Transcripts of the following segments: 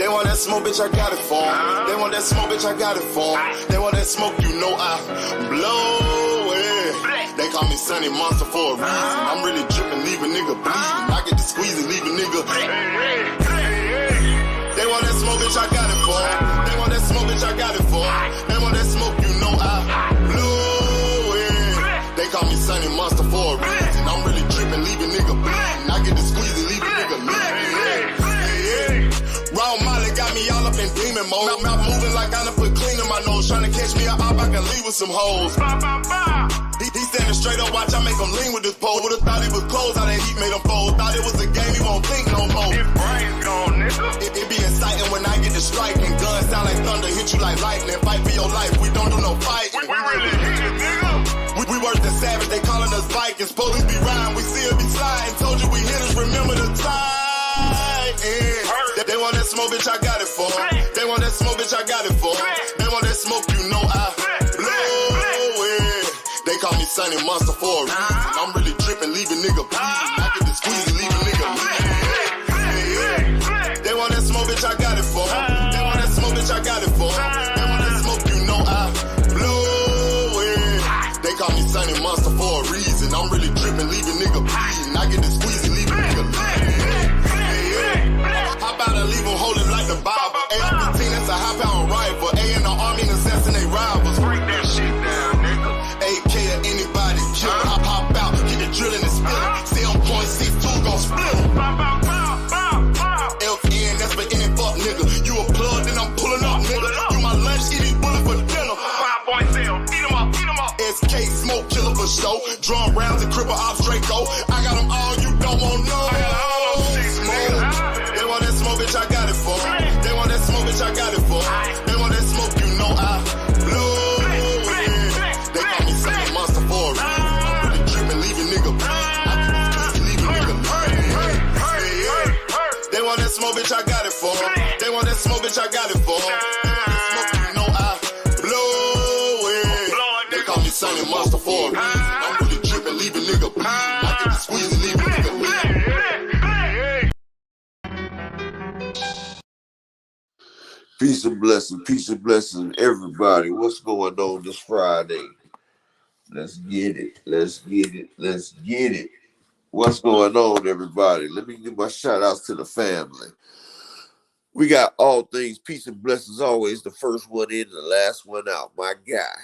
They want that smoke, bitch, I got it for 'em. They want that smoke, bitch, I got it for 'em. They want that smoke, you know I blow it. They call me Sunny Monster for a reason. I'm really dripping, leave a nigga bleeding. I get to squeeze and leave a nigga. They want that smoke, bitch, I got it for 'em. They want that smoke, bitch, I got it for 'em. They want that smoke, you know I blow it. They call me Sunny Monster for a reason. I'm really dripping, leave a nigga bleeding. I get to squeeze and leave a nigga bleeding. Raw Molly got me all up in demon mode. Mouth moving like I done put clean in my nose. Tryna catch me up, I can leave with some hoes. He standing straight up, watch I make him lean with this pole. Would've thought he was closed, how that heat made him fold. Thought it was a game, he won't think no more. His brain's gone, nigga. It be exciting when I get to striking. Guns sound like thunder, hit you like lightning. Fight for your life, we don't do no fighting. We really hit it, nigga. We worse than savage, they calling us Vikings. Police be riding, we still be sliding. Told you we hitters, remember the time. They want that smoke, bitch, I got it for 'em. They want that smoke, bitch, I got it for 'em. They want that smoke, you know I blow it. They call me Sunny Monster for a reason. I'm really dripping, leave a nigga bleeding. I get to squeeze and leave a nigga bleeding. They want that smoke, bitch, I got it for 'em. They want that smoke, bitch, I got it for 'em. They want that smoke, you know I blow it. They call me Sunny Monster for a reason. I'm really dripping, leave a nigga bleeding. I get to squeeze and leave a nigga bleeding. Hop out and leave them holding like the Bible. AR-15, that's a high-power rifle. A in the army and assassinate rivals. Break that shit down, nigga. AK to anybody kill. Hop out, get the drilling and spilling. 7.62 gon' split. FN, that's for any fuck nigga. You a plug, then I'm pulling up, nigga. You my lunch, eat these bullets for dinner. 5.0, eat 'em up, eat 'em up. SK, smoke killer for show. Drum rounds and cripple ops Draco. I got them all, you don't want no. They want that smoke, bitch, I got it for 'em. They want that smoke, bitch, I got it for 'em. They want that smoke, you know I blow it. They call me Sunny Monster for a reason. I'm really dripping, leave a nigga bleeding. I get this pussy, leave a nigga bleeding. They want that smoke, bitch, I got it for 'em. They want that smoke, bitch, I got it for 'em. They want that smoke, you know I blow it. They call me Sunny Monster for a reason. I'm really dripping, leave a nigga bleeding. I get to squeeze and leave a nigga bleeding. Peace and blessing, everybody. What's going on this Friday? Let's get it. Let's get it. Let's get it. What's going on, everybody? Let me give my shout outs to the family. We got all things peace and blessings always. The first one in, the last one out. My guy.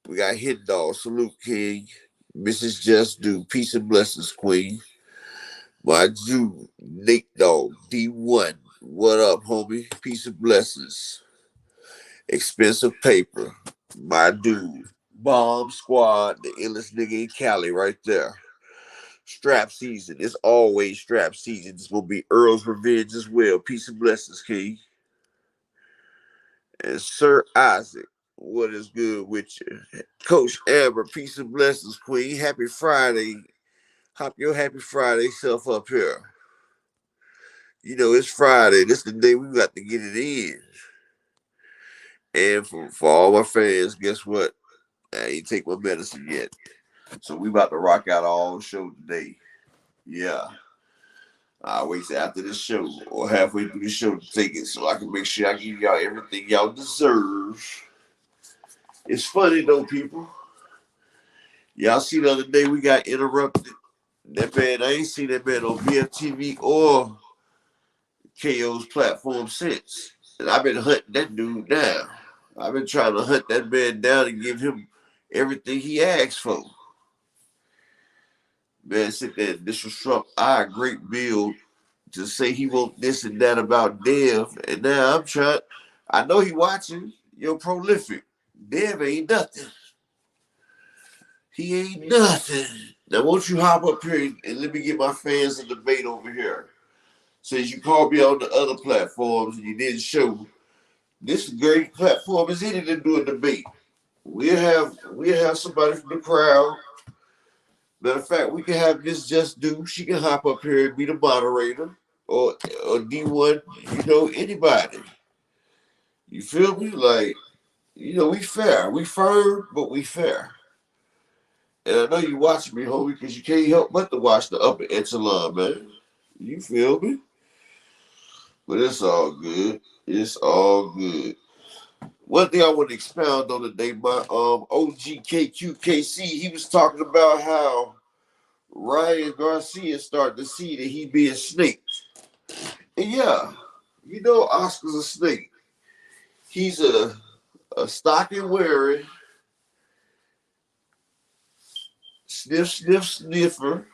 We got Hit Dog, Salute King, Mrs. Just Do, peace and blessings, Queen. My Jew, Nate Dog, D1. What up, homie? Peace and blessings. Expensive Paper. My dude. Bomb Squad, the illest nigga in Cali right there. Strap season. It's always strap season. It's going to be Earl's Revenge as well. Peace and blessings, King. And Sir Isaac, what is good with you? Coach Amber, peace and blessings, Queen. Happy Friday. Hop your happy Friday self up here. You know, it's Friday. This is the day we got to get it in. And for all my fans, guess what? I ain't take my medicine yet. So we about to rock out all the show today. Yeah. I'll wait till after this show or halfway through the show to take it so I can make sure I give y'all everything y'all deserve. It's funny though, people. Y'all see the other day we got interrupted. That man, I ain't seen that man on VFTV or KO's platform since. And I've been hunting that dude down. I've been trying to hunt that man down and give him everything he asked for. Man, sit there and disrupt our great build to say he want this and that about Dev. And now I'm trying. I know he watching. You're prolific. Dev ain't nothing. He ain't nothing. Now, won't you hop up here and let me get my fans a debate over here? Since you called me on the other platforms and you didn't show, this great platform is in to do a debate. We'll have somebody from the crowd. Matter of fact, we can have Miss Just Do. She can hop up here and be the moderator, or D1. You know, anybody. You feel me? Like, you know, we fair. We firm, but we fair. And I know you watching me, homie, because you can't help but to watch the upper echelon, man. You feel me? But it's all good. It's all good. One thing I want to expound on today, my OGKQKC, he was talking about how Ryan Garcia started to see that he being snaked. And yeah, you know Oscar's a snake. He's a stocking wearing, sniffer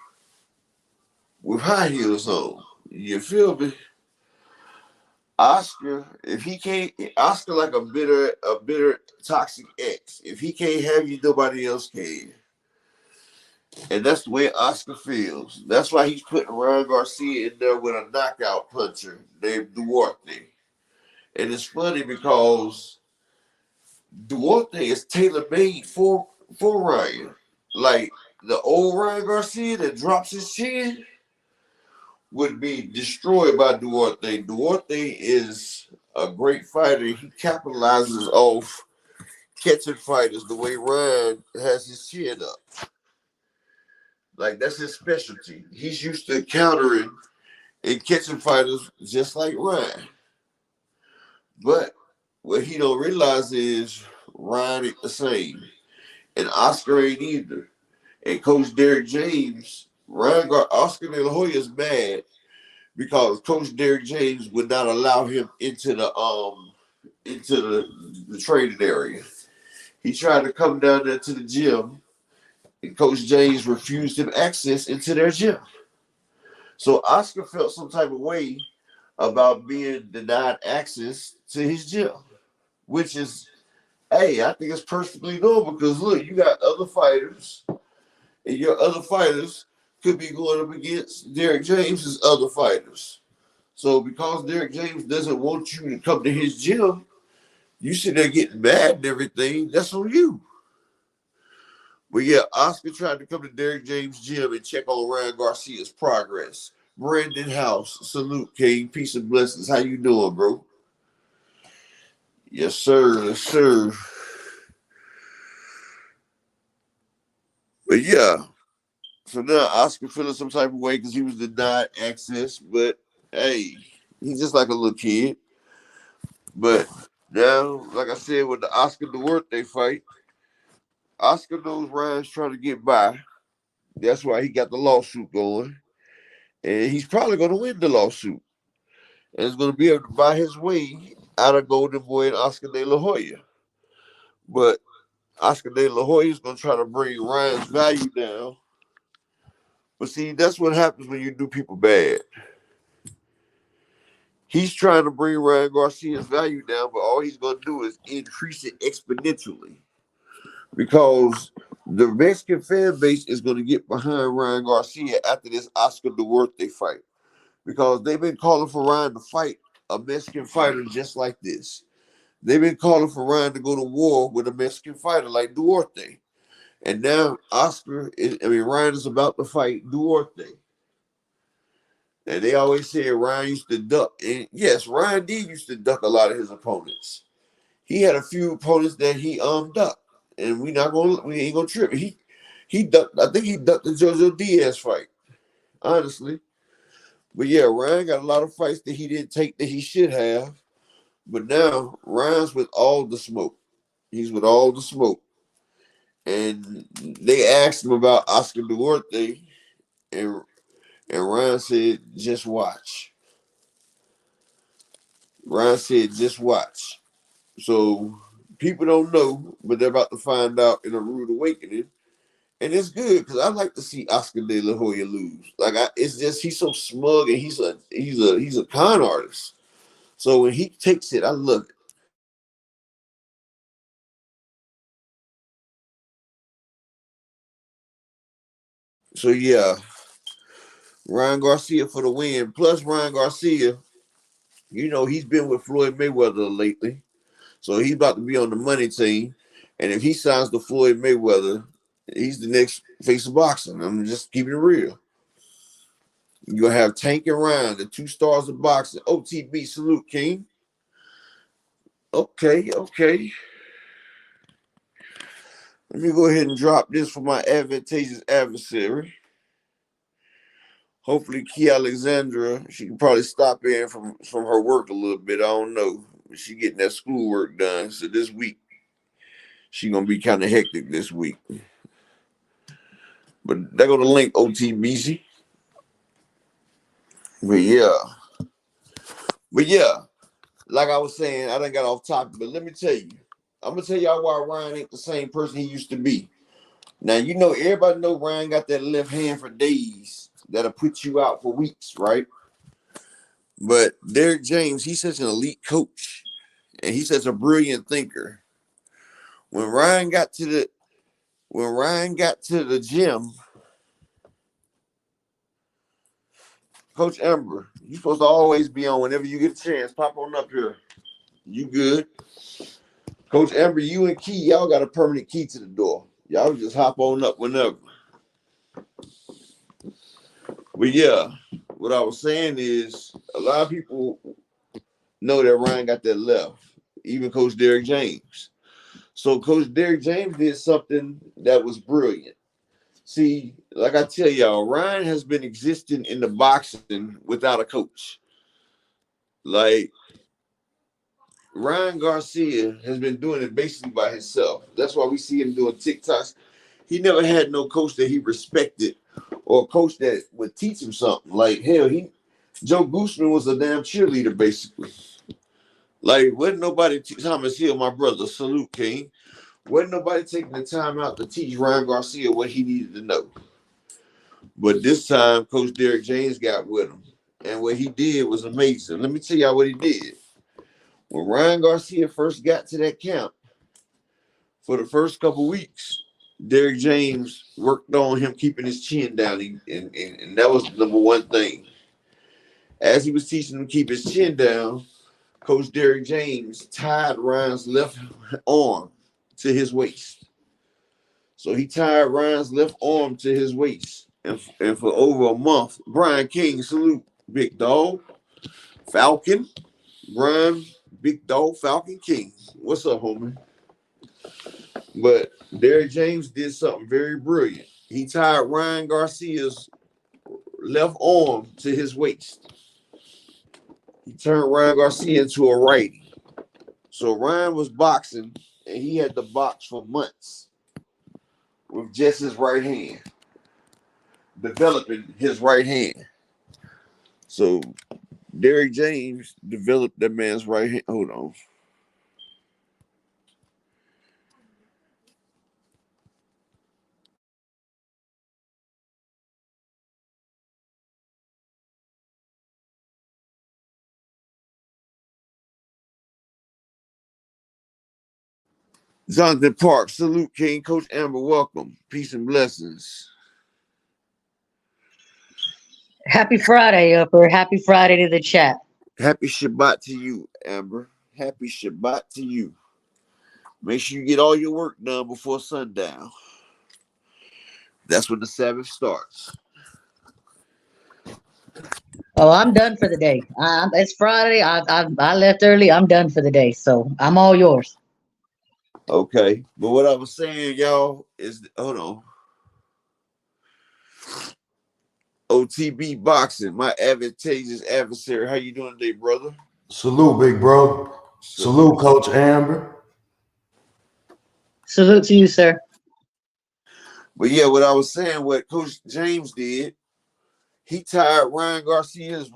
with high heels on. You feel me? Oscar, if he can't, Oscar like a bitter, toxic ex. If he can't have you, nobody else can. And that's the way Oscar feels. That's why he's putting Ryan Garcia in there with a knockout puncher named Duarte. And it's funny because Duarte is tailor made for Ryan. Like the old Ryan Garcia that drops his chin would be destroyed by Duarte. Duarte is a great fighter. He capitalizes off catching fighters the way Ryan has his chin up. Like that's his specialty. He's used to countering and catching fighters just like Ryan. But what he don't realize is Ryan ain't the same. And Oscar ain't either. And Coach Derrick James, Oscar De La Hoya is mad because Coach Derrick James would not allow him into the training area. He tried to come down there to the gym, and Coach James refused him access into their gym. So Oscar felt some type of way about being denied access to his gym, which is, hey, I think it's perfectly normal because look, you got other fighters, and your other fighters could be going up against Derrick James's other fighters. So because Derrick James doesn't want you to come to his gym, you sit there getting mad and everything. That's on you. But yeah, Oscar tried to come to Derrick James' gym and check on Ryan Garcia's progress. Brandon House, salute, King. Peace and blessings. How you doing, bro? Yes, sir. Yes, sir. But yeah, so now Oscar feeling some type of way because he was denied access. But hey, he's just like a little kid. But now, like I said, with the Oscar Duarte fight, Oscar knows Ryan's trying to get by. That's why he got the lawsuit going. And he's probably going to win the lawsuit. And it's going to be able to buy his way out of Golden Boy and Oscar De La Hoya. But Oscar De La Hoya is going to try to bring Ryan's value down. But see, that's what happens when you do people bad. He's trying to bring Ryan Garcia's value down, but all he's going to do is increase it exponentially. Because the Mexican fan base is going to get behind Ryan Garcia after this Oscar Duarte fight. Because they've been calling for Ryan to fight a Mexican fighter just like this. They've been calling for Ryan to go to war with a Mexican fighter like Duarte. And now Ryan is about to fight Duarte. And they always say Ryan used to duck. And yes, Ryan D used to duck a lot of his opponents. He had a few opponents that he ducked. And we ain't gonna trip. He ducked, I think he ducked the Jojo Diaz fight. Honestly. But yeah, Ryan got a lot of fights that he didn't take that he should have. But now Ryan's with all the smoke. He's with all the smoke. And they asked him about Oscar Duarte, and Ryan said, just watch. Ryan said, just watch. So people don't know, but they're about to find out in a rude awakening. And it's good because I like to see Oscar De La Hoya lose. It's just he's so smug and he's a con artist. So when he takes it, I love it. So yeah, Ryan Garcia for the win. Plus Ryan Garcia, he's been with Floyd Mayweather lately. So he's about to be on the money team. And if he signs to Floyd Mayweather, he's the next face of boxing. I'm just keeping it real. You're going to have Tank and Ryan, the 2 stars of boxing. OTB, salute, King. Okay. Let me go ahead and drop this for my advantageous adversary. Hopefully, Key Alexandra, she can probably stop in from her work a little bit. I don't know. She getting that schoolwork done. So this week, she gonna be kind of hectic this week. But they go to link OTBC. But yeah, like I was saying, I done got off topic. But let me tell you, I'm gonna tell y'all why Ryan ain't the same person he used to be. Now you know everybody know Ryan got that left hand for days that'll put you out for weeks, right? But Derek James, he's such an elite coach, and he's such a brilliant thinker. When Ryan got to the gym, Coach Amber, you supposed to always be on whenever you get a chance. Pop on up here. You good? Coach Amber, you and Key, y'all got a permanent key to the door. Y'all just hop on up whenever. But yeah, what I was saying is a lot of people know that Ryan got that left, even Coach Derek James. So Coach Derek James did something that was brilliant. See, like I tell y'all, Ryan has been existing in the boxing without a coach. Like Ryan Garcia has been doing it basically by himself. That's why we see him doing TikToks. He never had no coach that he respected or a coach that would teach him something. Like hell, Joe Gooseman was a damn cheerleader basically. Like wasn't nobody Thomas Hill, my brother, salute King. Wasn't nobody taking the time out to teach Ryan Garcia what he needed to know. But this time, Coach Derek James got with him. And what he did was amazing. Let me tell y'all what he did. When Ryan Garcia first got to that camp, for the first couple weeks, Derek James worked on him keeping his chin down. And that was the number one thing. As he was teaching him to keep his chin down, Coach Derek James tied Ryan's left arm to his waist. So he tied Ryan's left arm to his waist. And for over a month, Brian King, salute, big dog. Falcon, Brian, big dog, Falcon King. What's up, homie? But Derek James did something very brilliant. He tied Ryan Garcia's left arm to his waist. He turned Ryan Garcia into a righty. So Ryan was boxing, and he had to box for months with just his right hand, developing his right hand. So Derek James developed that man's right hand. Hold on. Jonathan Park, salute King. Coach Amber, welcome. Peace and blessings. Happy Friday, Upper. Happy Friday to the chat. Happy Shabbat to you, Amber. Happy Shabbat to you. Make sure you get all your work done before sundown. That's when the Sabbath starts. Oh, I'm done for the day. It's Friday. I left early. I'm done for the day, so I'm all yours. Okay, but what I was saying, y'all, is hold on. OTB Boxing, my advantageous adversary. How you doing today, brother? Salute, big bro. Salute, Coach Amber. Salute to you, sir. But yeah, what I was saying, what Coach James did, he tied Ryan Garcia's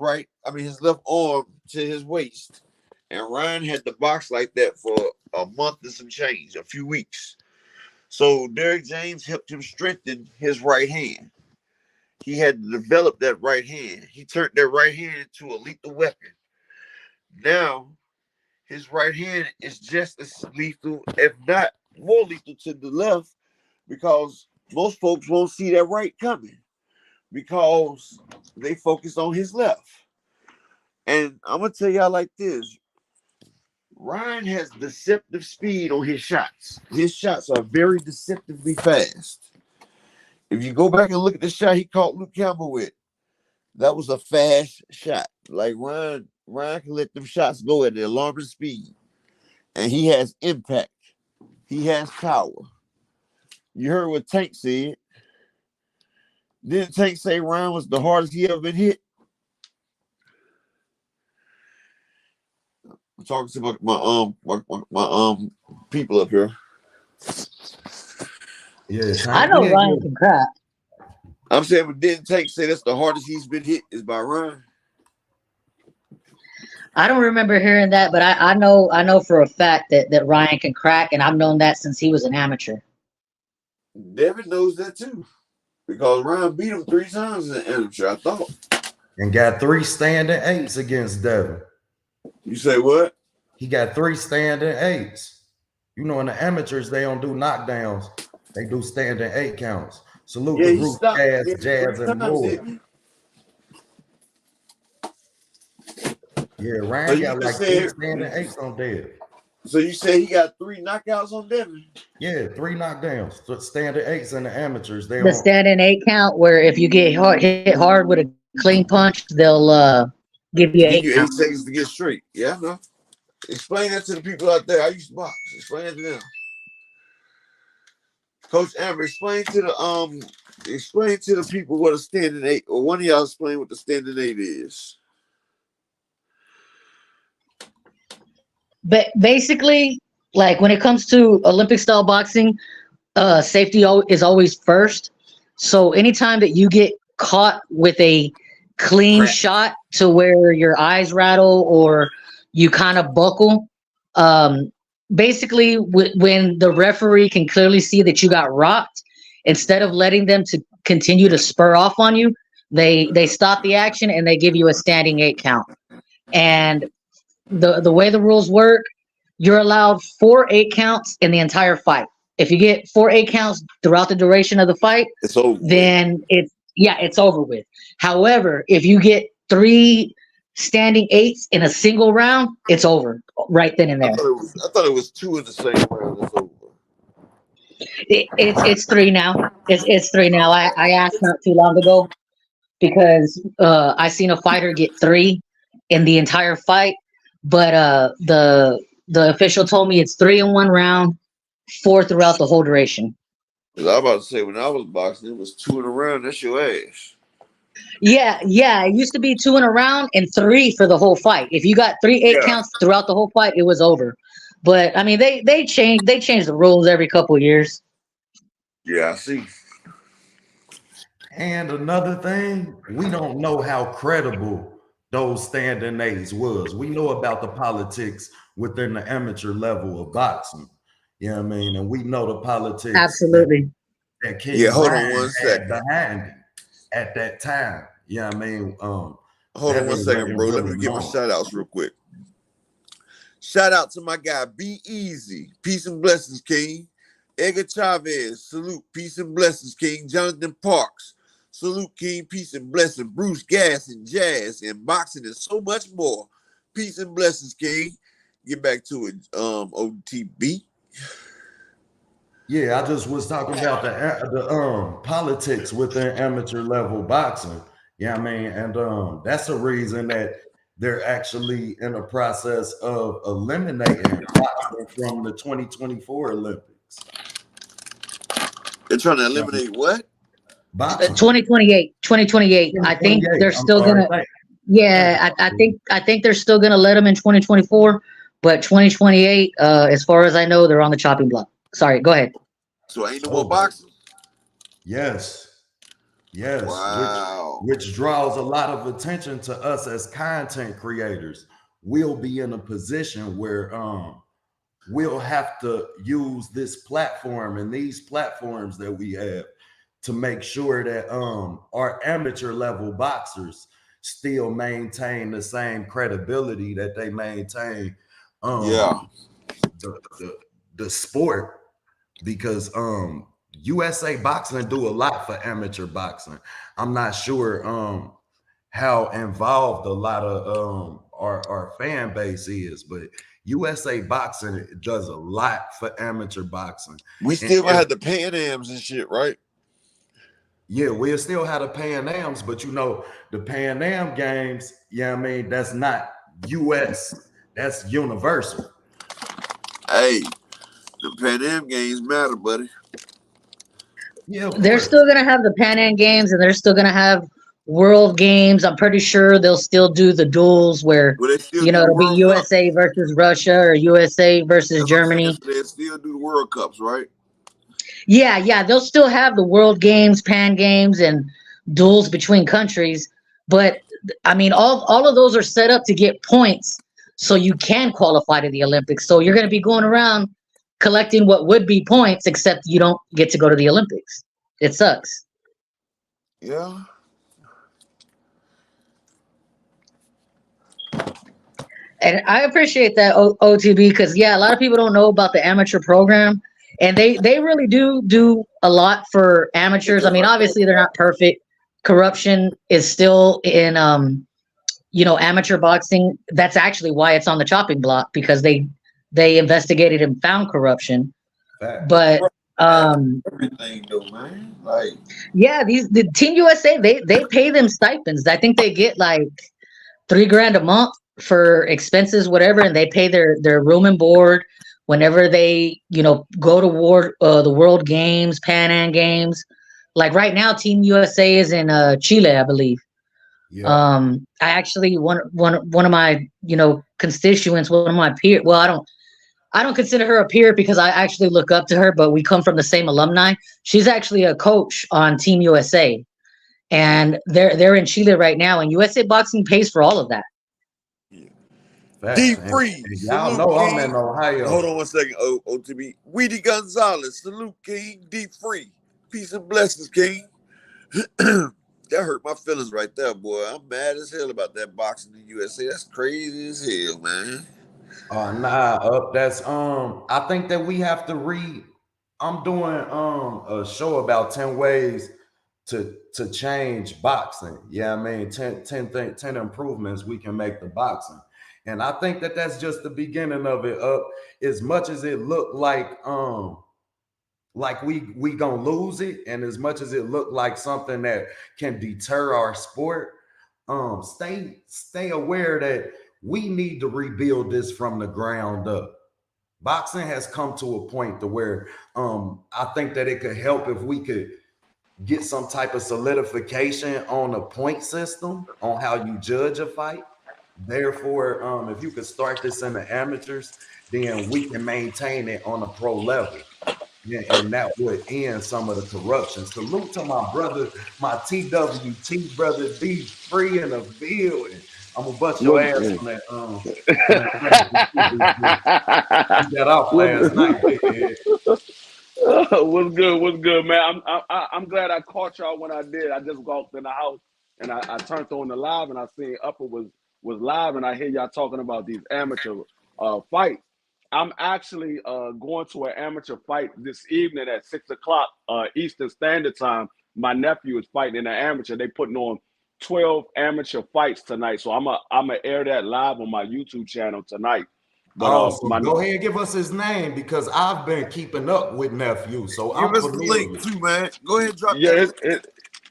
his left arm to his waist. And Ryan had to box like that for a month and some change, a few weeks. So Derek James helped him strengthen his right hand. He had to develop that right hand. He turned that right hand into a lethal weapon. Now, his right hand is just as lethal, if not more lethal to the left, because most folks won't see that right coming because they focus on his left. And I'm going to tell y'all like this. Ryan has deceptive speed on his shots. His shots are very deceptively fast. If you go back and look at the shot he caught Luke Campbell with, that was a fast shot. Like Ryan can let them shots go at the alarming speed. And he has impact. He has power. You heard what Tank said. Didn't Tank say Ryan was the hardest he ever been hit? I'm talking to my people up here. Yeah, I know Ryan can crack. I'm saying, but didn't Tank say that's the hardest he's been hit is by Ryan? I don't remember hearing that, but I know for a fact that Ryan can crack, and I've known that since he was an amateur. Devin knows that too, because Ryan beat him 3 times in the amateur, I thought. And got 3 standing 8s against Devin. You say what? He got 3 standing 8s. You know, in the amateurs, they don't do knockdowns. They do standing 8 counts. Salute the group, Jazz, and Moore. Yeah, Ryan So got like 3 standing 8s on Dev. So you say he got 3 knockouts on Devin? Yeah, 3 knockdowns. So standing 8s in the amateurs. The standing 8 count, where if you get hit hard with a clean punch, they'll give you 8 seconds to get straight. Yeah, I know. Explain that to the people out there. I used to box. Explain it to them. Coach Amber, explain to the people what a standing 8, or one of y'all explain what the standing 8 is. But basically, like when it comes to Olympic style boxing, safety is always first. So anytime that you get caught with a clean shot to where your eyes rattle or you kind of buckle, basically when the referee can clearly see that you got rocked, instead of letting them to continue to spur off on you, they stop the action and they give you a standing 8 count. And the way the rules work, you're allowed 4 8 counts in the entire fight. If you get 4 8 counts throughout the duration of the fight, it's over. Then it's over with. However, if you get 3 standing 8s in a single round, it's over right then and there. I thought it was 2 in the same round. It's over. It's 3 now. It's 3 now. I asked not too long ago because I seen a fighter get 3 in the entire fight. But the official told me it's 3 in 1 round, 4 throughout the whole duration. I was about to say, when I was boxing, it was 2 in a round. That's your ass. Yeah. It used to be 2 in a round and 3 for the whole fight. If you got 3 8 counts throughout the whole fight, it was over. But I mean, they change the rules every couple of years. Yeah, I see. And another thing, we don't know how credible those standing 8s was. We know about the politics within the amateur level of boxing. You know what I mean? And we know the politics. Absolutely. That King hold on one second. Behind it at that time. You know what I mean? Hold on one second, bro. Let me give my shout outs real quick. Shout out to my guy, Be Easy. Peace and blessings, King. Edgar Chavez. Salute. Peace and blessings, King. Jonathan Parks. Salute, King. Peace and blessings. Bruce Gas and Jazz and boxing and so much more. Peace and blessings, King. Get back to it, OTB. Yeah, I just was talking about the politics within amateur level boxing. Yeah, I mean, and that's the reason that they're actually in the process of eliminating boxing from the 2024 Olympics. They're trying to eliminate what? Boxing. 2028. I think they're still gonna. Yeah, I think they're still gonna let them in 2024, but 2028, as far as I know, they're on the chopping block. Sorry, go ahead. So ain't no more boxing? Yes. Wow. Which draws a lot of attention to us as content creators. We'll be in a position where we'll have to use this platform and these platforms that we have to make sure that our amateur level boxers still maintain the same credibility that they maintain the sport, because USA Boxing do a lot for amateur boxing. I'm not sure how involved a lot of our fan base is, but USA Boxing does a lot for amateur boxing. We still gonna have the Pan Ams and shit, right? Yeah, we'll still have the Pan Ams, but you know, the Pan Am games, I mean, that's not US, that's universal. Hey, the Pan Am games matter, buddy. Yeah, of They're course. still gonna have the Pan Am Games, and they're still gonna have World Games. I'm pretty sure they'll still do the duels where Will they still do the it'll be World Cup? USA versus Russia or USA versus That's what I'm saying. Germany. So they still do the World Cups, right? Yeah, they'll still have the World Games, Pan Games, and duels between countries. But I mean, all of those are set up to get points, so you can qualify to the Olympics. So you're going to be going around collecting what would be points, except you don't get to go to the Olympics. It sucks. Yeah. And I appreciate that OTB because a lot of people don't know about the amateur program, and they really do a lot for amateurs. I mean, obviously they're not perfect. Corruption is still in amateur boxing. That's actually why it's on the chopping block because they investigated and found corruption. Fact. But Everything though, man. Like the Team USA they pay them stipends. I think they get like $3,000 a month for expenses, whatever, and they pay their room and board whenever they go to the World Games, Pan Am Games. Like right now, Team USA is in Chile, I believe. Yeah. I actually one of my constituents, one of my peers. Well, I don't consider her a peer because I actually look up to her, but we come from the same alumni. She's actually a coach on Team USA, and they're in Chile right now, and USA Boxing pays for all of that. D Free. Y'all know I'm in Ohio. Hold on one second, OTB. Weedy Gonzalez. Salute, King. D Free. Peace and blessings, King. That hurt my feelings right there, boy. I'm mad as hell about that boxing in the USA. That's crazy as hell, man. That's I think that we have to read. I'm doing a show about 10 ways to change boxing. Yeah, I mean 10 improvements we can make the boxing. And I think that that's just the beginning of it. As much as it looked like we gonna lose it, and as much as it looked like something that can deter our sport, stay aware that we need to rebuild this from the ground up. Boxing has come to a point to where I think that it could help if we could get some type of solidification on a point system on how you judge a fight. Therefore, if you could start this in the amateurs, then we can maintain it on a pro level. Yeah, and that would end some of the corruption. Salute to my brother, my TWT brother, D Free in the building. I'm gonna bust your ass on that. You got off last night. What's good, man? I'm glad I caught y'all when I did. I just walked in the house and I turned on the live and I seen Upper was live and I hear y'all talking about these amateur fights. I'm actually going to an amateur fight this evening at 6 o'clock Eastern Standard Time. My nephew is fighting in an amateur. They putting on 12 amateur fights tonight, so I'm gonna air that live on my YouTube channel tonight. But go ahead and give us his name because I've been keeping up with nephew. So give us the link too, man. Go ahead and drop that.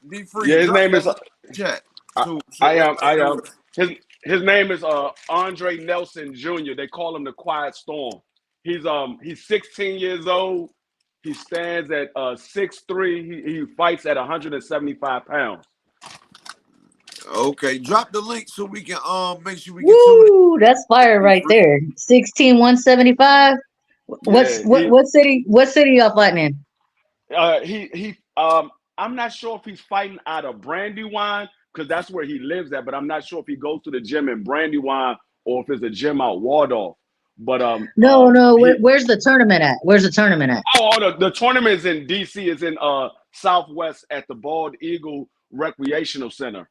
Be free. Yeah, his name is chat. I am. His name is Andre Nelson Jr. They call him the Quiet Storm. He's 16 years old. He stands at 6'3". He fights at 175 pounds. Okay, drop the link so we can make sure we get. Woo, that's fire right there. 16, 175. What city y'all fighting in? I'm not sure if he's fighting out of Brandywine because that's where he lives at, but I'm not sure if he goes to the gym in Brandywine or if it's a gym out Waldorf. But where's the tournament at? Where's the tournament at? Oh, the tournament is in DC. It's in Southwest at the Bald Eagle Recreational Center.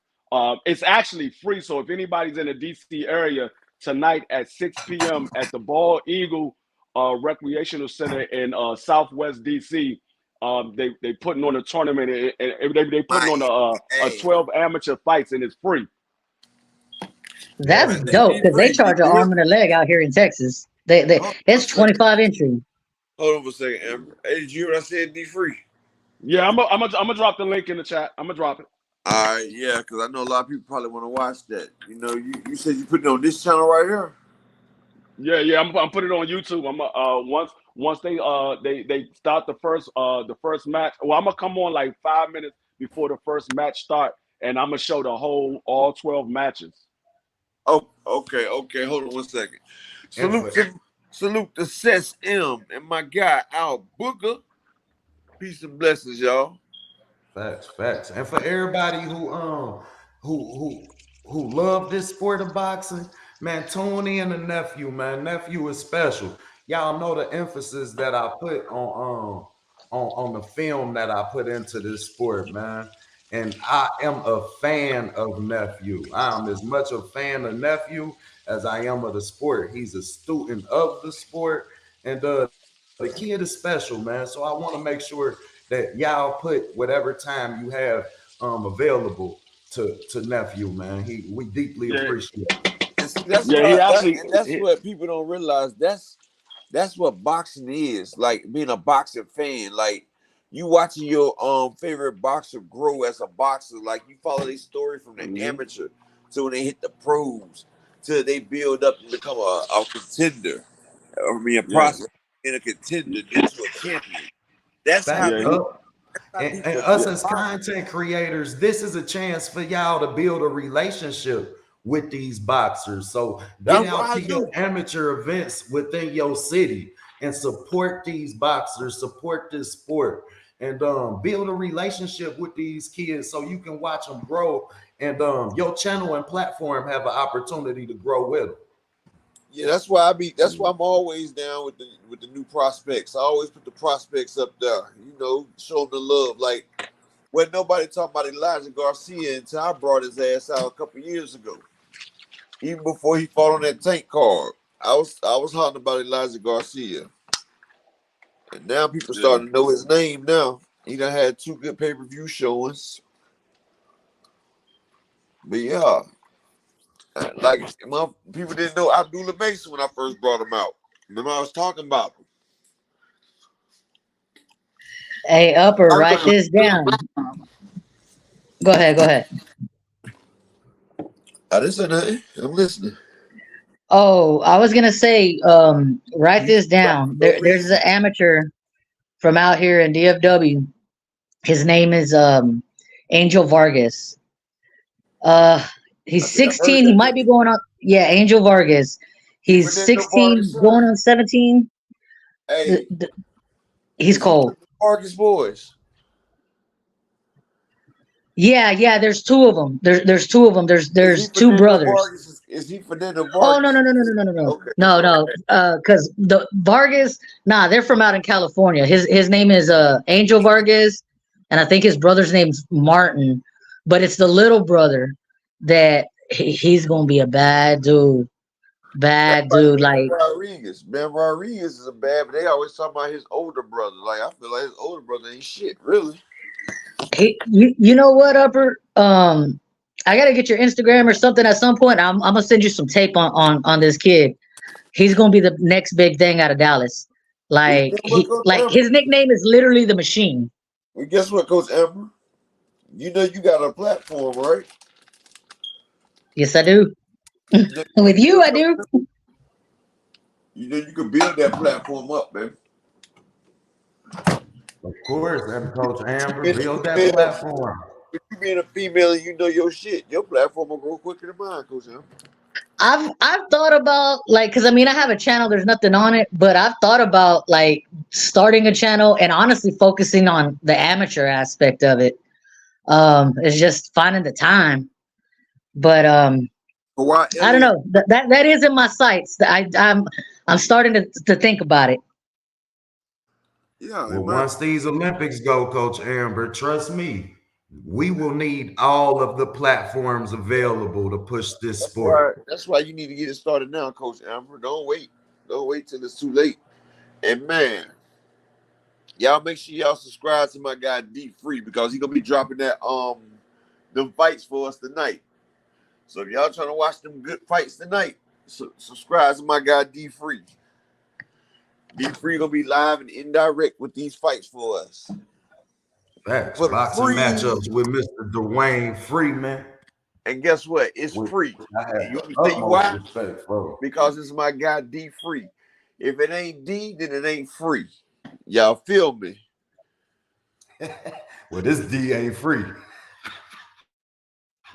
It's actually free, so if anybody's in the DC area tonight at 6 p.m. at the Bald Eagle Recreational Center in Southwest DC, they putting on a tournament and they putting on a 12 amateur fights and it's free. That's dope because they charge an arm and a leg out here in Texas. It's 25 entry. Hold on for a second, Amber. Hey, did you hear what I said? D Free. Yeah, I'm gonna drop the link in the chat. I'm gonna drop it. All right, yeah, because I know a lot of people probably want to watch that. You know, you said you put it on this channel right here. Yeah, I'm putting it on YouTube. I'm once they start the first match. Well, I'm gonna come on like 5 minutes before the first match start, and I'm gonna show the whole all 12 matches. Oh, okay. Hold on 1 second. Salute to Sess M and my guy Al Booker. Peace and blessings, y'all. Facts. And for everybody who love this sport of boxing, man, tune in to Nephew, man. Nephew is special. Y'all know the emphasis that I put on the film that I put into this sport, man. And I am a fan of Nephew. I'm as much a fan of Nephew as I am of the sport. He's a student of the sport, and the kid is special, man. So I want to make sure that y'all put whatever time you have available to Nephew, man. We deeply appreciate it. That's what people don't realize. That's what boxing is, like being a boxing fan. Like you watching your favorite boxer grow as a boxer. Like you follow their story from the amateur to when they hit the pros, till they build up and become a contender. A prospect in a contender into a champion. That's how. And us as content creators, this is a chance for y'all to build a relationship with these boxers. So get out to your amateur events within your city and support these boxers, support this sport, and build a relationship with these kids so you can watch them grow, and your channel and platform have an opportunity to grow with them. Yeah, that's why I'm always down with the new prospects. I always put the prospects up there, show them the love. Like when nobody talking about Elijah Garcia until I brought his ass out a couple years ago. Even before he fought on that Tank card, I was talking about Elijah Garcia. And now people starting to know his name now. He done had 2 good pay-per-view showings. But yeah. Like people didn't know Abdullah Mason when I first brought him out. Remember I was talking about him. Hey, Upper, write this down. Go ahead. I didn't say nothing. I'm listening. Oh, I was gonna say, write this down. There's an amateur from out here in DFW. His name is Angel Vargas. He's 16. He might be going on. Yeah, Angel Vargas. He's 16, going on 17. Hey, he's cold. Vargas boys. Yeah. There's 2 of them. There's 2 of them. There's 2 brothers. Vargas? Is he Fernando Vargas? Oh no. Okay. No. Because the Vargas, they're from out in California. His name is Angel Vargas, and I think his brother's name's Martin. But it's the little brother that he's gonna be a bad dude. Like Rodriguez. Ben Rodriguez is a bad, but they always talk about his older brother. Like I feel like his older brother ain't shit, really. You know what, Upper? I gotta get your Instagram or something at some point. I'm gonna send you some tape on this kid. He's gonna be the next big thing out of Dallas. Like his nickname is literally the Machine. Well, guess what, Coach Amber? You know you got a platform, right? Yes, I do. With you, I do. You know you can build that platform up, man. Of course, and Coach Amber, build that platform. If you being a female and you know your shit, your platform will grow quicker than mine, Coach Amber. I've thought about, like, because I have a channel, there's nothing on it, but I've thought about like starting a channel and honestly focusing on the amateur aspect of it. It's just finding the time. But I don't know. That is in my sights. I'm starting to think about it. Yeah. Well, once these Olympics go, Coach Amber, trust me, we will need all of the platforms available to push this sport. That's why you need to get it started now, Coach Amber. Don't wait. Don't wait till it's too late. And man, y'all make sure y'all subscribe to my guy D Free, because he's gonna be dropping that them fights for us tonight. So if y'all trying to watch them good fights tonight, subscribe to my guy D Free. D Free gonna be live and indirect with these fights for us. Facts. Boxing matchups with Mr. Dwayne Freeman. And guess what? It's free. You say why? Because it's my guy D Free. If it ain't D, then it ain't free. Y'all feel me? Well, this D ain't free.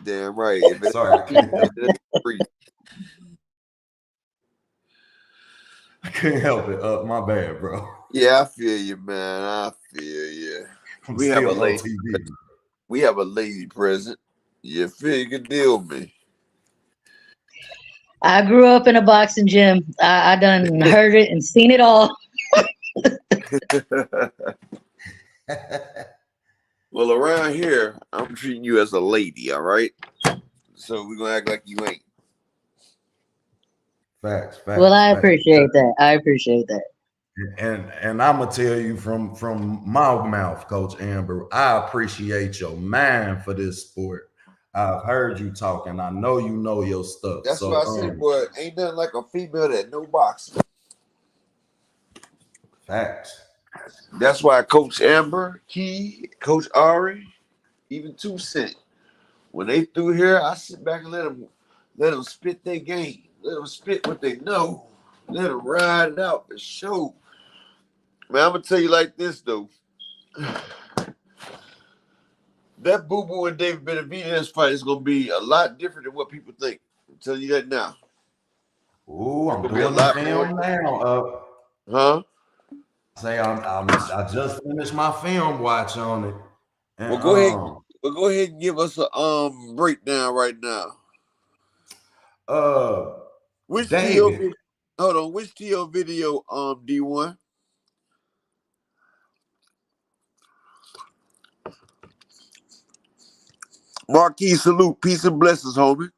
Damn right. If it Sorry, ain't free. I couldn't help it. My bad, bro. Yeah, I feel you, man. I feel you. I'm We have a still lady. OTV. We have a lady present. You feel you can deal with me. I grew up in a boxing gym. I done heard it and seen it all. Well, around here, I'm treating you as a lady, all right? So we're gonna act like you ain't. Facts. Well, I appreciate that. I appreciate that. And I'm gonna tell you from my mouth, Coach Amber, I appreciate your mind for this sport. I've heard you talking. I know you know your stuff. That's so, what I said, boy. Ain't nothing like a female that no boxing. Facts. That's why Coach Amber, Key, Coach Ari, even 2 Cent, when they through here, I sit back and let them spit their game. Let them spit what they know. Let them ride it out for sure. Man, I'm gonna tell you like this though. That Boo Boo and David Benavidez fight is gonna be a lot different than what people think. I'm telling you that now. Ooh, I'm It's gonna be a doing the lot film more. now. Huh? Say I just finished my film watch on it. And, Well, go ahead and give us a breakdown right now. Which David. TO? Hold on. Which TO video? D1. Marquis, salute, peace and blessings, homie.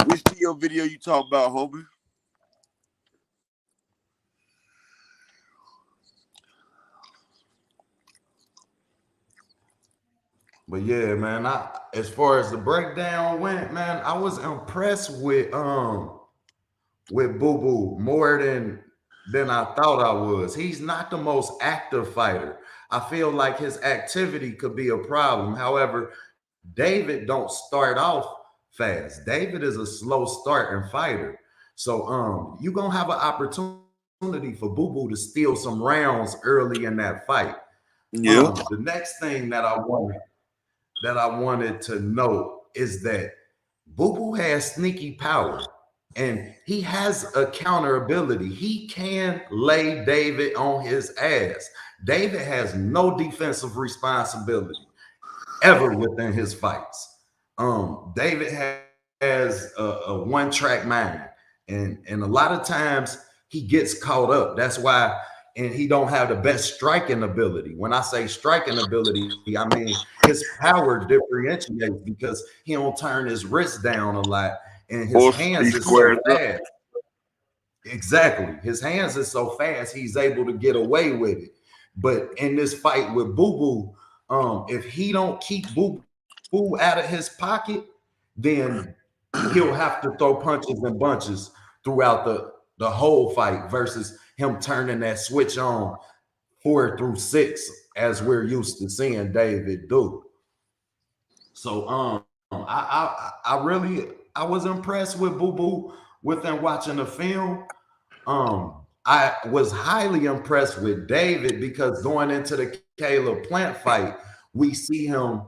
Which TO video you talking about, homie? But yeah, man, as far as the breakdown went, man, I was impressed with Boo Boo more than I thought I was. He's not the most active fighter. I feel like his activity could be a problem. However, David don't start off fast. David is a slow starting fighter. So you're gonna have an opportunity for Boo Boo to steal some rounds early in that fight. Yeah. The next thing that I wanted to know is that Boo Boo has sneaky power and he has a counter ability. He can lay David on his ass. David has no defensive responsibility ever within his fights. David has a one-track mind, and a lot of times he gets caught up. That's why, and he don't have the best striking ability. When I say striking ability, I mean his power differentiates because he don't turn his wrist down a lot, and his hands is so fast. Exactly, his hands is so fast he's able to get away with it. But in this fight with Boo Boo, if he don't keep Boo Boo out of his pocket, then he'll have to throw punches and bunches throughout the whole fight versus him turning that switch on 4 through 6 as we're used to seeing David do. So I was impressed with Boo Boo within watching the film. I was highly impressed with David because going into the Caleb Plant fight, we see him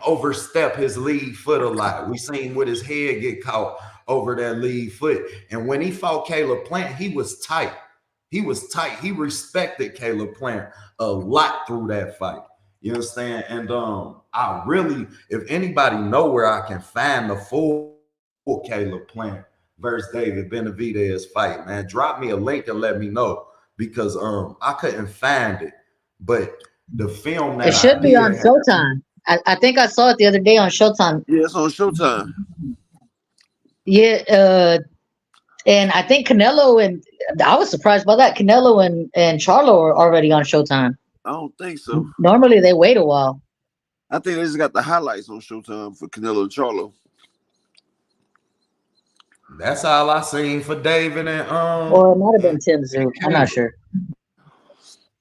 overstep his lead foot a lot. We seen with his head get caught over that lead foot. And when he fought Caleb Plant, he was tight. He respected Caleb Plant a lot through that fight. You understand? And I really, if anybody know where I can find the full Caleb Plant versus David Benavidez fight, man, drop me a link and let me know because I couldn't find it. But the film that it should be on Showtime. I think I saw it the other day on Showtime. Yeah, it's on Showtime. Yeah, and I think Canelo and I was surprised by that. Canelo and Charlo are already on Showtime. I don't think so. Normally they wait a while. I think they just got the highlights on Showtime for Canelo and Charlo. That's all I seen for David and or it might have been Tim Zoo. I'm not sure.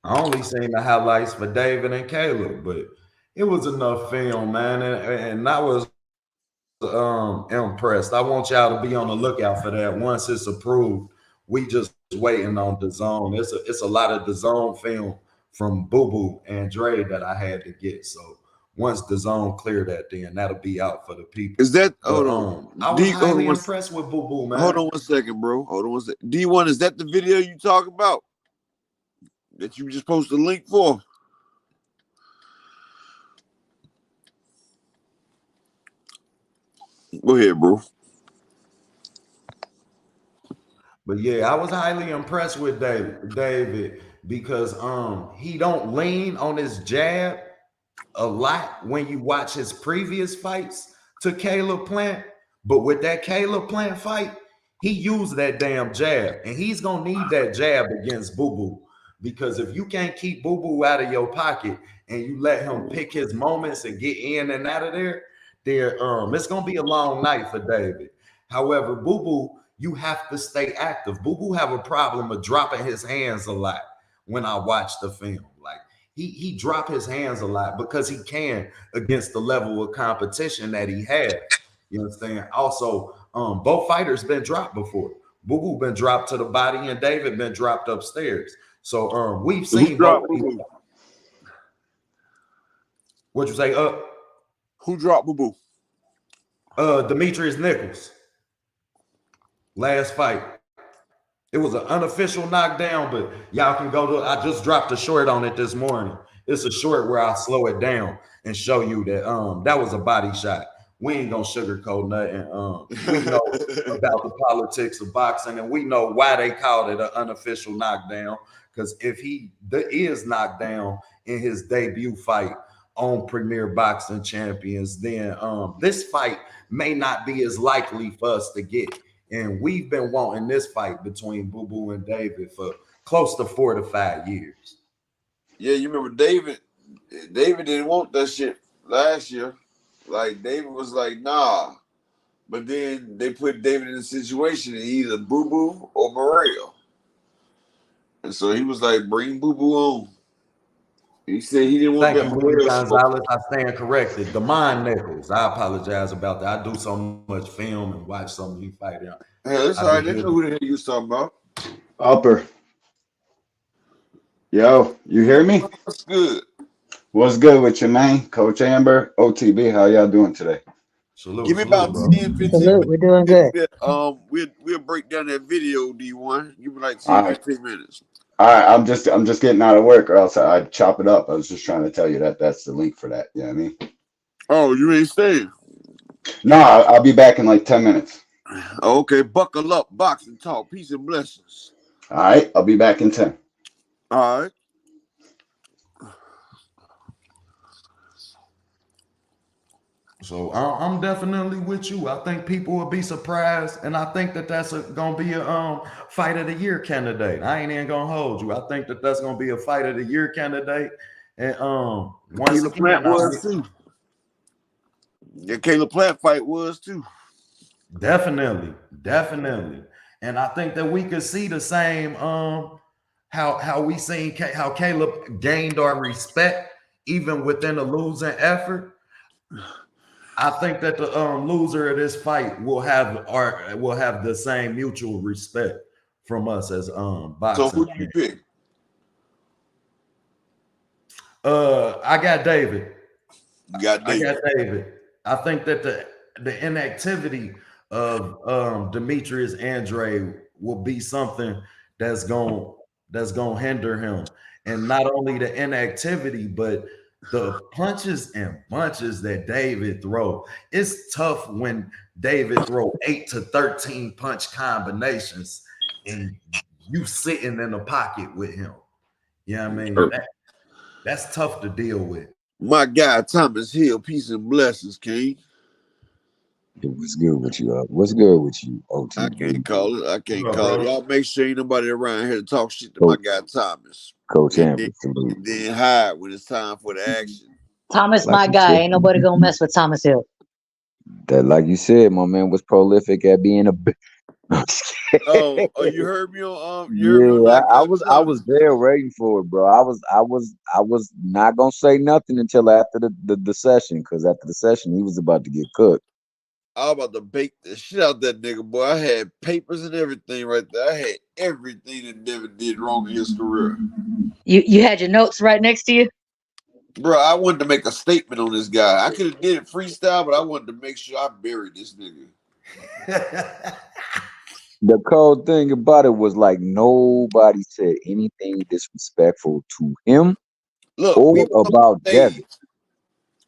I only seen the highlights for David and Caleb, but it was enough film, man, and that was impressed. I want y'all to be on the lookout for that. Once it's approved, we just waiting on DAZN. It's a lot of DAZN film from Boo Boo and Dre that I had to get. So once DAZN clear that, then that'll be out for the people. Is that But, hold on? I was hold on highly one- impressed with Boo Boo, man. Hold on 1 second, bro. Hold on 1 second. D1, is that the video you talk about that you just posted a link for? Go ahead, bro. But yeah, I was highly impressed with David because he don't lean on his jab a lot when you watch his previous fights to Caleb Plant. But with that Caleb Plant fight, he used that damn jab, and he's gonna need that jab against Boo Boo, because if you can't keep Boo Boo out of your pocket and you let him pick his moments and get in and out of there, it's gonna be a long night for David. However, Boo Boo, you have to stay active. Boo Boo have a problem of dropping his hands a lot when I watch the film. Like he drop his hands a lot because he can against the level of competition that he has. You understand? Also, both fighters been dropped before. Boo Boo been dropped to the body and David been dropped upstairs. So we've seen both people. What'd you say? Who dropped Boo Boo? Demetrius Nichols. Last fight. It was an unofficial knockdown, but y'all can go to. I just dropped a short on it this morning. It's a short where I slow it down and show you that that was a body shot. We ain't gonna sugarcoat nothing. We know about the politics of boxing, and we know why they called it an unofficial knockdown. Because if he is knocked down in his debut fight on Premier Boxing Champions, then this fight may not be as likely for us to get. And we've been wanting this fight between Boo Boo and David for close to 4 to 5 years. Yeah, you remember David? David didn't want that shit last year. Like David was like, nah. But then they put David in a situation in either Boo Boo or Morrell. And so he was like, bring Boo Boo on. He said he didn't want Thank that you, Morrell Gonzalez. I stand corrected. Damon Nichols. I apologize about that. I do so much film and watch so many fight. Yeah, that's all right. They know who the hell you was talking about. Upper. Yo, you hear me? That's good. What's good with you, man? Coach Amber, OTB, how y'all doing today? Salute, Give me salute, about bro. 10, 15 Salute, we're doing good. minutes. We'll break down that video, D1. Give me like 10, All right. 15 minutes. All right, I'm just getting out of work, or else I'd chop it up. I was just trying to tell you that that's the link for that. You know what I mean? Oh, you ain't staying? No, I'll be back in like 10 minutes. Okay, buckle up, boxing talk, peace and blessings. All right, I'll be back in 10. All right. So I'm definitely with you. I think people will be surprised, and I think that that's gonna be a fight of the year candidate. I ain't even gonna hold you. I think that that's gonna be a fight of the year candidate. And once Caleb again, Plant was too. The Caleb Plant fight was too. definitely. And I think that we could see the same how we seen how Caleb gained our respect even within a losing effort. I think that the loser of this fight will have the same mutual respect from us as boxing. So who do you pick? I got David. You got David. I got David. I think that the inactivity of Demetrius Andre will be something that's gonna hinder him, and not only the inactivity, but the punches and bunches that David throw. It's tough when David throw 8 to 13 punch combinations and you sitting in the pocket with him. You know what I mean? That's tough to deal with. My guy Thomas Hill, peace and blessings, King. What's good with you? What's good with you, OT? I can't call it. I can't Bro, call it. bro. Y'all make sure ain't nobody around here to talk shit to my guy Thomas. Coach And Amber, then, salute. and then hide when it's time for the action. Thomas, Like my you guy. said. Ain't nobody gonna mess with Thomas Hill. That, like you said, my man was prolific at being a. Oh, you heard me on you heard me on Yeah, I Nightcap was there waiting for it, bro. I was not gonna say nothing until after the session, because after the session he was about to get cooked. I was about to bake the shit out that nigga, boy. I had papers and everything right there. I had everything that Devin did wrong in his career. You had your notes right next to you? Bro, I wanted to make a statement on this guy. I could have did it freestyle, but I wanted to make sure I buried this nigga. The cold thing about it was like nobody said anything disrespectful to him Look, or we was about on the Devin. stage.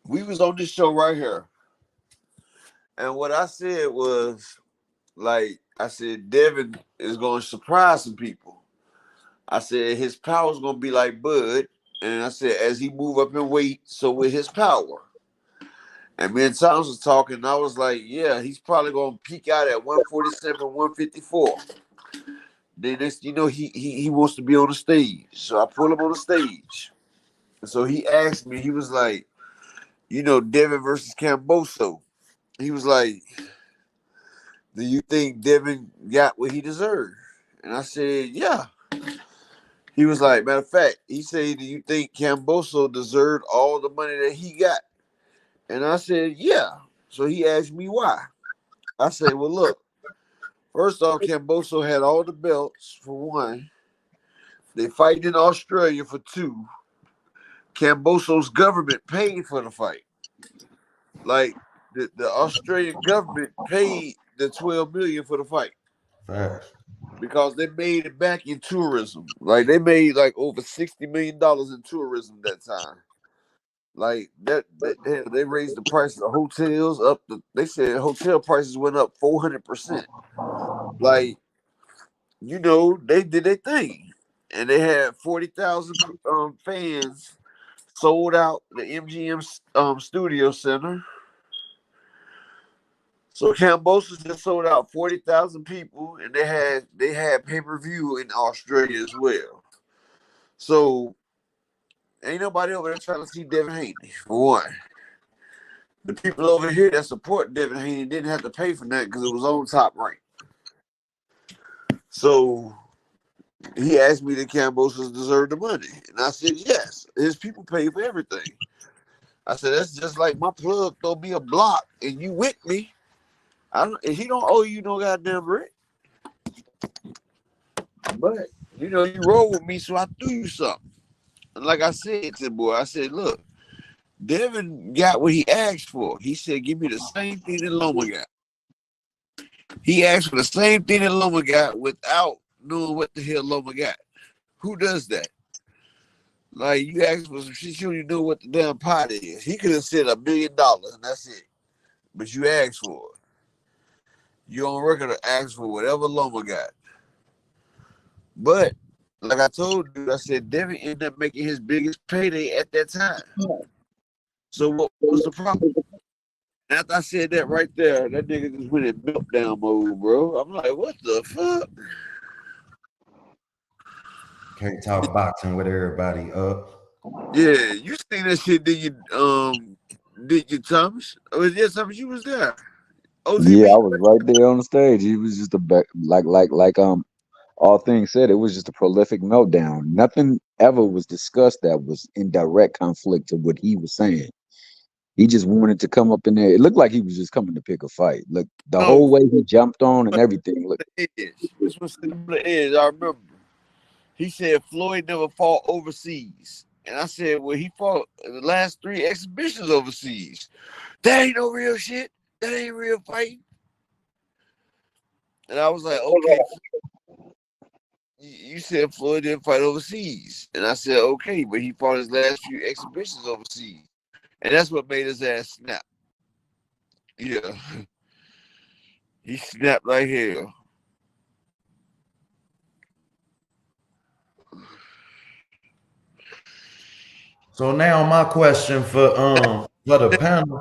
We was on this show right here. And what I said was, like, I said, Devin is going to surprise some people. I said, his power is going to be like Bud. And I said, as he move up in weight, so with his power. And me and Thomas was talking, and I was like, yeah, he's probably going to peak out at 147, 154. Then next, you know, he wants to be on the stage. So I pull him on the stage. And so he asked me, he was like, you know, Devin versus Camboso. He was like, do you think Devin got what he deserved? And I said, yeah. He was like, matter of fact, he said, do you think Camboso deserved all the money that he got? And I said, yeah. So he asked me why. I said, well, look, first off, Camboso had all the belts for one. They fight in Australia for two. Camboso's government paid for the fight. Like, the Australian government paid the $12 million for the fight. Facts. Because they made it back in tourism. Like, they made like over $60 million in tourism that time. Like that they raised the price of hotels up. They said hotel prices went up 400%. Like, you know, they did their thing, and they had 40,000 fans sold out the MGM Studio Center. So Cambosos just sold out 40,000 people, and they had pay-per-view in Australia as well. So ain't nobody over there trying to see Devin Haney, for one. The people over here that support Devin Haney didn't have to pay for that because it was on Top Rank. So he asked me if Cambosos deserve the money. And I said, yes. His people pay for everything. I said, that's just like my plug throw me a block and you with me. He don't owe you no goddamn rent. But, you know, you roll with me, so I threw you something. And like I said to the boy, I said, look, Devin got what he asked for. He said, give me the same thing that Loma got. He asked for the same thing that Loma got without knowing what the hell Loma got. Who does that? Like, you ask for some shit, you don't even know what the damn pot is. He could have said $1 million and that's it. But you asked for it. You on record to ask for whatever Loma got. But, like I told you, I said Devin ended up making his biggest payday at that time. So what was the problem? After I said that right there, that nigga just went in meltdown mode, bro. I'm like, what the fuck? Can't talk boxing with everybody up. Yeah, you seen that shit, did you, Thomas? Oh, yeah, Thomas, you was there. OGB. Yeah, I was right there on the stage. He was just like all things said, it was just a prolific meltdown. Nothing ever was discussed that was in direct conflict to what he was saying. He just wanted to come up in there. It looked like he was just coming to pick a fight. Look, the whole way he jumped on and everything. Look, This was sitting on the edge. I remember. He said Floyd never fought overseas. And I said, well, he fought the last 3 exhibitions overseas. That ain't no real shit. That ain't real fighting. And I was like, okay, you said Floyd didn't fight overseas. And I said, okay, but he fought his last few exhibitions overseas. And that's what made his ass snap. Yeah. He snapped right here. So now my question for the panel.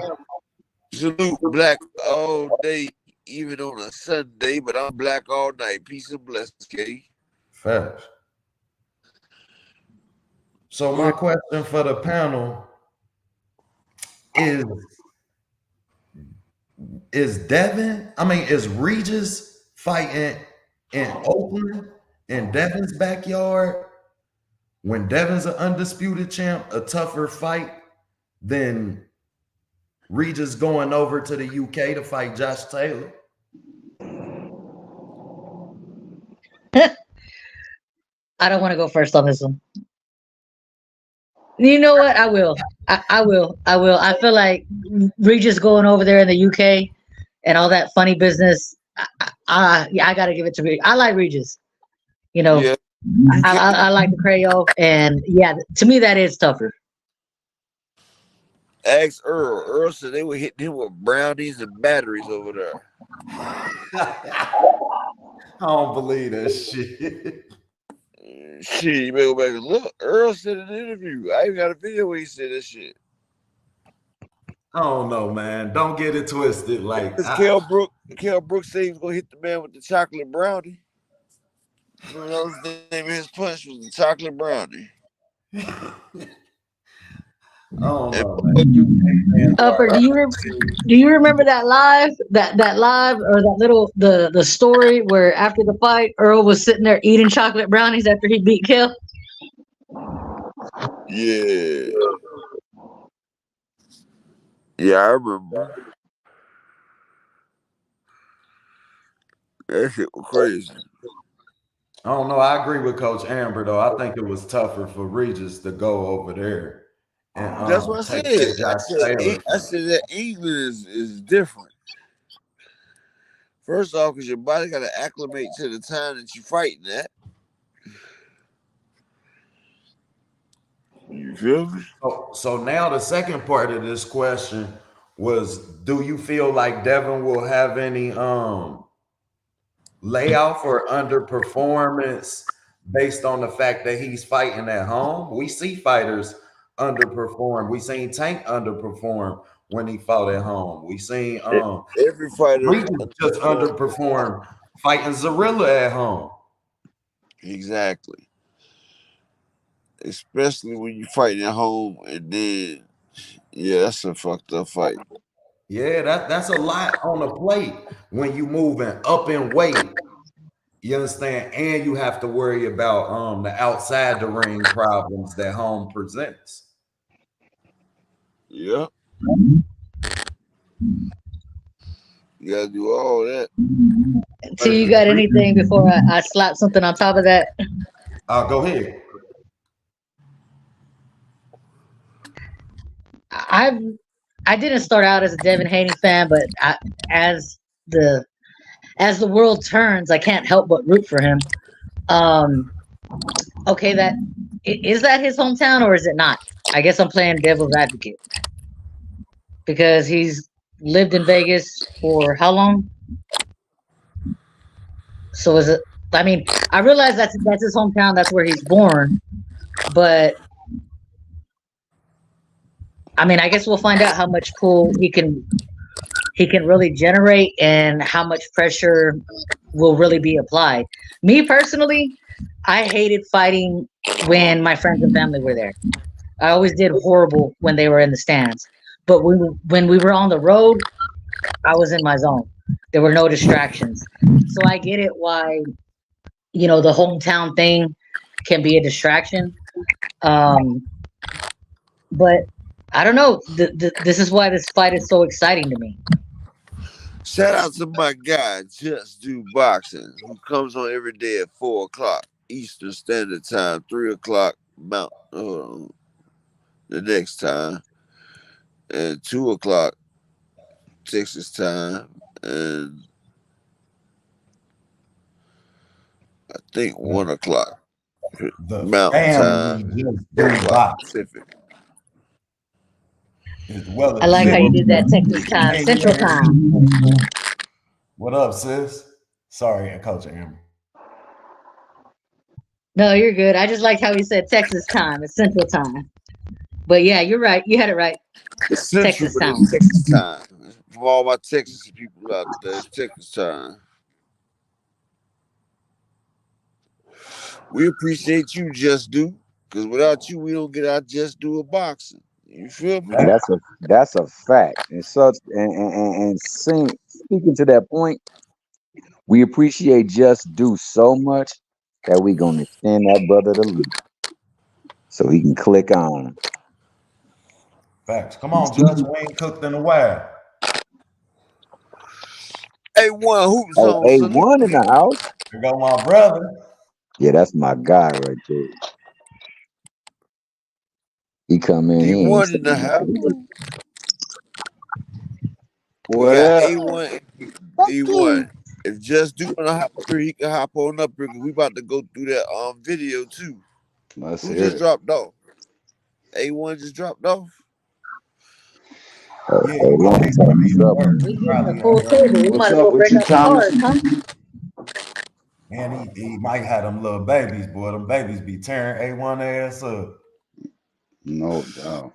Salute black all day, even on a Sunday, but I'm black all night. Peace and blessings, K. Facts. So my question for the panel is Regis fighting in Oakland in Devin's backyard when Devin's an undisputed champ, a tougher fight than Regis going over to the UK to fight Josh Taylor. I don't want to go first on this one. You know what? I will. I will. I feel like Regis going over there in the UK and all that funny business. Yeah, I gotta give it to Regis. I like Regis. You know, Yeah. I like the Creole, and yeah, to me that is tougher. Ask Earl. Earl said they were hitting him with brownies and batteries over there. I don't believe that shit. Shit, you better go back and look. Earl said in an interview. I even got a video where he said that shit. I don't know, man. Don't get it twisted. Like Kel Brooks said he was gonna hit the man with the chocolate brownie. You know, his name of his punch was the chocolate brownie. I don't know, man. Upper, do you remember that live that live or that little the story where after the fight Earl was sitting there eating chocolate brownies after he beat Kel? Yeah. Yeah, I remember. That shit was crazy. I don't know. I agree with Coach Amber though. I think it was tougher for Regis to go over there. And, that's what I said. I said that England is different. First off, because your body got to acclimate to the time that you're fighting at. You feel me? So now the second part of this question was, do you feel like Devin will have any layoff or underperformance based on the fact that he's fighting at home? We see fighters underperform. We seen Tank underperform when he fought at home. We seen every fighter just underperform fighting Zarilla at home. Exactly. Especially when you fighting at home, and then that's a fucked up fight. Yeah, that's a lot on the plate when you moving up in weight. You understand? And you have to worry about the outside the ring problems that home presents. Yeah. You gotta do all that. So you got anything before I slap something on top of that? Go ahead. I didn't start out as a Devin Haney fan, but as the world turns, I can't help but root for him. Okay, is that his hometown or is it not? I guess I'm playing devil's advocate because he's lived in Vegas for how long? So is it? I mean, I realize that's his hometown. That's where he's born, but I mean, I guess we'll find out how much pull he can really generate and how much pressure will really be applied. Me personally, I hated fighting when my friends and family were there. I always did horrible when they were in the stands. But when we were on the road, I was in my zone. There were no distractions. So I get it why, the hometown thing can be a distraction. But I don't know. This is why this fight is so exciting to me. Shout out to my guy, Just Do Boxing, who comes on every day at 4 o'clock Eastern Standard Time, 3 o'clock the next time, and 2 o'clock Texas time, and I think 1 o'clock Mountain Time, Pacific. Well, I like how you did that Texas time, Central Time. What up, sis? Sorry, Coach Amber. No, you're good. I just like how he said Texas time. It's Central Time. But yeah, you're right. You had it right. It's Central, Texas time. Texas time. For all my Texas people out there, it's Texas time. We appreciate you, Just Do, because without you, we don't get our Just Do a boxing. You feel me? That's a fact. And speaking to that point, we appreciate Just Do so much that we're gonna extend that brother the link so he can click on. Facts. Come on, Judge. We ain't cooked in a while. A1 hoops Hey, on. Salute A1 in him. the house. Here go my brother. Yeah, that's my guy right there. He come in, he ain't D1 in the saying house. nothing. We What got up? A1 and D1. If Just Do wanna hop through, he can hop on up here because we about to go through that video too. Let's Who hear just it. dropped off? A1 just dropped off. Yeah, he might be A1 at trouble. work. We getting Probably a at full work. table. We What's might as up well with break you, out the Thomas? cards, huh? Man, he might have them little babies, boy. Them babies be tearing A1 ass up. No doubt.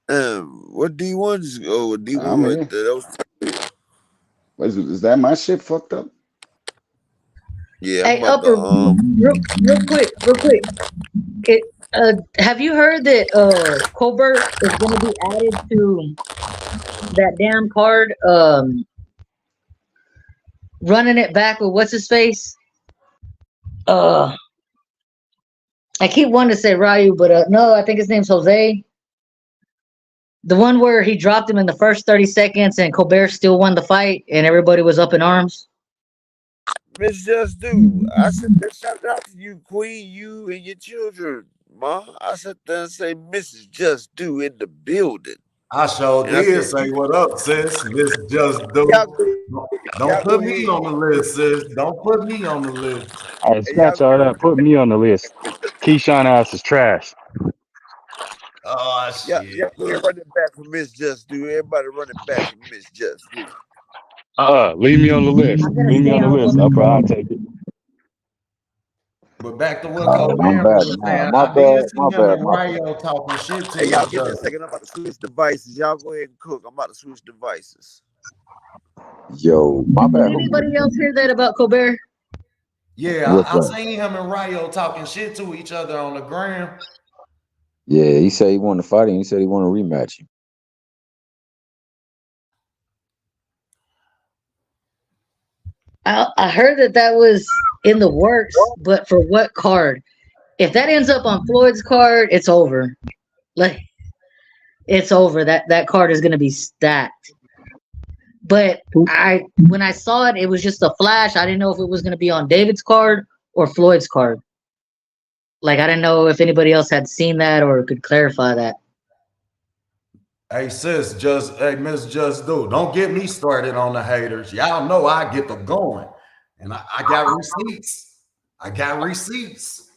What D1 just go? D1 I'm right here. there. That was Is that my shit fucked up? yeah. I'm Hey, about Upper, to real quick. It, have you heard that Colbert is going to be added to that damn card? Running it back with what's his face? I keep wanting to say Ryu, but no, I think his name's Jose. The one where he dropped him in the first 30 seconds and Colbert still won the fight and everybody was up in arms. Miss Just Do. I said that shout out to you, Queen, you and your children, Ma. I sat there and say Mrs. Just Do in the building. I sure And I did said, say what up, sis. Miss Just Do. y'all go, Don't y'all put go me ahead. on the list, sis. Don't put me on the list. Hey, Hey, y'all scratch all go that. Put me on the list. Keyshawn ass is trash. Oh y'all shit. go ahead, run it back for Miss Just Do. Everybody run it back for Miss Just Do. Leave me on the list. I'm gonna Leave me stay on the on list. one. Upper, I'll take it. But back to what Oh, my Cold bad. was Nah, saying, my I did bad. see My him bad. and My bad. Ryo talking shit to Hey, y'all each give me a other. second. I'm about to switch devices. Y'all go ahead and cook. I'm about to switch devices. Yo, my bad. Did anybody else hear that about Colbert? Yeah, What's I that? seen him and Ryo talking shit to each other on the gram. Yeah, he said he wanted to fight him. He said he wanted to rematch him. I heard that was in the works, but for what card? If that ends up on Floyd's card, it's over. Like it's over. That card is gonna be stacked. But when I saw it, it was just a flash. I didn't know if it was gonna be on David's card or Floyd's card. Like I didn't know if anybody else had seen that or could clarify that. Hey sis, hey Miss Just Do, don't get me started on the haters. Y'all know I get them going, and I got receipts. I got receipts.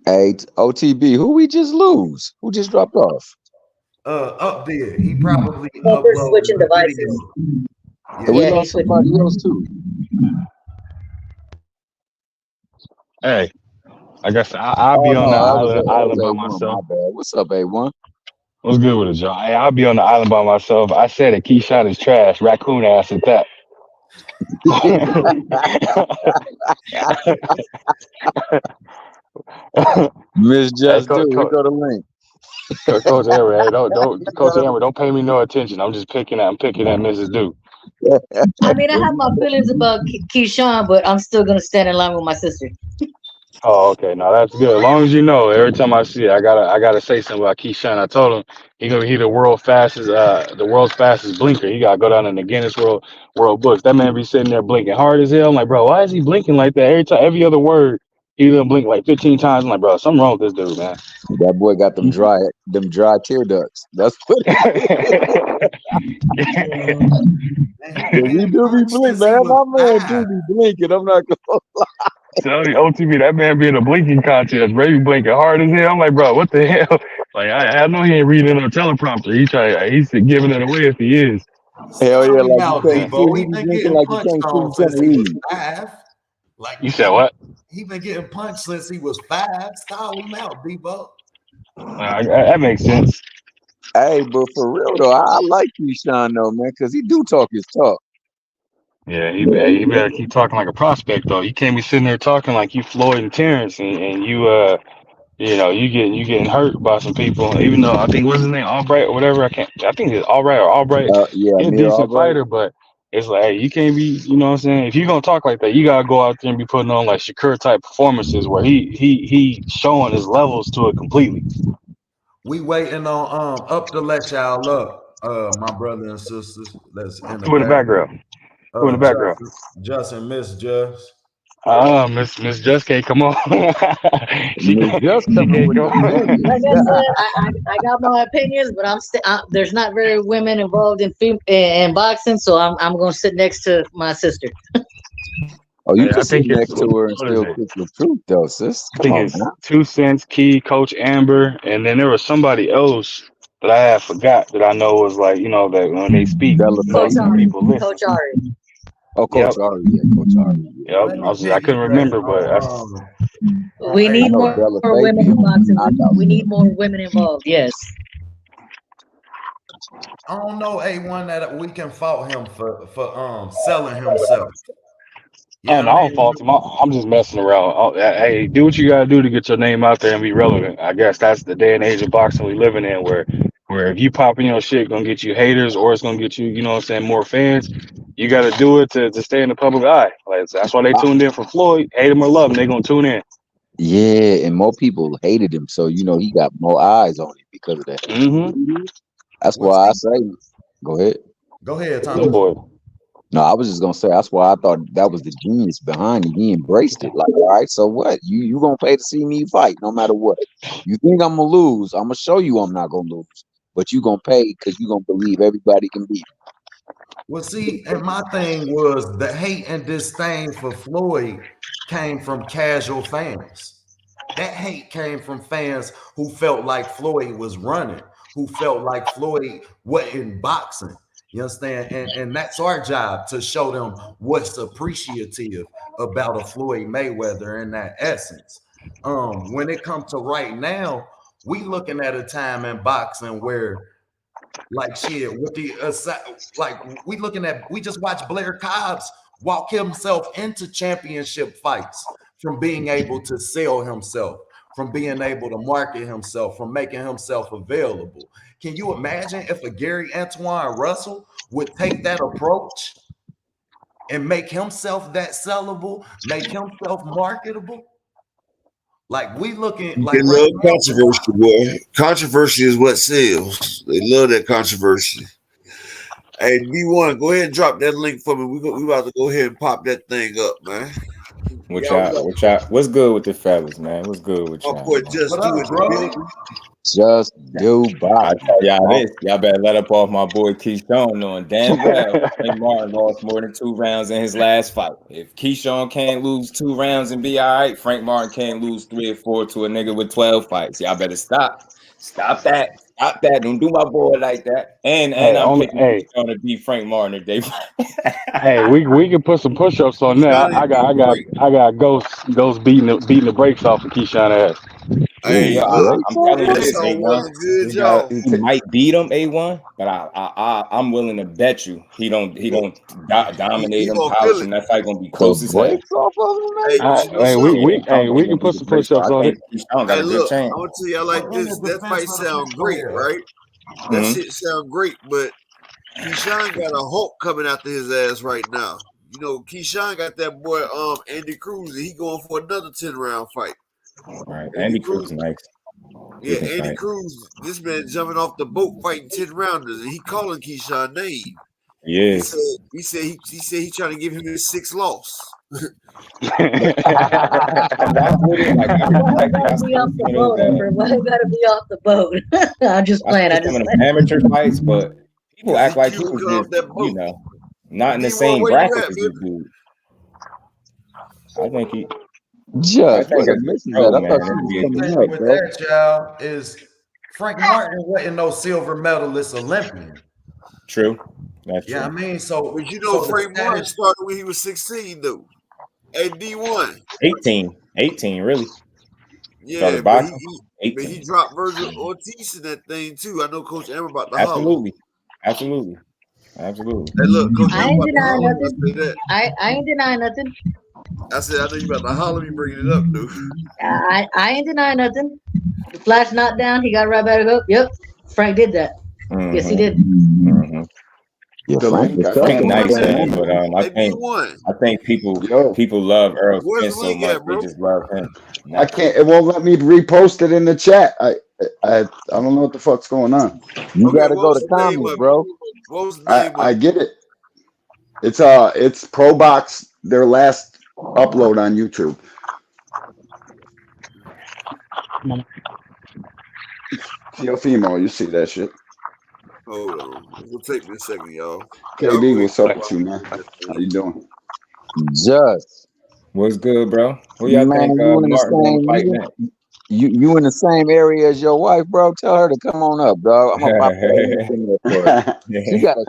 Hey, OTB, who we just lose? Who just dropped off? Up there, he probably Colbert uploaded switching the devices. video. And we Yeah, lost somebody else too. Hey, I guess I'll Oh be on no, the that was island by A1. My myself. bad. What's up, A1? What's good with it, Joe? Hey, I'll be on the island by myself. I said it. Keyshawn is trash. Raccoon ass at that. Miss Hey, Just Do, here go the link. Coach Amber, hey, don't Coach Amber, don't pay me no attention. I'm picking at Mrs. Duke. I mean, I have my feelings about Keyshawn, but I'm still gonna stand in line with my sister. Oh, okay. No, that's good. As long as you know, every time I see it, I gotta say something about Keyshawn. I told him he the world's fastest blinker. He gotta go down in the Guinness World Books. That man be sitting there blinking hard as hell. I'm like, bro, why is he blinking like that? Every other word, he done blink like 15 times. I'm like, bro, something wrong with this dude, man. That boy got them dry tear ducts. That's what it is. He do be blinking, man. My man do be blinking. I'm not gonna lie. Tell you, OTB, that man be in a blinking contest, bro. He be blinking hard as hell. I'm like, bro, what the hell? Like, I know he ain't reading on a teleprompter. He's giving it away if he is. Hell yeah, like Now, you can't see. Debo, He he be been blinking getting like you punched can't see. on You since can't he was read. 5. Like You said what? He been getting punched since he was 5. Stall him out, Debo. That makes sense. Hey, but for real though, I like Keyshawn though, man, because he do talk his talk. Yeah, he better keep talking like a prospect though. You can't be sitting there talking like you Floyd and Terrence and you you getting hurt by some people. Even though I think what's his name, Albright or whatever. I think it's Albright or Albright. Yeah, He's a Amir decent Albright. fighter, but It's like, hey, you can't be, you know what I'm saying? If you're gonna talk like that, you gotta go out there and be putting on like Shakur type performances where he showing his levels to it completely. We waiting on up to let y'all up, my brothers and sisters. That's in the Who in the background? Who in the background? Justin, Miss Just. Miss Just can't come on. she Miss Just can't coming with come the on. Like I said, I got my opinions, but there's not very women involved in boxing, so I'm gonna sit next to my sister. Oh, you Yeah, can I sit think it's next to her and what is still it? kick the truth, though, sis. I Come think on, it's man. 2 Cents, Key, Coach Amber, and then there was somebody else that I had forgot that I know was like, you know, that when they speak, Della you know, Coach Baby. Ari. people listen. Coach Ari. Oh, Coach Yep, Ari. Yeah, Coach Ari. Yeah. Let me I couldn't remember, piggyback but that's on We A1. need I know more Della women Baby in boxing. knockout We need stuff. more women involved. Yes. I don't know A1 that we can fault him for selling himself. Yeah, and I I don't mean, fault him. I'm just messing around. Hey, do what you gotta do to get your name out there and be relevant. I guess that's the day and age of boxing we living in, where if you popping your shit, gonna get you haters, or it's gonna get you, you know what I'm saying, more fans. You gotta do it to stay in the public eye. Like that's why they tuned in for Floyd. Hate him or love him, they gonna tune in. Yeah, and more people hated him, so you know he got more eyes on him because of that. Mm-hmm. That's well, why I see, say, go ahead. go ahead, Them Thomas. boy. No, I was just gonna say that's why I thought that was the genius behind it. He embraced it. Like, all right, so what? You gonna pay to see me fight no matter what. You think I'm gonna lose? I'm gonna show you I'm not gonna lose. But you gonna pay because you gonna believe everybody can beat me. Well, see, and my thing was the hate and disdain for Floyd came from casual fans. That hate came from fans who felt like Floyd was running, who felt like Floyd wasn't boxing. You understand? And that's our job to show them what's appreciative about a Floyd Mayweather in that essence. When it comes to right now, we looking at a time in boxing where like shit with the like we just watched Blair Cobbs walk himself into championship fights from being able to sell himself, from being able to market himself, from making himself available. Can you imagine if a Gary Antoine Russell would take that approach and make himself that sellable, make himself marketable? Like we looking like They right love now. controversy, boy. Controversy is what sells. They love that controversy. Hey, D1, go ahead and drop that link for me. We about to go ahead and pop that thing up, man. What's good with the fellas, man? What's good with My y'all, boy man? Just What Do up, in the bro? building. Just do I boxing. tell y'all this, y'all better let up off my boy Keyshawn, knowing damn well Frank Martin lost more than 2 rounds in his last fight. If Keyshawn can't lose 2 rounds and be all right, Frank Martin can't lose 3 or 4 to a nigga with 12 fights. Y'all better stop that. Stop that. Don't do my boy like that. And I'm picking Keyshawn to beat Frank Martin today. Hey, we can put some push-ups on that. I got Ghost beating the brakes off of Keyshawn ass. Hey, Yeah, look, I'm telling you that this, song A1. wasn't good, This guy y'all. he might beat him, A1, but I'm willing to bet you he don't dominate him, gonna polish feel him. it. That fight gonna be The close as hell. brakes off of him, man. Hey, but you know something? We can put some push-ups on it. Keyshawn got Hey, a good look, chance. I'm gonna tell y'all like this. That fight sound great, right? That shit sound great, but Keyshawn got a Hulk coming after his ass right now. You know, Keyshawn got that boy Andy Cruz, and he going for another 10-round fight. All right, Andy Cruz nice. Yeah, Andy Cruz, this man jumping off the boat fighting 10 rounders, and he calling Keyshawn name. Yes. He said he trying to give him his 6th loss. Why gotta be off the boat? I'm just playing. I just some of them amateur fights, but people act like he was just, not in the same bracket as this dude. I think he. Just where the missus at? I thought she was coming up, with bro. that, y'all, is Frank Martin wasn't no silver medalist Olympian. True. That's true. I mean, so but you know, Frank Martin started when he was 16, though. At D1. 18, really. Yeah, but he dropped Virgil Ortiz in that thing too. I know Coach Amber about to holler. Absolutely. Hey, look, Coach I Amber ain't about to denying holler. nothing. I ain't denying nothing. I said, I know you about to holler me bringing it up, dude. I ain't denying nothing. The Flash knocked down, he got right back up. Yep, Frank did that. Yes, he did. Yeah, The Frank link, was I tough. Frank can't nice find man, it. but Maybe you won. I think people Yo, love Earl Where's Spence the so link much at, they bro? just love him. I can't. It won't let me repost it in the chat. I don't know what the fuck's going on. You Okay, gotta what go was to the name comments, of it? bro. What was the name I of it? get it. It's ProBox, their last upload on YouTube. Teofimo, you see that shit. Hold on. It'll take me a second, y'all. KB, Y'all what's up with you, man? How you doing? Just What's good, bro? Who y'all man, think you in the Martin gonna fight same next? you in the same area as your wife, bro. Tell her to come on up, dog. I'm gonna pop that link in there for her.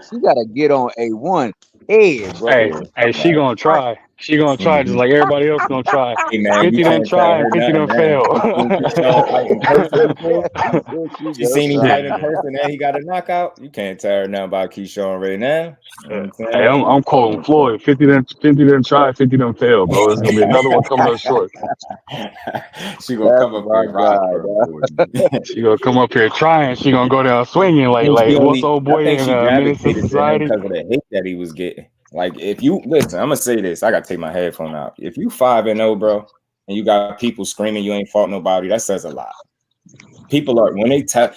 She gotta get on A1 head, bro. Hey, she gonna try. She gonna try just like everybody else gonna try. Hey man, you 50 done can't tell try and her 50 nothing done now. fail. You seen Keyshawn fight in person before? She You seen him gonna fight try. in person and he got a knockout? You can't tell her nothing about Keyshawn right now. You know what Hey, I'm I'm quoting Floyd. 50 done try, 50 done fail, bro. It's gonna be another one coming up short. saying? She gonna That's come up my here and rock, guy, bro. dog. She gonna come up here trying. She gonna go down swinging I like think she what's the old I boy think in she Menace to gravitated to him Society? because of the hate that he was getting. Like, if you listen, I'm gonna say this. I gotta take my headphone out. If you 5-0, bro, and you got people screaming you ain't fought nobody, that says a lot. People are when they tell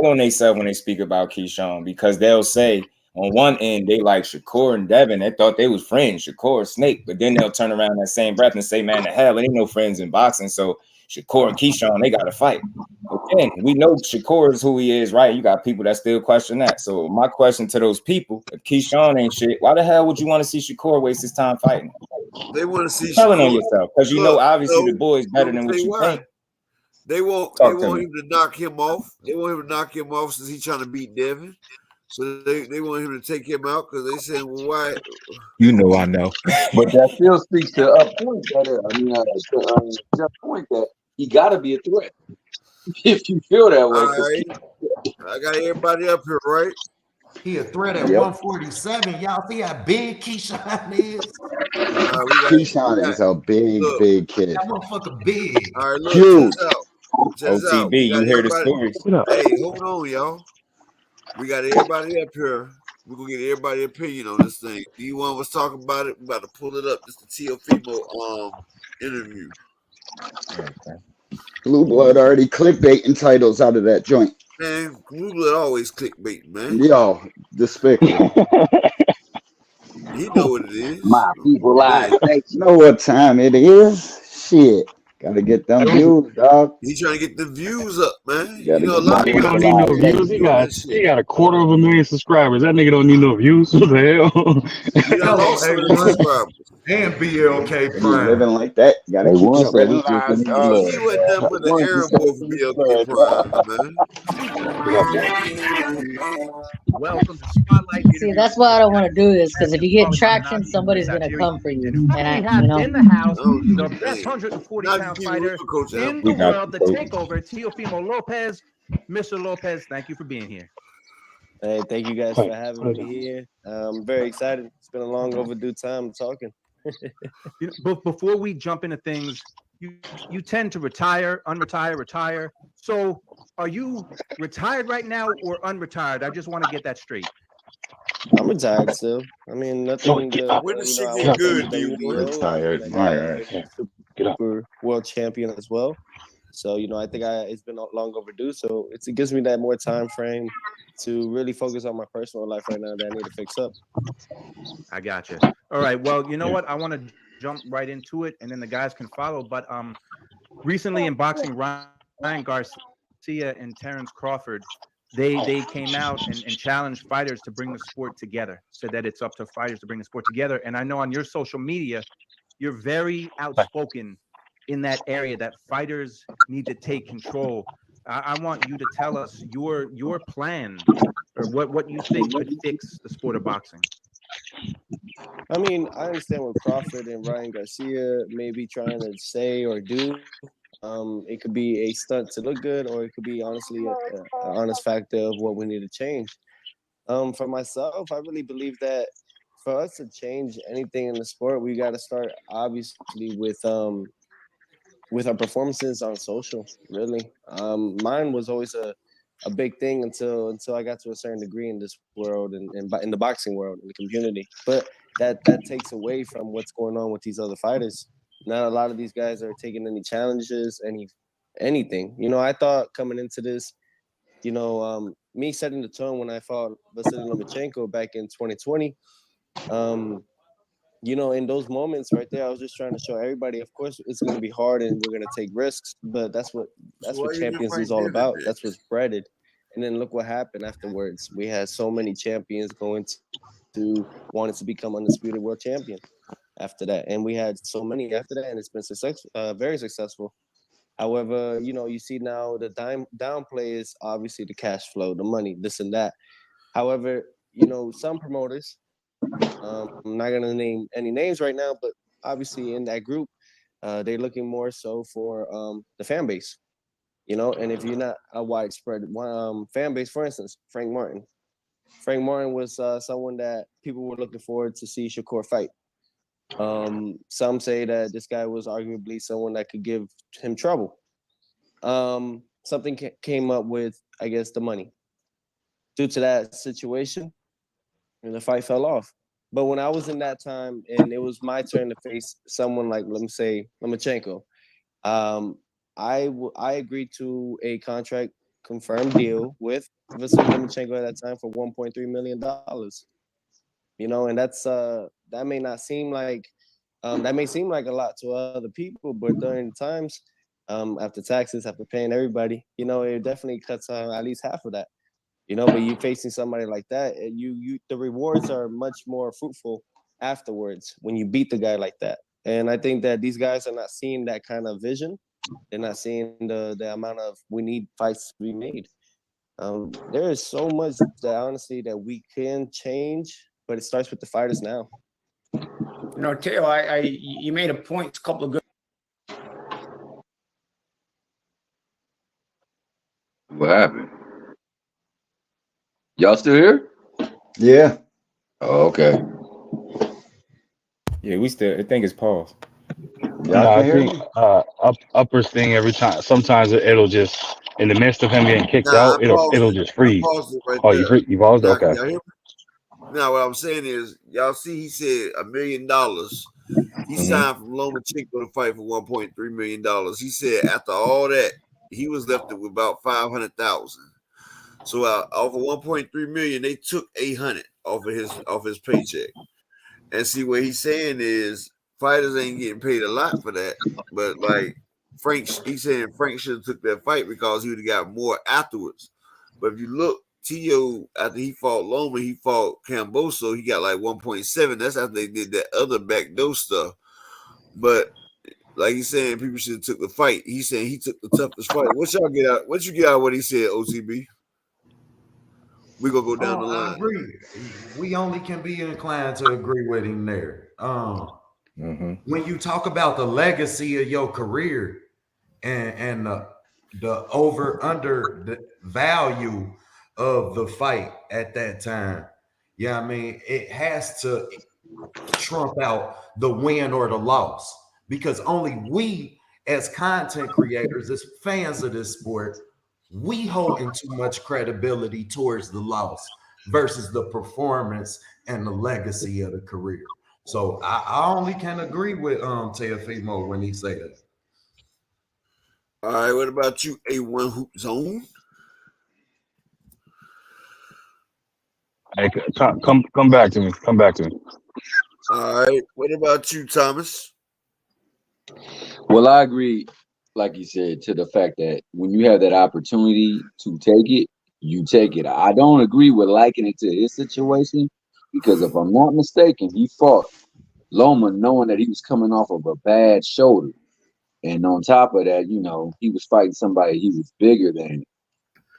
on themselves when they speak about Keyshawn, because they'll say on one end they like Shakur and Devin, they thought they was friends, Shakur Snake, but then they'll turn around that same breath and say, man, the hell, ain't no friends in boxing. So Shakur and Keyshawn, they gotta fight. Again, we know Shakur is who he is, right? You got people that still question that. So my question to those people, if Keyshawn ain't shit, why the hell would you want to see Shakur waste his time fighting? They want to see You're telling on Shakur. yourself because you know Look, obviously the no, boy is better let me than tell what you you why. think. They want Talk to me. him to knock him off. They want him to knock him off since he's trying to beat Devin. So they want him to take him out because they saying, well, why? You know I know. But that still speaks to a point that just point that he gotta be a threat. If you feel that way, All 'cause right. I got everybody up here, right? He a threat at Yep. 147. Y'all see how big Keyshawn is? All right, we Keyshawn got is a look. big kid. That motherfucker big. All right, look, check Huge. this out. Check this out. OTB, We got you hear the everybody. stories. Look it up. Hey, hold on, y'all. We got everybody up here. We're gonna get everybody's opinion on this thing. D1 was talking about it. We're about to pull it up. This is the Teofimo interview. Okay. Blue Blood already clickbaiting titles out of that joint. Man, Blue Blood always clickbait, man. Yo, despicable. He know what it is. my people live Man, nation. Know what time it is? Shit. Gotta get them views, dog. he trying to get the views up, man. You Gotta know, a get lot That them of nigga black don't people need no people live. views. be He on got that he shit. got 250,000 subscribers. That nigga don't need no views. What the hell? He done Hello, lost some of them A1 subscribers. and BLK When you Prime. living like that, you gotta They keep once said spreading we just lies, in the dog. He blood. wasn't nothing but the Once errand said boy for in the BLK blood. Prime, man. Welcome to Spotlight See, Interviews. that's why I don't want to do this because if you get Calling from traction, Nagin, somebody's gonna Nigeria. come for you, And and we I, have in the house I don't give the a best damn. 140-pound Not fighter Coach in Apple. the We got world, the the coach. takeover, Teofimo Lopez. Mr. Lopez, thank you for being here. Hey, thank you guys for having me here. I'm very excited. It's been a long overdue time talking. You know, before we jump into things, you tend to retire, unretire, retire. So are you retired right now or unretired? I just want to get that straight. I'm retired still. I mean, nothing. When the shit I get was good, do you WBO. Retired. I All got right. super world champion as well. So I think it's been long overdue. So it gives me that more time frame to really focus on my personal life right now that I need to fix up. I got you. All right. Well, you know what? I want to jump right into it, and then the guys can follow. But recently in boxing, Ryan Garcia and Terrence Crawford, they came out and challenged fighters to bring the sport together. Said that it's up to fighters to bring the sport together. And I know on your social media, you're very outspoken in that area that fighters need to take control. I want you to tell us your plan or what you think could fix the sport of boxing. I mean, I understand what Crawford and Ryan Garcia may be trying to say or do. It could be a stunt to look good, or it could be honestly an honest factor of what we need to change. For myself, I really believe that for us to change anything in the sport, we got to start obviously with our performances on social. Really, mine was always a a big thing until I got to a certain degree in this world and in the boxing world, in the community. But that takes away from what's going on with these other fighters. Not a lot of these guys are taking any challenges, anything. You know, I thought coming into this, you know, me setting the tone when I fought Vasily Lomachenko back in 2020, you know, in those moments right there, I was just trying to show everybody, of course, it's going to be hard and we're going to take risks, but that's what Champions is all about. That's what's breaded. And then look what happened afterwards. We had so many champions going to wanted to become undisputed world champion after that. And we had so many after that, and it's been successful, very successful. However, you know, you see now the downplay is obviously the cash flow, the money, this and that. However, you know, some promoters, I'm not gonna name any names right now, but obviously in that group, they're looking more so for the fan base, you know. And if you're not a widespread fan base, for instance, Frank Martin was someone that people were looking forward to see Shakur fight. Some say that this guy was arguably someone that could give him trouble. Something came up with, I guess, the money. Due to that situation, and the fight fell off. But when I was in that time and it was my turn to face someone like, let me say, Lomachenko, I agreed to a contract confirmed deal with Vasily Lomachenko at that time for $1.3 million. You know, and that's that may seem like a lot to other people, but during the times, after taxes, after paying everybody, you know, it definitely cuts at least half of that. You know, but you facing somebody like that, the rewards are much more fruitful afterwards when you beat the guy like that. And I think that these guys are not seeing that kind of vision. They're not seeing the amount of we need fights to be made. There is so much that honestly that we can change, but it starts with the fighters now. You know, Teo, you made a point, a couple of good. What happened? Y'all still here? Yeah. Oh, okay. Yeah, we still. I think it's paused. No, I think uppers thing every time. Sometimes it'll just in the midst of him getting kicked out, it'll just freeze. Right Oh, there. you paused? Now, Okay. y'all hear me? Now, what I'm saying is, y'all see, he said $1 million. He signed from Lomachenko to fight for $1.3 million. He said after all that, he was left with about 500,000. So off of 1.3 million, they took 800 off of his paycheck. And see what he's saying is fighters ain't getting paid a lot for that. But like he's saying Frank should have took that fight because he would have got more afterwards. But if you look, Tio, after he fought Loma, he fought Camboso, he got like 1.7. That's after they did that other backdoor stuff. But like he's saying, people should have took the fight. He's saying he took the toughest fight. What y'all get out? What you get out of what he said, OTB? We're gonna go down the line. I agree. We only can be inclined to agree with him there. When you talk about the legacy of your career and the over-under the value of the fight at that time, yeah, I mean, it has to trump out the win or the loss, because only we as content creators, as fans of this sport, we holding too much credibility towards the loss versus the performance and the legacy of the career. So I only can agree with Teofimo when he say that. All right, what about you, A1 Hoop Zone? Hey, come back to me. Come back to me. All right, what about you, Thomas? Well, I agree, like you said, to the fact that when you have that opportunity to take it, you take it. I don't agree with likening it to his situation, because if I'm not mistaken, he fought Loma knowing that he was coming off of a bad shoulder. And on top of that, you know, he was fighting somebody he was bigger than.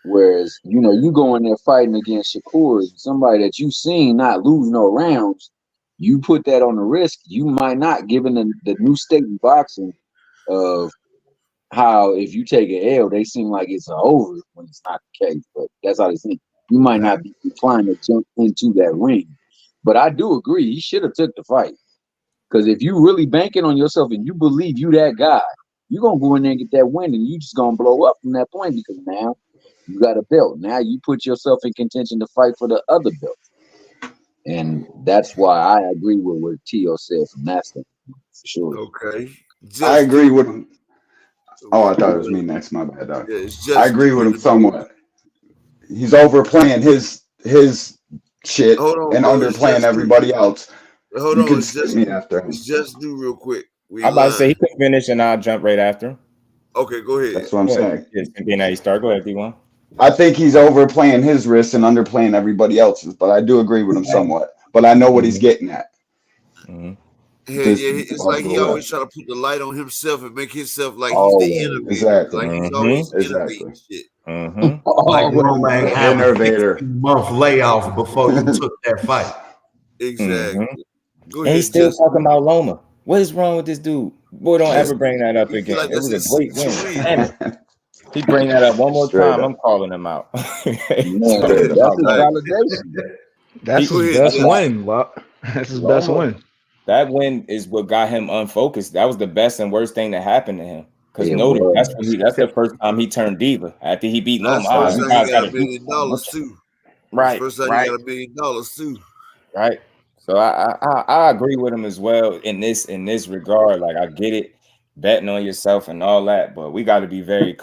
Whereas, you know, you go in there fighting against Shakur, somebody that you seen not lose no rounds, you put that on the risk. You might not, given the new state in boxing of how if you take an L, they seem like it's over when it's not the case. But that's how they think. You might not be inclined to jump into that ring. But I do agree, he should have took the fight. Because if you really banking on yourself and you believe you that guy, you're going to go in there and get that win, and you just going to blow up from that point, because now You got a belt. Now you put yourself in contention to fight for the other belt. And that's why I agree with what Tio said from that standpoint, for sure. Okay. I agree Justin. with him. Oh, I thought it was me next. My bad, dog. Yeah, it's I agree Justin with in him the somewhat. He's overplaying his shit Hold on, and bro. It's underplaying just everybody else. Hold You on. can It's skip just me after him. it's just do real quick. We I'm about to say he lying. can finish and I'll jump right after him. Okay, go ahead. That's what I'm Go ahead. saying. Yes, and then now you start. Go ahead, D1. I think he's overplaying his wrist and underplaying everybody else's, but I do agree with him somewhat. But I know what he's getting at. Yeah, This it's like he also, always trying to put the light on himself and make himself like he's the Always. innovator. exactly. Like he's always Exactly. innovating shit. Like Always. Romain had a Innovator. 16-month layoff before you took that fight. Exactly. Go And he's ahead, still Justin. talking about Loma. What is wrong with this dude? Boy, don't ever bring that up You feel again. like It was that's a great his win. career. Damn it. He bring that up one more Straight time. up. I'm calling him out. Man, Talking that's about his Loma. validation. That's Go his ahead, best Justin. win. That's his best Loma, win. that win is what got him unfocused. That was the best and worst thing that happened to him. Because It notice was. that's the first time he turned diva after he beat That's Loma. the first You time he guys got gotta $1 do million something. too. That's the Right, first time he right, got $1 million too. right. So I agree with him as well in this regard. Like I get it, betting on yourself and all that, but we got to be very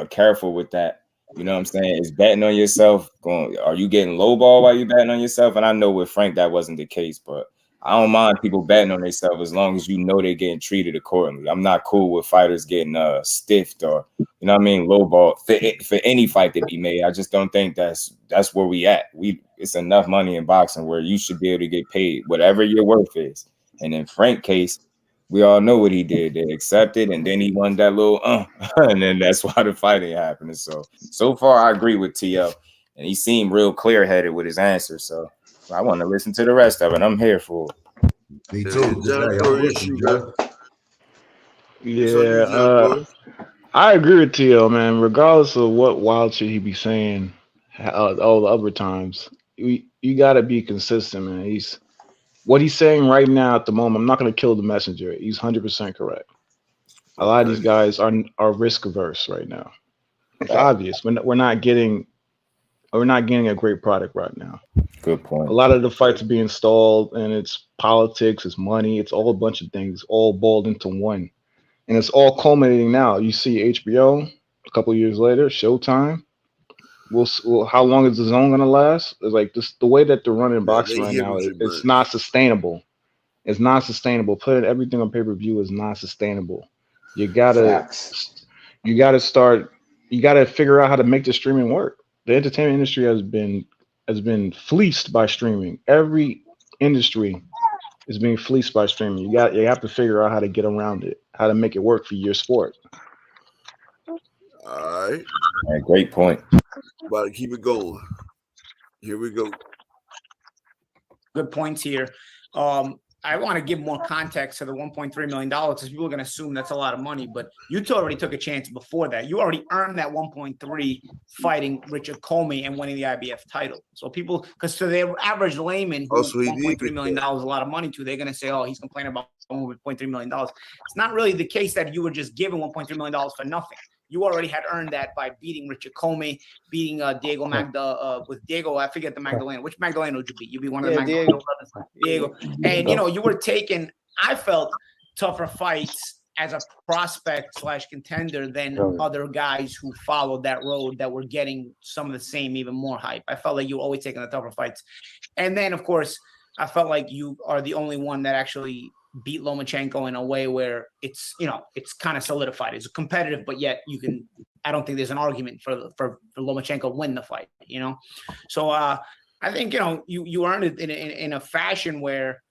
careful with that. You know what I'm saying? Is betting on yourself are you getting lowball while you betting on yourself? And I know with Frank that wasn't the case, but I don't mind people betting on themselves as long as you know they're getting treated accordingly. I'm not cool with fighters getting stiffed or you know what I mean, lowball for any fight that be made. I just don't think that's where we at. It's enough money in boxing where you should be able to get paid whatever your worth is. And in Frank's case, we all know what he did. They accepted, and then he won that little and then that's why the fight ain't happening. So far, I agree with TL, and he seemed real clear-headed with his answer. So I want to listen to the rest of it. I'm here for it. Me Yeah, too. John Today. Corey, I'm with it's you, you, bro. Jeff. It's on you, Yeah, John Corey. I agree with Tio, man. Regardless of what wild shit he be saying, all the other times, you gotta be consistent, man. What he's saying right now at the moment. I'm not gonna kill the messenger. He's 100% correct. A lot of these Okay. guys are risk averse right now. It's obvious. We're not getting a great product right now. Good A point. lot of the fights are being stalled, and it's politics, it's money, it's all a bunch of things, all boiled into one. And it's all culminating now. You see HBO a couple of years later, Showtime. How long is the zone gonna last? It's like this. The way that they're running Yeah, boxing they right now, hemorrhaging it's much. not sustainable. It's not sustainable. Putting everything on pay-per-view is not sustainable. You gotta Facts. start. You gotta figure out how to make the streaming work. The entertainment industry has been fleeced by streaming. Every industry is being fleeced by streaming. You have to figure out how to get around it, how to make it work for your sport. All right. Great point. About to keep it going. Here we go. Good points here. I want to give more context to the $1.3 million because people are going to assume that's a lot of money, but you already took a chance before that. You already earned that 1.3 fighting Richard Comey and winning the IBF title. So people, because to their average layman, who So he did $1.3 million is a lot of money to, they're going to say, oh, he's complaining about $1.3 million. It's not really the case that you were just given $1.3 million for nothing. You already had earned that by beating Richard Comey, beating Diego Magda with Diego. I forget the Magdalena. Which Magdalena would you beat? You beat one of the Magdalena brothers. Diego. And you were taking, I felt, tougher fights as a prospect / contender than other guys who followed that road that were getting some of the same, even more hype. I felt like you were always taking the tougher fights. And then, of course, I felt like you are the only one that actually beat Lomachenko in a way where it's kind of solidified. It's competitive, but yet I don't think there's an argument for Lomachenko to win the fight, So I think, you earned it in a fashion where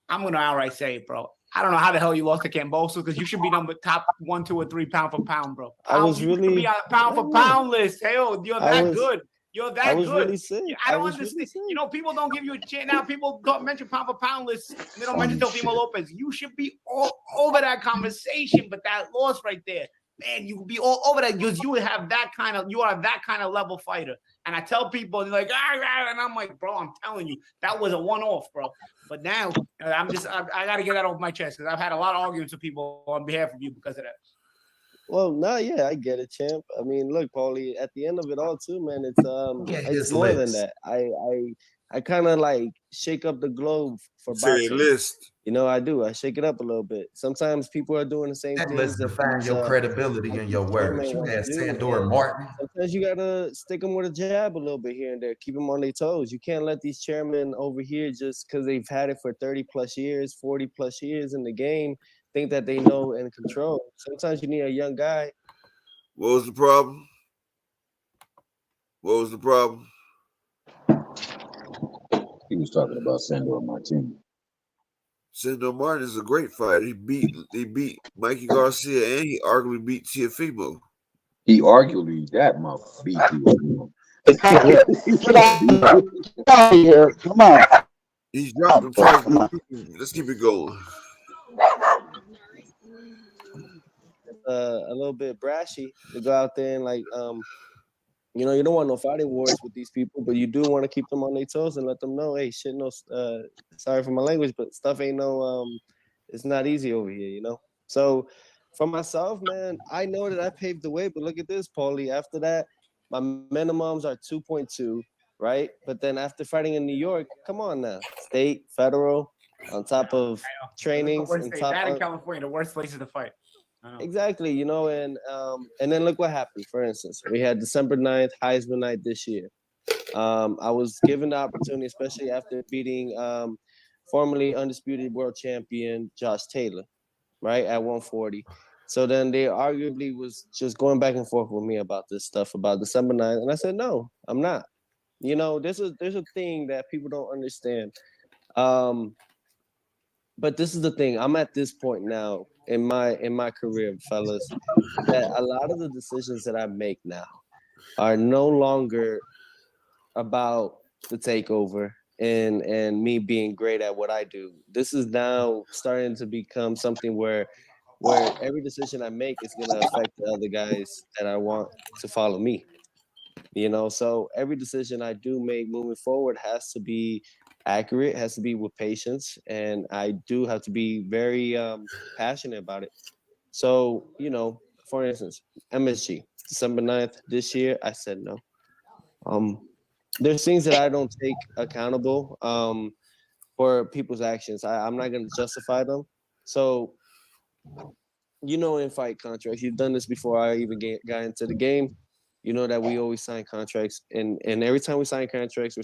I'm going to outright say it, bro. I don't know how the hell you lost to Kambosos because you should be number top 1, 2, or 3 pound for pound, bro. You should be on a pound for pound list. Hell, you're that good. You're that good. Really sick. I don't understand. Really people don't give you a chance. Now people don't mention pound for pound lists. They don't mention Teofimo Lopez. You should be all over that conversation, but that loss right there, man, you would be all over that because you are that kind of level fighter. And I tell people, they're like, and I'm like, bro, I'm telling you, that was a one-off, bro. But now I got to get that off my chest because I've had a lot of arguments with people on behalf of you because of that. Well, no, yeah, I get it, champ. I mean, look, Paulie, at the end of it all, too, man, it's more than that. I kind of like shake up the globe for Say boxing. list. You know, I do. I shake it up a little bit. Sometimes people are doing the same That things lets that define your credibility and your words. You had Sandor Martin. Sometimes you gotta stick them with a jab a little bit here and there, keep them on their toes. You can't let these chairmen over here, just because they've had it for 30 plus years, 40 plus years in the game, think that they know and control. Sometimes you need a young guy. What was the problem? What was the problem? He was talking about Sandor Martin. Sandor Martin is a great fighter. He beat Mikey Garcia, and he arguably beat Teofimo. He arguably that mother beat Teofimo. Get out of here. Come on. He's dropped him twice. Let's keep it going. A little bit brashy to go out there and like you know, you don't want no fighting wars with these people, but you do want to keep them on their toes and let them know, hey, shit, no, sorry for my language, but stuff ain't no, it's not easy over here, you know? So for myself, man, I know that I paved the way, but look at this, Paulie. After that, my minimums are 2.2, right? But then after fighting in New York, come on now, state, federal, on top of trainings. And that in California, the worst places to fight. Exactly, you know, and then look what happened. For instance, we had December 9th, Heisman night this year. I was given the opportunity, especially after beating formerly undisputed world champion Josh Taylor, right, at 140. So then they arguably was just going back and forth with me about this stuff about December 9th, and I said, no, I'm not. You know, there's a thing that people don't understand. But this is the thing. I'm at this point now in my career, fellas, that a lot of the decisions that I make now are no longer about the takeover and me being great at what I do. This is now starting to become something where every decision I make is going to affect the other guys that I want to follow me. You know, so every decision I do make moving forward has to be accurate, has to be with patience, and I do have to be very passionate about it. So, you know, for instance, MSG, December 9th this year, I said no. There's things that I don't take accountable for people's actions. I'm not going to justify them. So, you know, in fight contracts, you've done this before I even got into the game. You know that we always sign contracts, and every time we sign contracts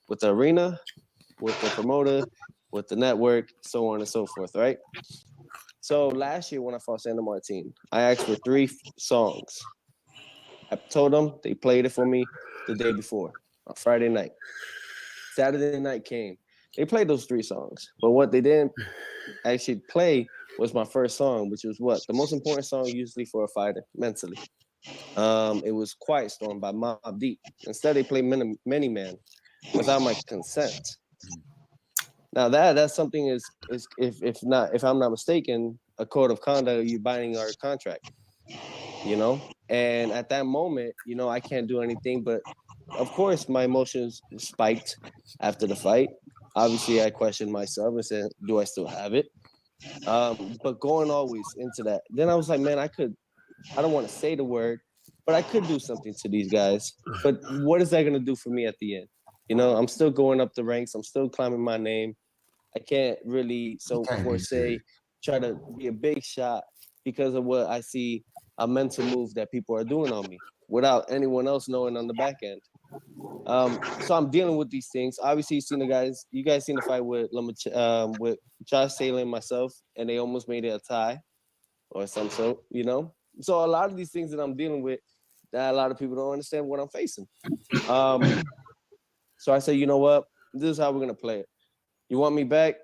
with the arena, with the promoter, with the network, so on and so forth, right? So last year when I fought Sandor Martin, I asked for 3 songs. I told them, they played it for me the day before, on Friday night. Saturday night came. They played those 3 songs, but what they didn't actually play was my first song, which was what? The most important song usually for a fighter, mentally. It was Quiet Storm by Mobb Deep. Instead, they played Many Man without my consent. Now that's something is if I'm not mistaken, a code of conduct, you binding our contract, you know? And at that moment, you know, I can't do anything, but of course my emotions spiked after the fight. Obviously I questioned myself and said, do I still have it? But going always into that, then I was like, man, I don't want to say the word, but I could do something to these guys. But what is that going to do for me at the end? You know, I'm still going up the ranks. I'm still climbing my name. I can't really, try to be a big shot because of what I see a mental move that people are doing on me without anyone else knowing on the back end. So I'm dealing with these things. Obviously, you guys seen the fight with Josh Taylor and myself, and they almost made it a tie or some sort, you know? So a lot of these things that I'm dealing with, that a lot of people don't understand what I'm facing. So I said, you know what? This is how we're going to play it. You want me back?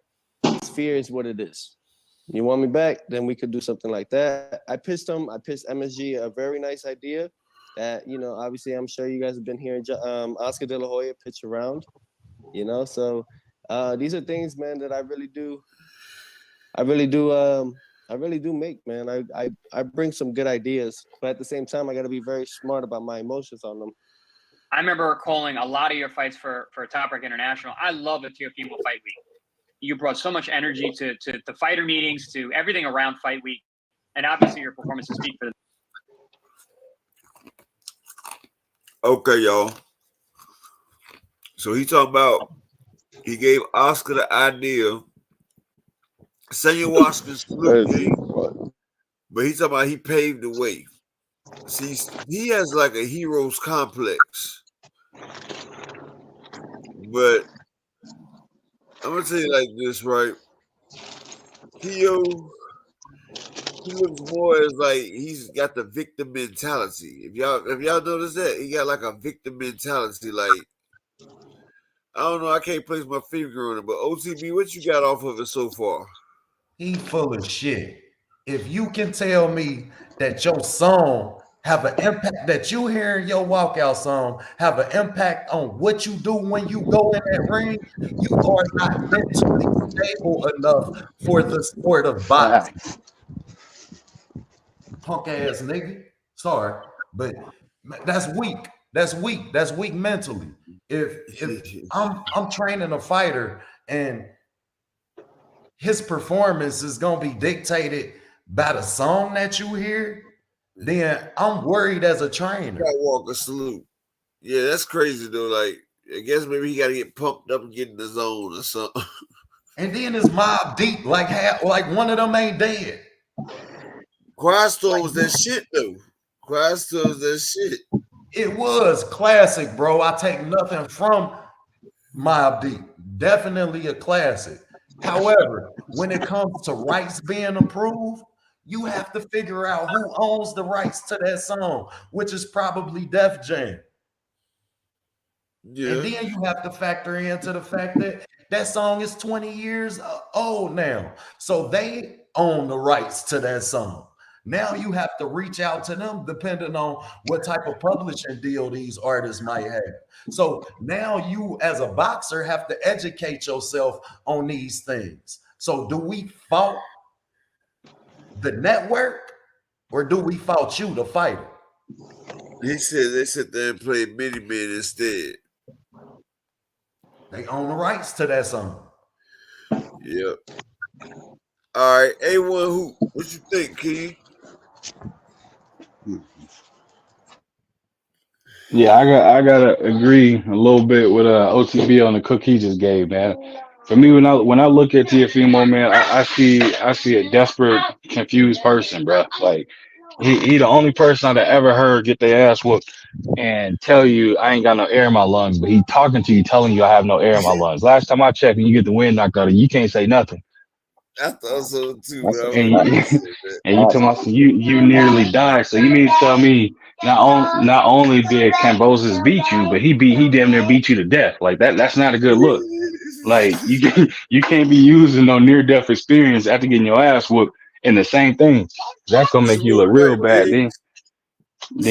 Fear is what it is. You want me back? Then we could do something like that. I pitched MSG a very nice idea that, you know, obviously I'm sure you guys have been hearing Oscar De La Hoya pitch around, you know? So these are things, man, that I really do make, man. I bring some good ideas, but at the same time, I got to be very smart about my emotions on them. I remember calling a lot of your fights for Top Rank International. I love the Teofimo Fight Week. You brought so much energy to the fighter meetings, to everything around Fight Week. and obviously your performances speak for them. Okay, y'all. So he talking about he gave Oscar the idea. Samuel Washington salute, G. But he talking about he paved the way. See, he has like a hero's complex. But I'm gonna tell you like this, right? He looks more as like he's got the victim mentality. If y'all notice that, he got like a victim mentality. Like, I don't know, I can't place my finger on it, but OTB, what you got off of it so far? He full of shit. If you can tell me that your song have an impact, that you hearing your walkout song have an impact on what you do when you go in that ring, you are not mentally stable enough for the sport of boxing. Punk ass nigga. Sorry, but that's weak. That's weak. That's weak mentally. If I'm training a fighter and his performance is gonna be dictated by the song that you hear, then I'm worried as a trainer. Walker salute. Yeah, that's crazy though. Like, I guess maybe he got to get pumped up and get in the zone or something. And then it's Mob Deep, like one of them ain't dead. Quiet Storm was that shit though. Quiet Storm was that shit. It was classic, bro. I take nothing from Mob Deep. Definitely a classic. However, when it comes to rights being approved, you have to figure out who owns the rights to that song, which is probably Def Jam. Yeah. And then you have to factor into the fact that that song is 20 years old now. So they own the rights to that song. Now you have to reach out to them depending on what type of publishing deal these artists might have. So now you as a boxer have to educate yourself on these things. So do we fault the network or do we fault you, the fighter? He said they sit there and play Mini Man instead. They own the rights to that song. Yep. All right, A1 Hoop, what you think, Key? Yeah, I gotta agree a little bit with OTB on the cook he just gave, man. For me, when I look at Teofimo, man, I see a desperate, confused person, bro. Like he the only person I've ever heard get their ass whooped and tell you I ain't got no air in my lungs, but he talking to you, telling you I have no air in my lungs. Last time I checked, and you get the wind knocked out of you, you can't say nothing. I thought so too. And you talking about you nearly died. So you mean to tell me not only did Kambosos beat you, but he damn near beat you to death. Like that's not a good look. Like you can't be using no near death experience after getting your ass whooped in the same thing. That's gonna make you look real bad. Then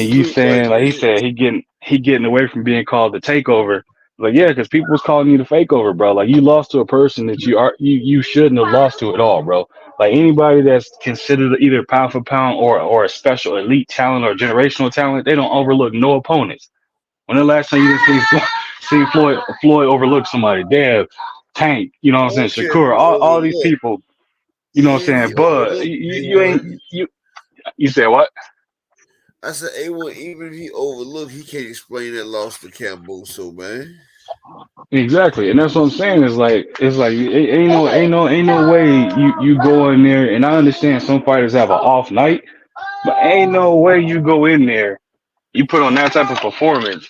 you saying like he said he getting away from being called the takeover. Like, yeah, because people was calling you the fake over, bro. Like you lost to a person that you shouldn't have lost to at all, bro. Like anybody that's considered either pound for pound or a special elite talent or generational talent, they don't overlook no opponents. When the last time you seen Floyd overlook somebody? Dev, Tank, you know what I'm saying? Shakur, all these people, you know what I'm saying? But you said what? I said, A1, even if he overlooked, he can't explain that loss to Kambosos, man. Exactly, and that's what I'm saying. It's like ain't no way you go in there. And I understand some fighters have an off night, but ain't no way you go in there, you put on that type of performance.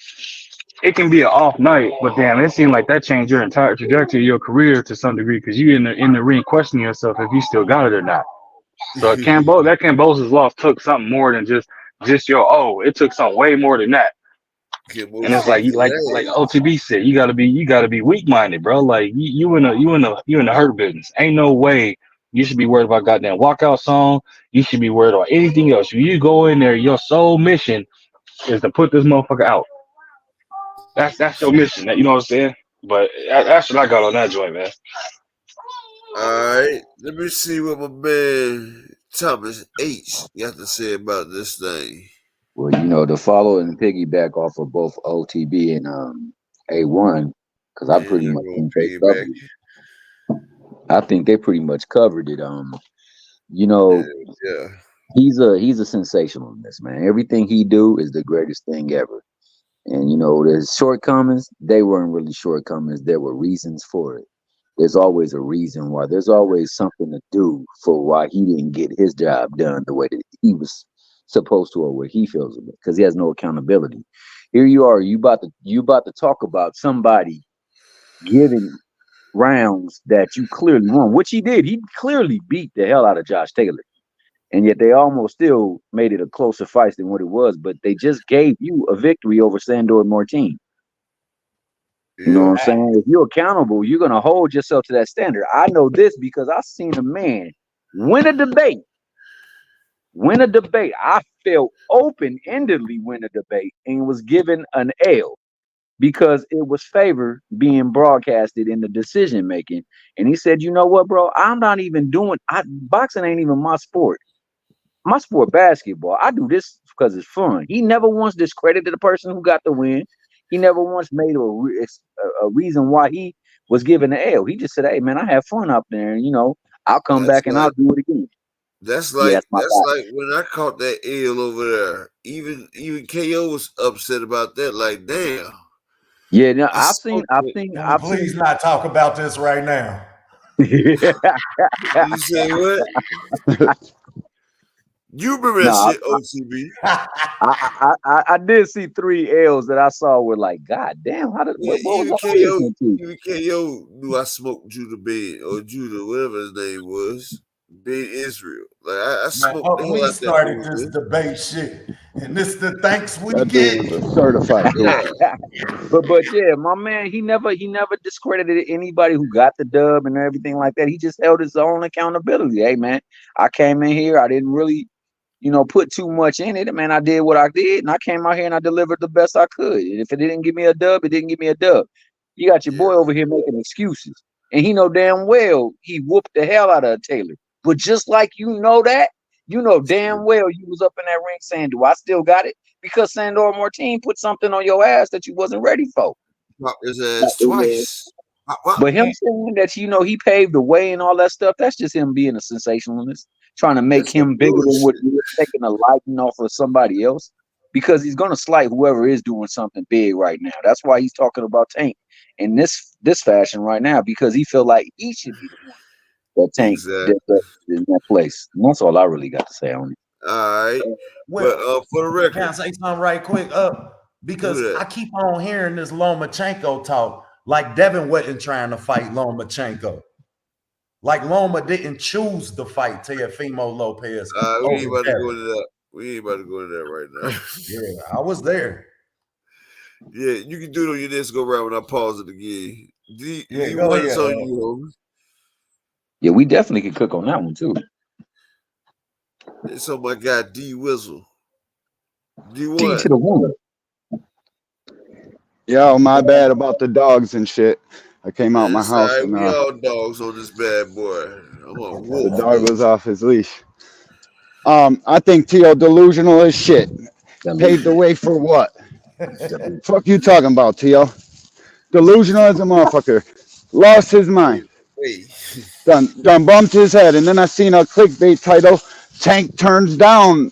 It can be an off night, but damn, it seemed like that changed your entire trajectory of your career to some degree because you in the ring questioning yourself if you still got it or not. So Kambosos loss took something more than just it took something way more than that. And it's like OTB said, you gotta be weak minded, bro. Like you in the hurt business. Ain't no way you should be worried about goddamn walkout song. You should be worried about anything else. If you go in there, your sole mission is to put this motherfucker out. That's your mission. You know what I'm saying? But that's what I got on that joint, man. All right, let me see what my man Thomas H got to say about this thing. Well, to follow and piggyback off of both OTB and A1, because I pretty much think they covered it. I think they pretty much covered it. Yeah. He's a sensationalist, man. Everything he do is the greatest thing ever. And you know, there's shortcomings. They weren't really shortcomings. There were reasons for it. There's always a reason why. There's always something to do for why he didn't get his job done the way that he was supposed to, or what he feels about, because he has no accountability. Here you are, you about to talk about somebody giving rounds that you clearly won, which he did. He clearly beat the hell out of Josh Taylor. And yet they almost still made it a closer fight than what it was, but they just gave you a victory over Sandor Martin. You know what I'm saying? If you're accountable, you're going to hold yourself to that standard. I know this because I've seen a man win a debate. I felt open-endedly win a debate and was given an L because it was favored being broadcasted in the decision-making. And he said, you know what, bro? I'm not even doing boxing ain't even my sport. My sport, basketball. I do this because it's fun. He never once discredited the person who got the win. He never once made a reason why he was given the L. He just said, hey, man, I have fun up there. And, you know, I'll come back and I'll do it again. That's like like when I caught that L over there. Even KO was upset about that. Like, damn. Yeah, now I've seen. Please not talk about this right now. You say what? You remember that shit, OCB? I did see 3 L's that I saw were like, God damn, how did even KO knew I smoked Judah Bed or Judah, whatever his name was. Bed Israel. Like I smoked the hell We out started that this dude. debate shit. And this the thanks we That get. dude was a certified. But yeah, my man, he never discredited anybody who got the dub and everything like that. He just held his own accountability. Hey man, I came in here, I didn't really, you know, put too much in it. Man, I did what I did, and I came out here and I delivered the best I could. And if it didn't give me a dub, it didn't give me a dub. You got your boy over here making excuses, and he know damn well he whooped the hell out of Taylor. But just like you know damn well you was up in that ring saying, do I still got it? Because Sandor Martin put something on your ass that you wasn't ready for. Popped his ass twice. But him saying that, you know, he paved the way and all that stuff, that's just him being a sensationalist, trying to make him bigger than what he is, taking a lighting off of somebody else, because he's going to slight whoever is doing something big right now. That's why he's talking about Tank in this fashion right now, because he feel like he should be the one that Tank that in that place. And that's all I really got to say on it. All right. Well, but for the record, can I say something right quick? Because I keep on hearing this Lomachenko talk like Devin wasn't trying to fight Lomachenko. Like Loma didn't choose to fight Teofimo Lopez. We ain't about to go to that. We ain't about to go to that right now. Yeah, I was there. Yeah, you can do it on your next go round when I pause it again. Go ahead, on you, yeah, we definitely can cook on that one too. It's on my guy D Wizzle. D1. D to the one. Yo, my bad about the dogs and shit. I came out my house and we all dogs on this bad boy. the dog was off his leash. I think Tio delusional as shit. Paved the way for what? Fuck you talking about, Tio? Delusional as a motherfucker. Lost his mind. Done bumped his head, and then I seen a clickbait title. Tank turns down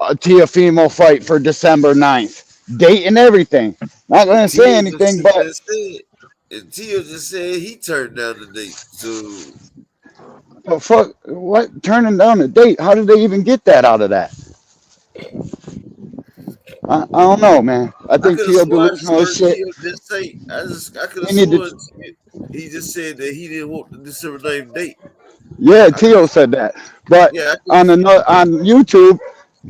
a Teofimo fight for December 9th. Date and everything. Not gonna say anything, but Tio just said he turned down the date. So fuck, what? Turning down the date? How did they even get that out of that? I don't know, man. I think Tio delusional as shit. I could have sworn he just said that he didn't want the December 9th date. Yeah, Tio said that. But on YouTube,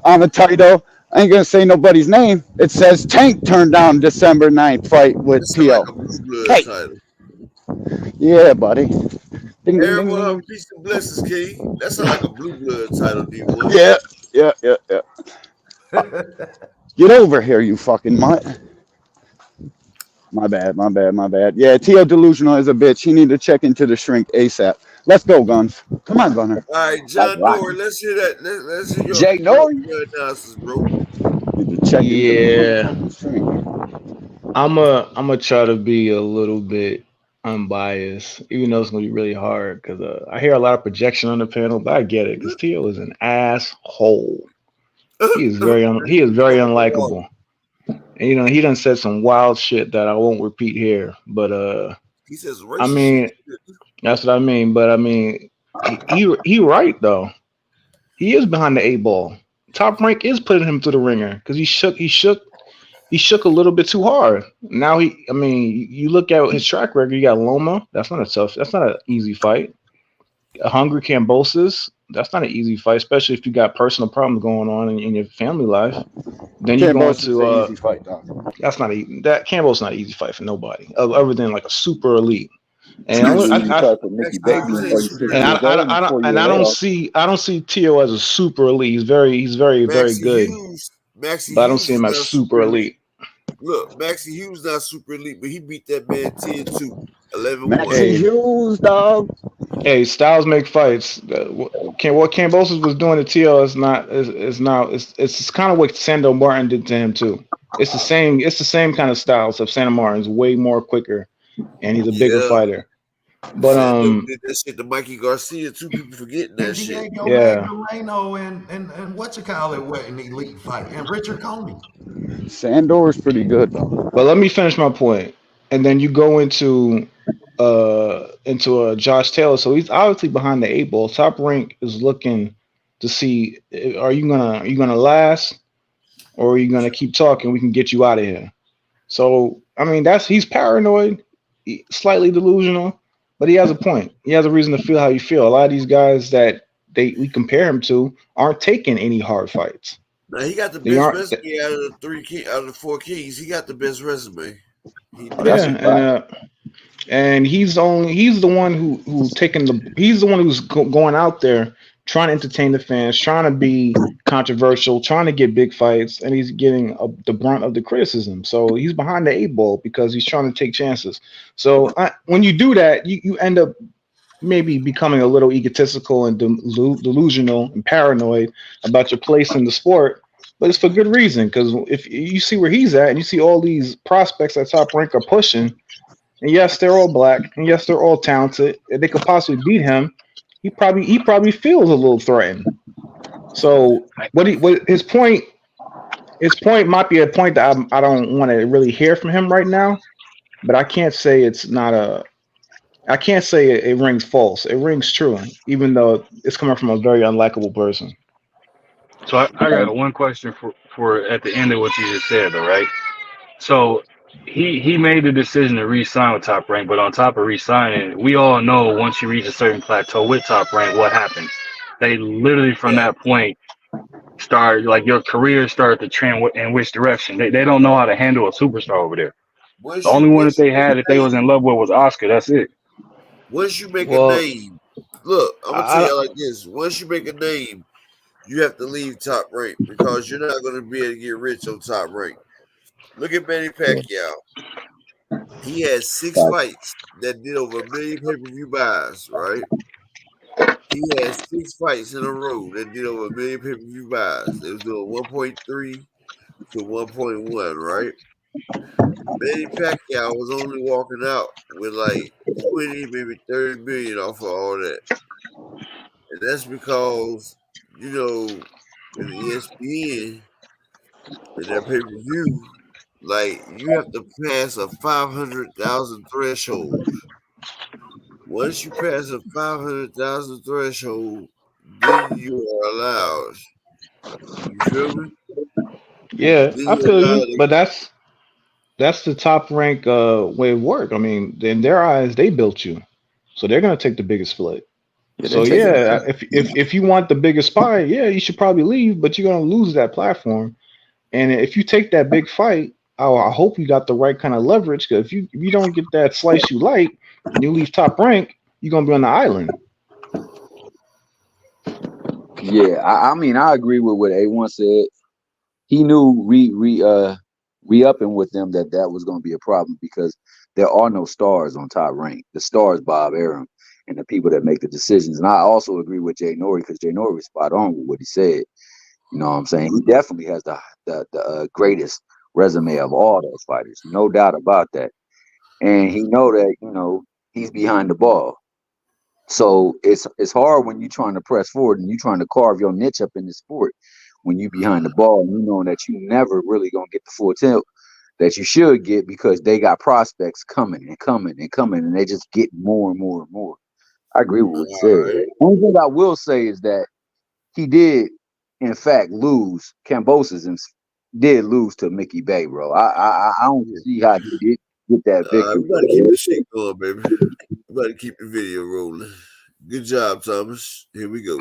on the title, I ain't gonna say nobody's name. It says Tank turned down December 9th fight with Tio. Hey. Yeah, buddy. Everyone, peace and blessings, King. That sounds like a blue blood title, D1. Yeah. Get over here, you fucking mutt. My bad. Yeah, Tio delusional is a bitch. He need to check into the shrink ASAP. Let's go, Guns. Come on, Gunner. All right, John Doerr, let's hear that. Let's hear your Jay Norrie analysis, bro. Yeah. I'm a try to be a little bit unbiased, even though it's gonna be really hard because I hear a lot of projection on the panel, but I get it because Tio is an asshole. He is very unlikable. And he done said some wild shit that I won't repeat here. But he says racist I mean, that's what I mean. But I mean, he right though. He is behind the 8-ball. Top Rank is putting him through the ringer because he shook a little bit too hard. Now you look at his track record. You got Loma. That's not an easy fight. A Hungry Cambosis. That's not an easy fight, especially if you got personal problems going on in your family life. Then you're going to easy fight, dog. That's not that Campbell's not an easy fight for nobody, other than like a super elite. And I don't see Tio as a super elite. He's very good. But I don't see him as super elite. Look, Maxie Hughes not super elite, but he beat that man 10-2, 11-1. Maxie Hughes, dog. Hey, styles make fights. What Cambosis was doing to Tio is it's kind of what Sando Martin did to him too. It's the same kind of style, except Sando Martin's way more quicker and he's a bigger fighter. But did that shit to Mikey Garcia too. People forgetting that shit. Yeah, Moreno and what you call it? What an elite fight, and Richard Coney. Sandor's pretty good though. But let me finish my point, and then you go into Josh Taylor. So he's obviously behind the 8-ball. Top Rank is looking to see are you gonna last, or are you gonna keep talking? We can get you out of here. So I mean he's paranoid, slightly delusional. But he has a point. He has a reason to feel how you feel. A lot of these guys that we compare him to aren't taking any hard fights. Now he got the best resume out of the 4 kings. He got the best resume. And he's the one he's the one who's going out there trying to entertain the fans, trying to be controversial, trying to get big fights, and he's getting the brunt of the criticism. So he's behind the 8-ball because he's trying to take chances. So when you do that, you end up maybe becoming a little egotistical and delusional and paranoid about your place in the sport. But it's for good reason, because if you see where he's at and you see all these prospects that Top Rank are pushing, and yes, they're all black, and yes, they're all talented, and they could possibly beat him, he probably feels a little threatened. So his point might be a point that I don't want to really hear from him right now, but I can't say it rings false. It rings true, even though it's coming from a very unlikable person. So I got one question for at the end of what you just said, though, right? So he made the decision to re-sign with Top Rank, but on top of re-signing, we all know once you reach a certain plateau with Top Rank, what happens? They literally from that point start, like, your career started to trend in which direction. They don't know how to handle a superstar over there. The only one that they had that they was in love with was Oscar. That's it. Once you make a name, look, I'm gonna tell you like this: once you make a name, you have to leave Top Rank because you're not gonna be able to get rich on Top Rank. Look at Manny Pacquiao. He had 6 fights that did over 1 million pay-per-view buys, right? He had 6 fights in a row that did over 1 million pay-per-view buys. It was doing 1.3 to 1.1, right? Manny Pacquiao was only walking out with like 20, maybe 30 million off of all that. And that's because, in the ESPN and that pay-per-view, like, you have to pass a 500,000 threshold. Once you pass a 500,000 threshold, then you are allowed. You feel me? Yeah, I feel you, but that's the Top Rank way of work. I mean, in their eyes, they built you, so they're gonna take the biggest split. So if you want the biggest pie, you should probably leave, but you're gonna lose that platform. And if you take that big fight, I hope you got the right kind of leverage. Because if you don't get that slice you like, and you leave Top Rank, you're gonna be on the island. Yeah, I mean, I agree with what A1 said. He knew re-upping with them that was going to be a problem because there are no stars on Top Rank. The star is Bob Arum and the people that make the decisions. And I also agree with Jay Norrie because Jay Norrie was spot on with what he said. You know what I'm saying? He definitely has the greatest resume of all those fighters, no doubt about that. And he know that, he's behind the ball. So it's hard when you're trying to press forward and you're trying to carve your niche up in the sport when you behind the ball and you know that you never really gonna get the full tilt that you should get because they got prospects coming and coming and coming and they just get more and more and more. I agree with what he said. One thing I will say is that he did, in fact, lose. Kambosos did lose to Mickey Bay, bro. I don't see how he did get that victory. We gotta keep the shit going, baby. We gotta keep the video rolling. Good job, Thomas. Here we go.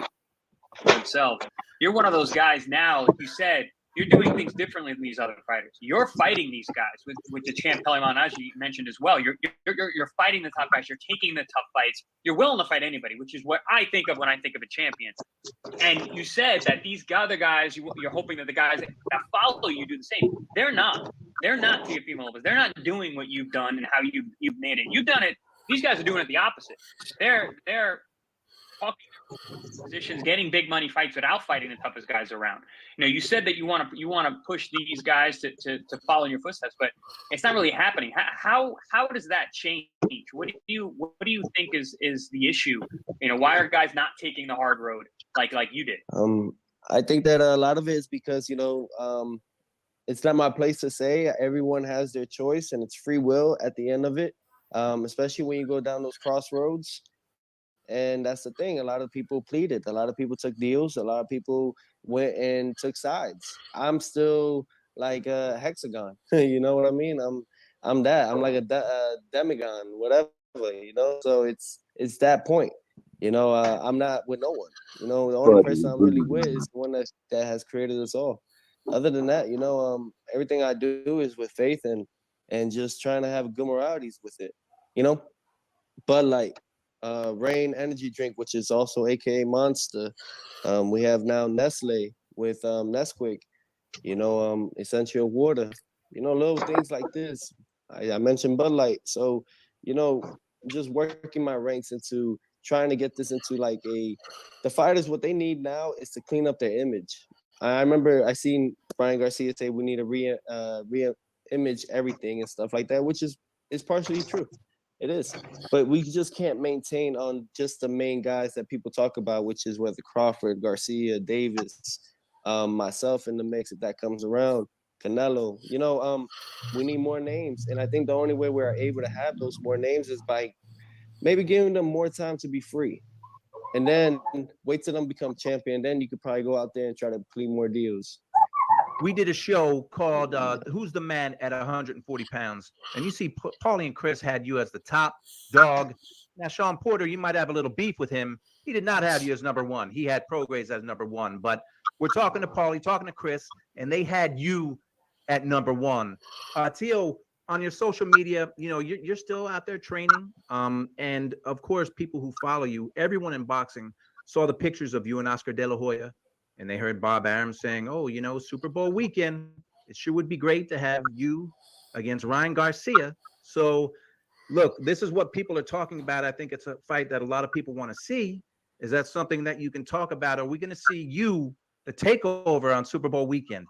Himself. You're one of those guys now, like you said, you're doing things differently than these other fighters. You're fighting these guys with the champ Peleman, as you mentioned as well. You're fighting the top guys. You're taking the tough fights. You're willing to fight anybody, which is what I think of when I think of a champion. And you said that these other guys, you're hoping that the guys that follow you do the same. They're not. They're not Teofimo Lopez. They're not doing what you've done and how you've made it. You've done it. These guys are doing it the opposite. They're positions, getting big money fights without fighting the toughest guys around. You know, you said that you want to push these guys to follow in your footsteps, but it's not really happening. How does that change? What do you think is the issue? You know, why are guys not taking the hard road like you did? I think that a lot of it is because it's not my place to say. Everyone has their choice, and it's free will at the end of it. Especially when you go down those crossroads. And that's the thing. A lot of people pleaded. A lot of people took deals. A lot of people went and took sides. I'm still like a hexagon. You know what I mean? I'm that. I'm like a demigon, whatever. You know. So it's that point. You know, I'm not with no one. You know, the only person I'm really with is the one that has created us all. Other than that, you know, everything I do is with faith and just trying to have good moralities with it. You know, Bud Light. Rain energy drink, which is also AKA Monster. We have now Nestle with Nesquik, you know, essential water, you know, little things like this. I mentioned Bud Light. So, you know, just working my ranks into trying to get this into like the fighters, what they need now is to clean up their image. I remember I seen Ryan Garcia say we need to re-image everything and stuff like that, which is partially true. It is, but we just can't maintain on just the main guys that people talk about, which is whether Crawford, Garcia, Davis, myself in the mix if that comes around, Canelo. You know, we need more names, and I think the only way we're able to have those more names is by maybe giving them more time to be free, and then wait till them become champion. Then you could probably go out there and try to plead more deals. We did a show called Who's the Man at 140 pounds? And you see Paulie and Chris had you as the top dog. Now, Sean Porter, you might have a little beef with him. He did not have you as number one. He had Prograis as number one. But we're talking to Paulie, talking to Chris, and they had you at number one. Tio, on your social media, you know, you're still out there training. And, of course, people who follow you, everyone in boxing saw the pictures of you and Oscar De La Hoya. And they heard Bob Arum saying, oh, you know, Super Bowl weekend, it sure would be great to have you against Ryan Garcia. So, look, this is what people are talking about. I think it's a fight that a lot of people want to see. Is that something that you can talk about? Are we going to see you, the takeover on Super Bowl weekend?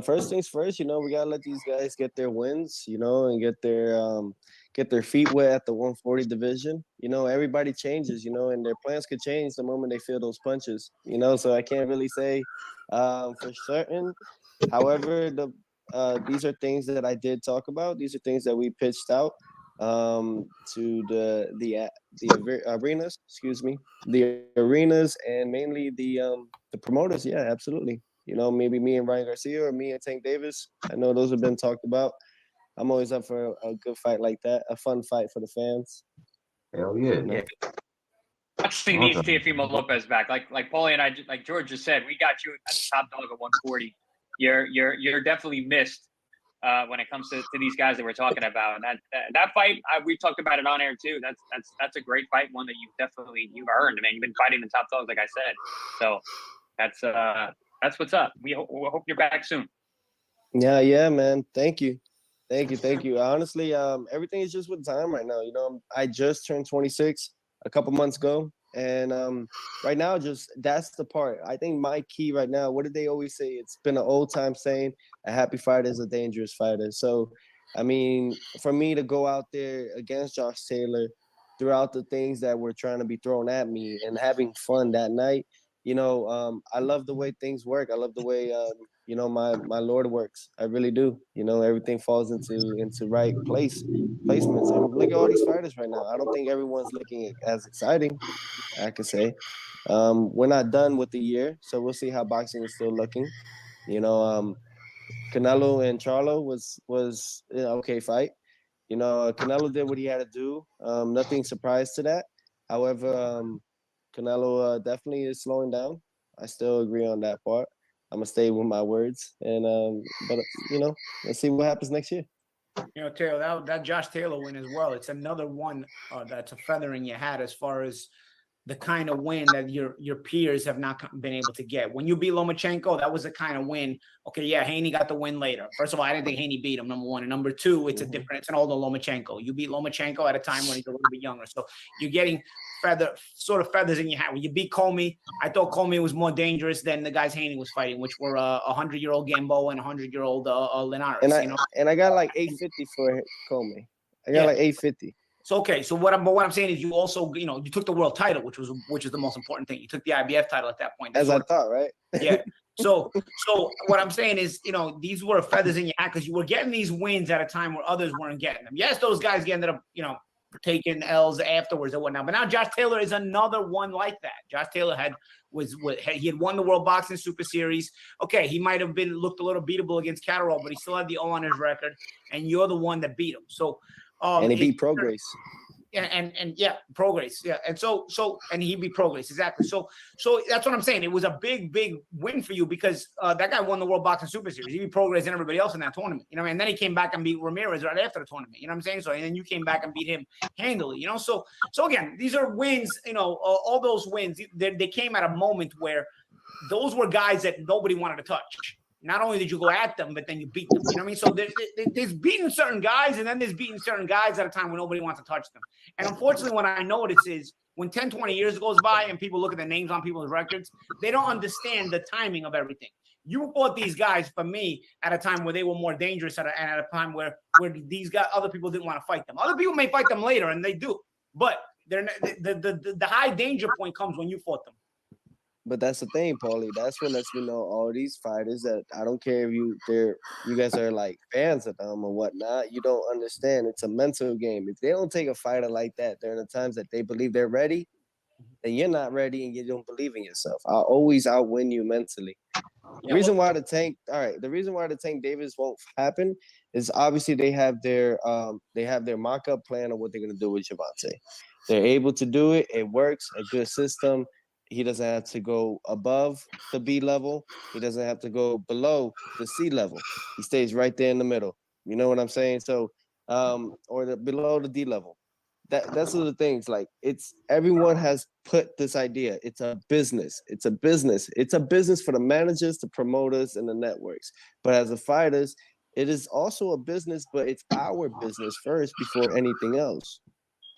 First things first, you know, we got to let these guys get their wins, you know, and get their feet wet at the 140 division. You know, everybody changes, you know, and their plans could change the moment they feel those punches, you know, so I can't really say for certain. However, these are things that I did talk about. These are things that we pitched out to the arenas, the arenas, and mainly the promoters. Yeah, absolutely. You know, maybe me and Ryan Garcia or me and Tank Davis. I know those have been talked about. I'm always up for a good fight like that, a fun fight for the fans. Hell yeah. Yeah. Watching these Teofimo Lopez back, like Paulie and I, like George just said, we got you at the top dog at 140. You're definitely missed when it comes to these guys that we're talking about. And that fight, we talked about it on air too. That's a great fight, one that you've earned. Man, you've been fighting the top dogs, like I said. So that's what's up. We hope you're back soon. Yeah, man. Thank you. Honestly, everything is just with time right now. You know, I just turned 26 a couple months ago, and right now, just that's the part. I think my key right now. What did they always say? It's been an old time saying: a happy fighter is a dangerous fighter. So, I mean, for me to go out there against Josh Taylor throughout the things that were trying to be thrown at me and having fun that night, I love the way things work. I love the way my Lord works. I really do. Everything falls into right placements. And look at all these fighters right now. I don't think everyone's looking as exciting, I could say. We're not done with the year, so we'll see how boxing is still looking. Canelo and Charlo was an okay fight. Canelo did what he had to do. Nothing surprised to that. However, Canelo definitely is slowing down. I still agree on that part. I'm gonna stay with my words, and but let's see what happens next year. Taylor, that Josh Taylor win as well. It's another one that's a feather in your hat as far as the kind of win that your peers have not been able to get. When you beat Lomachenko, that was the kind of win. Okay, yeah, Haney got the win later. First of all, I didn't think Haney beat him, number one. And number two, it's it's an older Lomachenko. You beat Lomachenko at a time when he's a little bit younger. So you're getting feathers in your hat. When you beat Comey, I thought Comey was more dangerous than the guys Haney was fighting, which were 100-year-old Gamboa and 100-year-old Linares. And I got like 850 for Comey. I got like 850. So okay, so what I'm saying is you also you took the world title, which is the most important thing. You took the IBF title at that point. As I thought, right? Yeah. So what I'm saying is these were feathers in your hat because you were getting these wins at a time where others weren't getting them. Yes, those guys ended up taking L's afterwards or whatnot. But now Josh Taylor is another one like that. Josh Taylor had won the World Boxing Super Series. Okay, he might have looked a little beatable against Catterall, but he still had the O on his record, and you're the one that beat him. So. And he beat Prograis. Yeah, and yeah, Prograis. Yeah, and so and he beat Prograis exactly. So that's what I'm saying. It was a big win for you because that guy won the World Boxing Super Series. He beat Prograis and everybody else in that tournament. And then he came back and beat Ramirez right after the tournament. You know what I'm saying? So and then you came back and beat him handily. So again, these are wins. All those wins they came at a moment where those were guys that nobody wanted to touch. Not only did you go at them, but then you beat them. You know what I mean? So there's beating certain guys, and then there's beating certain guys at a time when nobody wants to touch them. And unfortunately, what I notice is when 10, 20 years goes by and people look at the names on people's records, they don't understand the timing of everything. You fought these guys, for me, at a time where they were more dangerous and at a time where these guys, other people didn't want to fight them. Other people may fight them later, and they do. But the high danger point comes when you fought them. But that's the thing, Paulie. That's what lets me know all these fighters that I don't care if you guys are like fans of them or whatnot. You don't understand. It's a mental game. If they don't take a fighter like that during the times that they believe they're ready, then you're not ready and you don't believe in yourself. I'll always outwin you mentally. The reason why the Tank Davis won't happen is obviously they have their mock-up plan of what they're gonna do with Gervonta. They're able to do it. It works. A good system. He doesn't have to go above the B level. He doesn't have to go below the C level. He stays right there in the middle. You know what I'm saying? So, or below the D level. That's the things. Like everyone has put this idea. It's a business. It's a business. It's a business for the managers, the promoters, and the networks. But as the fighters, it is also a business. But it's our business first before anything else.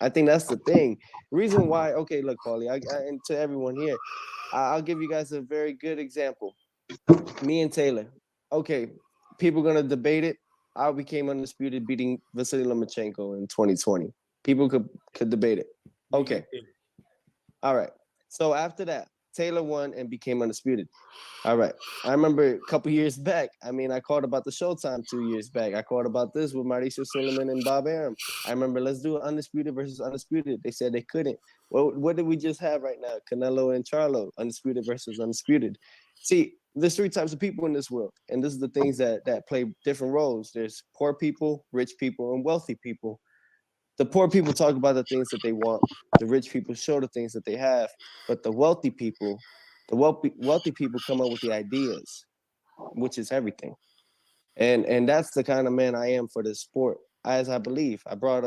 I think that's the thing. Reason why, okay, look, Paulie, and to everyone here, I'll give you guys a very good example. Me and Taylor. Okay, people gonna debate it. I became undisputed beating Vasily Lomachenko in 2020. People could debate it. Okay. All right. So after that, Taylor won and became undisputed. All right. I remember a couple years back. I mean, I called about the Showtime 2 years back. I called about this with Mauricio Suleiman and Bob Arum. I remember, let's do undisputed versus undisputed. They said they couldn't. Well, what did we just have right now? Canelo and Charlo, undisputed versus undisputed. See, there's three types of people in this world, and this is the things that play different roles. There's poor people, rich people, and wealthy people. The poor people talk about the things that they want. The rich people show the things that they have. But the wealthy people come up with the ideas, which is everything. And that's the kind of man I am for this sport. As I believe, I brought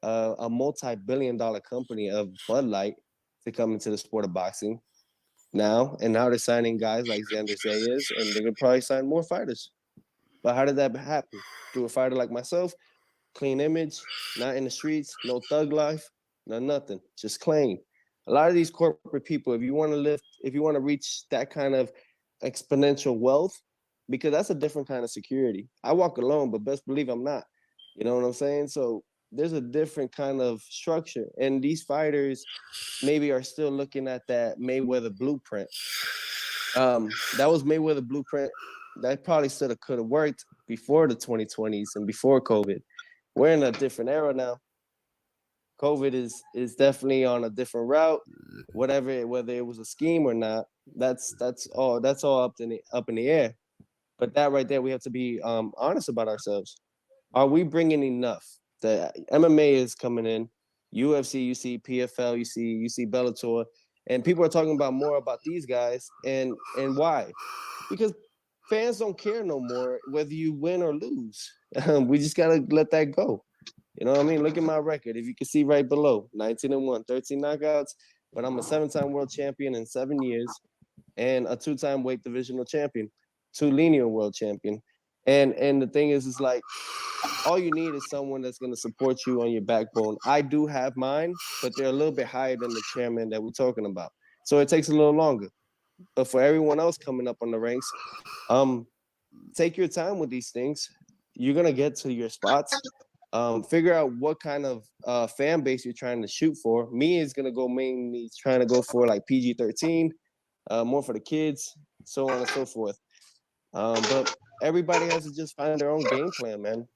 a multi-billion-dollar company of Bud Light to come into the sport of boxing now. And now they're signing guys like Xander Zayas, and they're going to probably sign more fighters. But how did that happen? Through a fighter like myself? Clean image, not in the streets, no thug life, no nothing, just clean. A lot of these corporate people, if you want to reach that kind of exponential wealth, because that's a different kind of security. I walk alone, but best believe I'm not. You know what I'm saying? So there's a different kind of structure, and these fighters maybe are still looking at that Mayweather blueprint. That was Mayweather blueprint. That probably could have worked before the 2020s and before COVID. We're in a different era now. COVID is definitely on a different route. Whether it was a scheme or not, that's all up in the air. But that right there, we have to be honest about ourselves. Are we bringing enough? The MMA is coming in, UFC, you see PFL, you see Bellator, and people are talking about more about these guys, and why? Because fans don't care no more whether you win or lose. We just gotta let that go. You know what I mean? Look at my record. If you can see right below, 19-1, 13 knockouts, but I'm a 7-time world champion in 7 years and a 2-time weight divisional champion, 2 linear world champion. And the thing is like, all you need is someone that's going to support you on your backbone. I do have mine, but they're a little bit higher than the chairman that we're talking about. So it takes a little longer. But for everyone else coming up on the ranks, take your time with these things. You're going to get to your spots. Figure out what kind of fan base you're trying to shoot for. Me is going to go mainly trying to go for like PG-13, more for the kids, so on and so forth. But everybody has to just find their own game plan, man.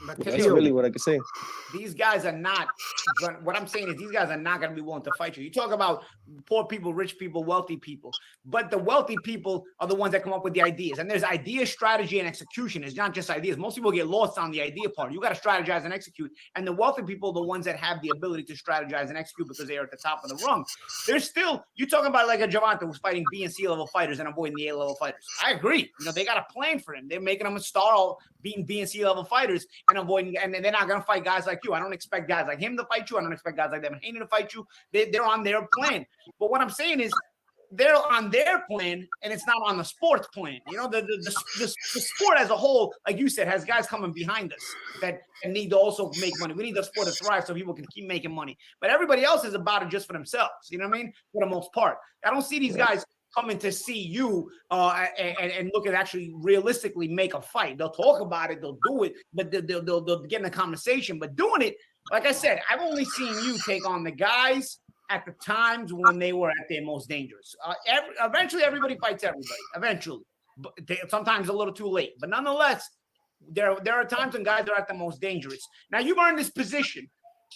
But That's really what I can say. These guys are not. What I'm saying is these guys are not going to be willing to fight you. You talk about poor people, rich people, wealthy people, but the wealthy people are the ones that come up with the ideas. And there's idea, strategy, and execution. It's not just ideas. Most people get lost on the idea part. You got to strategize and execute. And the wealthy people are the ones that have the ability to strategize and execute because they are at the top of the rung. There's still, you're talking about like a Gervonta who's fighting B and C level fighters and avoiding the A level fighters. I agree. You know, they got a plan for him. They're making him a star, beating B and C level fighters and avoiding, and they're not going to fight guys like you. I don't expect guys like him to fight you. I don't expect guys like Devin Haney to fight you. They're on their plan. But what I'm saying is they're on their plan and it's not on the sports plan. You know, the sport as a whole, like you said, has guys coming behind us that need to also make money. We need the sport to thrive so people can keep making money. But everybody else is about it just for themselves. You know what I mean? For the most part. I don't see these guys coming to see you and look at actually realistically make a fight. They'll talk about it, they'll do it, but they'll get in a conversation. But doing it, like I said, I've only seen you take on the guys at the times when they were at their most dangerous. Eventually, everybody fights everybody. Eventually, but sometimes a little too late. But nonetheless, there are times when guys are at the most dangerous. Now you've earned this position.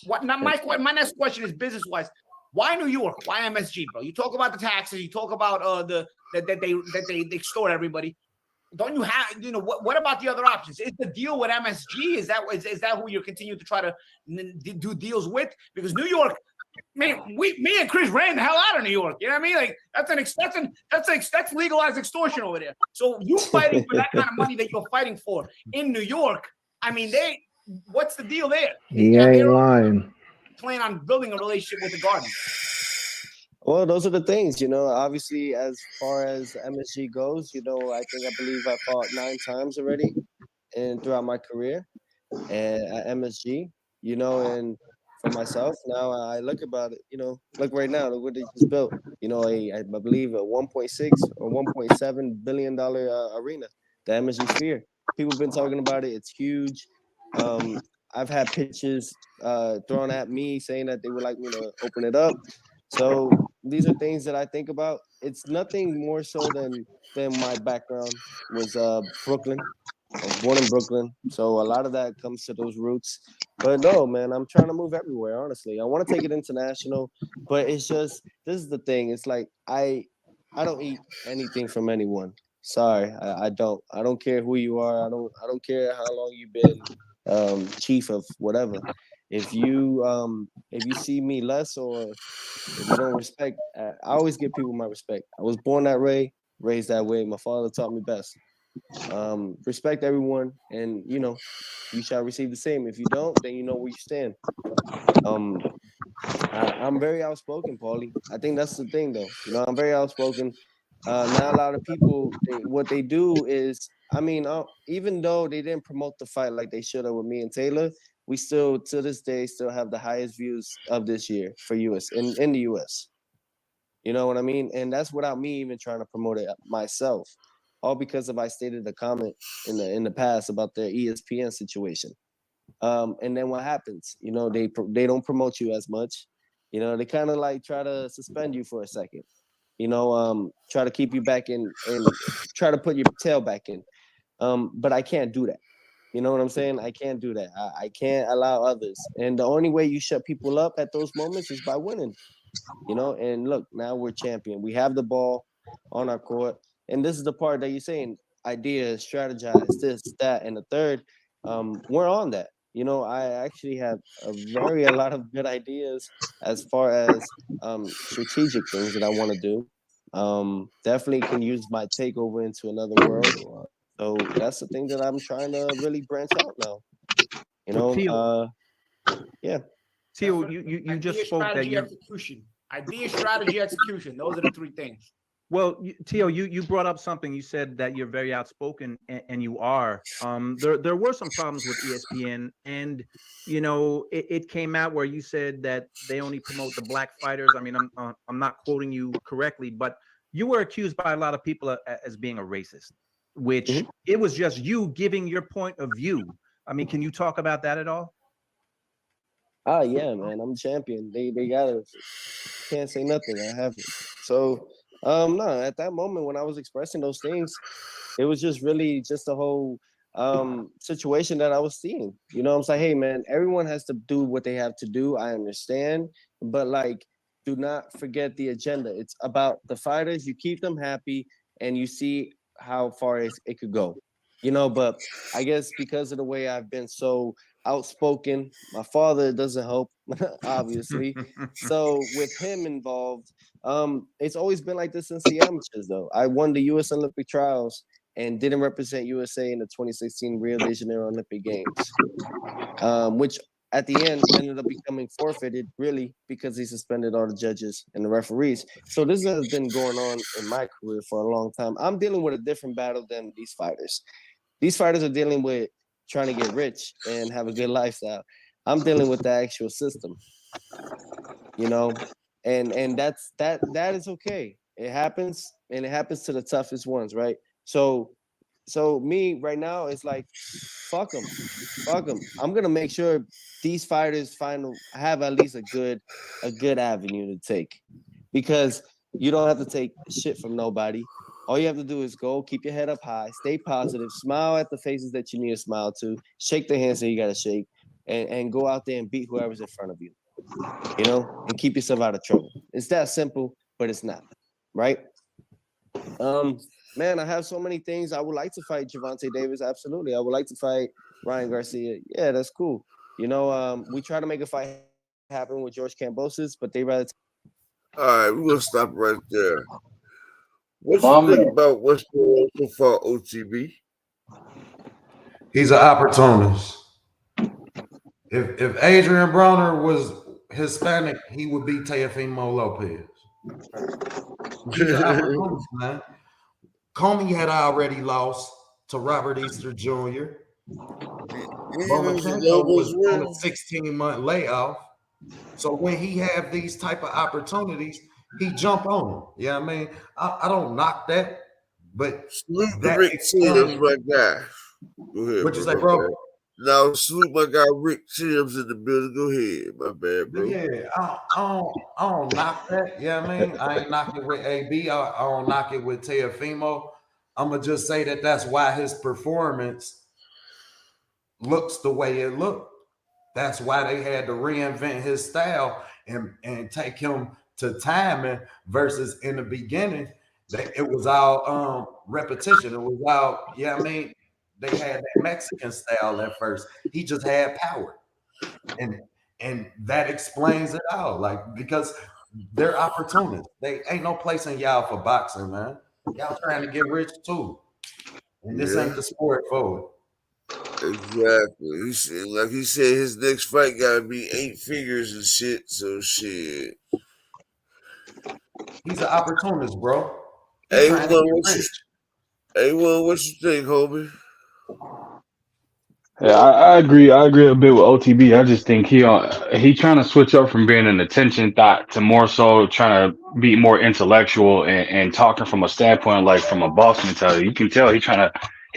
My next question is business wise. Why New York? Why MSG, bro? You talk about the taxes. You talk about that they extort everybody. Don't you have, you know, what about the other options? Is the deal with MSG? Is that who you're continuing to try to do deals with? Because New York, man, me and Chris ran the hell out of New York. You know what I mean? Like that's legalized extortion over there. So you fighting for that kind of money that you're fighting for in New York? I mean, what's the deal there? He ain't lying. Plan on building a relationship with the Garden. Well, those are the things, you know. Obviously, as far as MSG goes, you know, I believe I fought 9 times already, and throughout my career, and at MSG, you know, and for myself now, I look about it, you know, look right now, look what they just built, you know, I believe a 1.6 or 1.7 billion dollar arena, the MSG Sphere. People have been talking about it. It's huge. I've had pitches thrown at me saying that they would like me to open it up. So these are things that I think about. It's nothing more so than my background was Brooklyn. I was born in Brooklyn. So a lot of that comes to those roots. But no, man, I'm trying to move everywhere, honestly. I want to take it international, but it's just, this is the thing. It's like I don't eat anything from anyone. Sorry, I don't. I don't care who you are. I don't care how long you've been chief of whatever. If you see me less or if you don't respect, I always give people my respect. I was born that way, raised that way. My father taught me best. Respect everyone, and you know, you shall receive the same. If you don't, then you know where you stand. I'm very outspoken, Paulie. I think that's the thing, though. You know, I'm very outspoken. Not a lot of people, what they do is, I mean, even though they didn't promote the fight like they should have with me and Taylor, we still, to this day, still have the highest views of this year for US in the US. You know what I mean? And that's without me even trying to promote it myself. All because I stated a comment in the past about the ESPN situation. And then what happens? You know, they don't promote you as much. You know, they kind of like try to suspend you for a second. You know, try to keep you back in and try to put your tail back in. But I can't do that. You know what I'm saying? I can't do that. I can't allow others. And the only way you shut people up at those moments is by winning. You know, and look, now we're champion. We have the ball on our court. And this is the part that you're saying, ideas, strategize, this, that, and the third. We're on that. You know, I actually have a lot of good ideas as far as strategic things that I want to do. Definitely can use my takeover into another world. So that's the thing that I'm trying to really branch out now. You know, yeah. Tio, you just spoke that you execution. Idea, strategy, execution. Those are the three things. Well, Tio, you brought up something. You said that you're very outspoken, and you are. There were some problems with ESPN, and you know it came out where you said that they only promote the black fighters. I mean, I'm not quoting you correctly, but you were accused by a lot of people as being a racist, which it was just you giving your point of view. I mean, can you talk about that at all? Oh yeah, man, I'm champion. They can't say nothing. I haven't. So. No, at that moment when I was expressing those things, it was just really just the whole situation that I was seeing. You know, I'm saying, hey man, everyone has to do what they have to do. I understand, but like, do not forget the agenda. It's about the fighters. You keep them happy, and you see how far it could go. You know, but I guess because of the way I've been so outspoken, my father doesn't help, obviously. So with him involved, it's always been like this since the amateurs, though. I won the U.S. Olympic trials and didn't represent USA in the 2016 Rio de Janeiro Olympic Games, which at the end ended up becoming forfeited, really, because he suspended all the judges and the referees. So this has been going on in my career for a long time. I'm dealing with a different battle than these fighters. These fighters are dealing with trying to get rich and have a good lifestyle. I'm dealing with the actual system, you know, and that is okay. It happens, and it happens to the toughest ones, right? So me right now, it's like, fuck them. I'm gonna make sure these fighters have at least a good avenue to take, because you don't have to take shit from nobody. All you have to do is go, keep your head up high, stay positive, smile at the faces that you need to smile to, shake the hands that you got to shake, and go out there and beat whoever's in front of you, you know, and keep yourself out of trouble. It's that simple, but it's not, right? Man, I have so many things. I would like to fight Gervonta Davis, absolutely. I would like to fight Ryan Garcia. Yeah, that's cool. You know, we try to make a fight happen with George Kambosos, but they rather... All right, we're going to stop right there. What you think about what's going on so far, OTB? He's an opportunist. If Adrian Broner was Hispanic, he would be Teofimo Lopez. He's an opportunist, man. Comey had already lost to Robert Easter Jr. Lomachenko was on a 16-month layoff. So when he have these type of opportunities, he jump on them. Yeah, I mean, I don't knock that, but salute Rick Sims, my guy. Go ahead. What you say, bro? Now salute my guy Rick Sims in the building. Go ahead, my bad, bro. Yeah, I don't knock that. Yeah, I mean, I ain't knocking with AB. I don't knock it with Teofimo. I'm gonna just say that's why his performance looks the way it looked. That's why they had to reinvent his style and take him to timing versus in the beginning that it was all repetition. It was all, yeah, I mean, they had that Mexican style at first. He just had power. And that explains it all. Like, because they're opportunists. They ain't no place in y'all for boxing, man. Y'all trying to get rich too. And this ain't the sport for it. Exactly. Like he said, his next fight gotta be 8 figures and shit. So shit. He's an opportunist, bro. Hey, what you think, homie? Yeah, I agree. I agree a bit with OTB. I just think he trying to switch up from being an attention thought to more so trying to be more intellectual and talking from a standpoint like from a boss mentality. You can tell he trying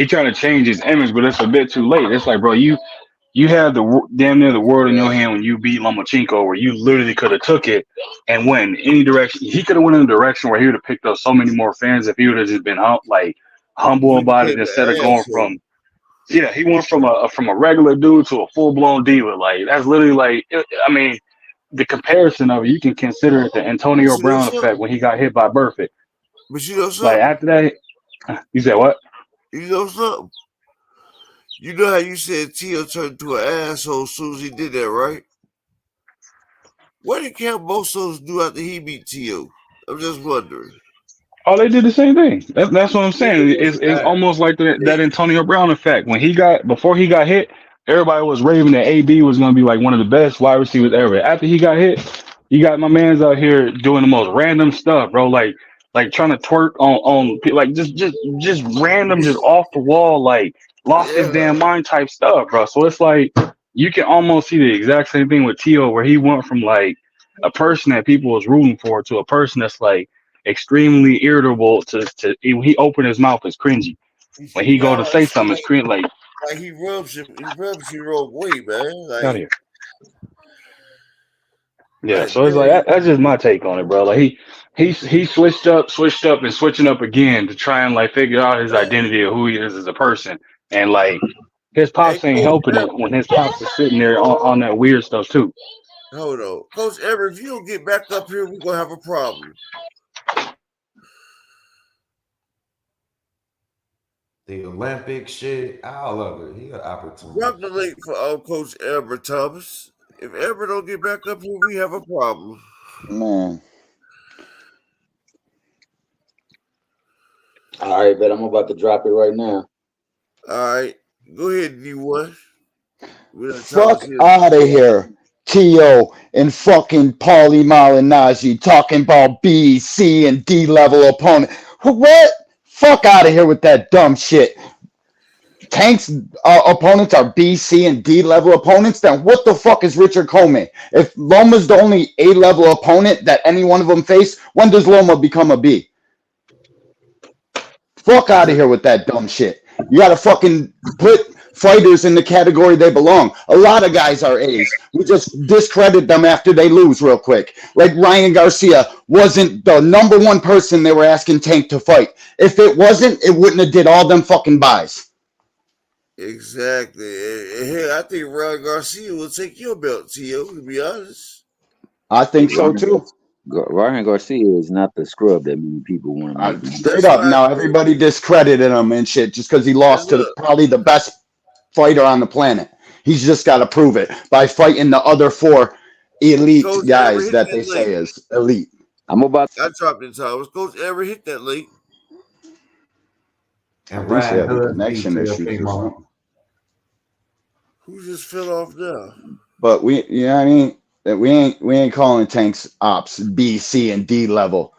to change his image, but it's a bit too late. It's like, bro, you you had damn near the world in your hand when you beat Lomachenko, where you literally could have took it and went any direction. He could have went in a direction where he would have picked up so many more fans if he would have just been humble about it instead of going from. Yeah, he went from a regular dude to a full blown diva. Like that's literally I mean, the comparison of it, you can consider it the Antonio Brown effect when he got hit by Burfict. But you know something? Like after that, you said what? You know something? You know how you said Tio turned into an asshole as soon as he did that, right? What did Cambosos do after he beat Tio? I'm just wondering. Oh, they did the same thing. That's what I'm saying. It's almost like that Antonio Brown effect. Before he got hit, everybody was raving that AB was going to be like one of the best wide receivers ever. After he got hit, you got my man's out here doing the most random stuff, bro. Like trying to twerk on like just random, just off the wall, like lost his damn mind type stuff, bro. So it's like you can almost see the exact same thing with Tio, where he went from like a person that people was rooting for to a person that's like extremely irritable to when he opened his mouth, it's cringy. When he go to say something, it's cringy. Like he rubs you the wrong way, man. Like, out here. Yeah, so it's like that's just my take on it, bro. Like he switched up, and switching up again to try and like figure out his identity of who he is as a person. And like his pops ain't helping it when his pops is sitting there on that weird stuff too. Hold on, Coach Everett, if you don't get back up here, we're gonna have a problem. The Olympic shit, all of it. He got opportunity. Drop the link for Coach Everett Thomas. If Everett don't get back up here, we have a problem. Man. All right, but I'm about to drop it right now. All right, go ahead, D1. Fuck out of here, Tio and fucking Paulie Malignaggi talking about B, C, and D level opponent. What? Fuck out of here with that dumb shit. Tank's opponents are B, C, and D level opponents. Then what the fuck is Richard Coleman? If Loma's the only A level opponent that any one of them face, when does Loma become a B? Fuck out of here with that dumb shit. You gotta fucking put fighters in the category they belong. A lot of guys are A's. We just discredit them after they lose real quick. Like Ryan Garcia wasn't the number one person they were asking Tank to fight. If it wasn't, it wouldn't have did all them fucking buys. Exactly. Hey, I think Ryan Garcia will take your belt, Tio, to be honest. I think so too. Ryan Garcia is not the scrub that many people want to make. Straight up, now everybody discredited him and shit just because he lost to probably the best fighter on the planet. He's just got to prove it by fighting the other four elite guys that they say is elite. I dropped it, Thomas. Coach ever hit that link? And I think they have a connection issues or something. Who just fell off now? But we, you know what I mean? That we ain't calling Tank's ops B, C, and D level.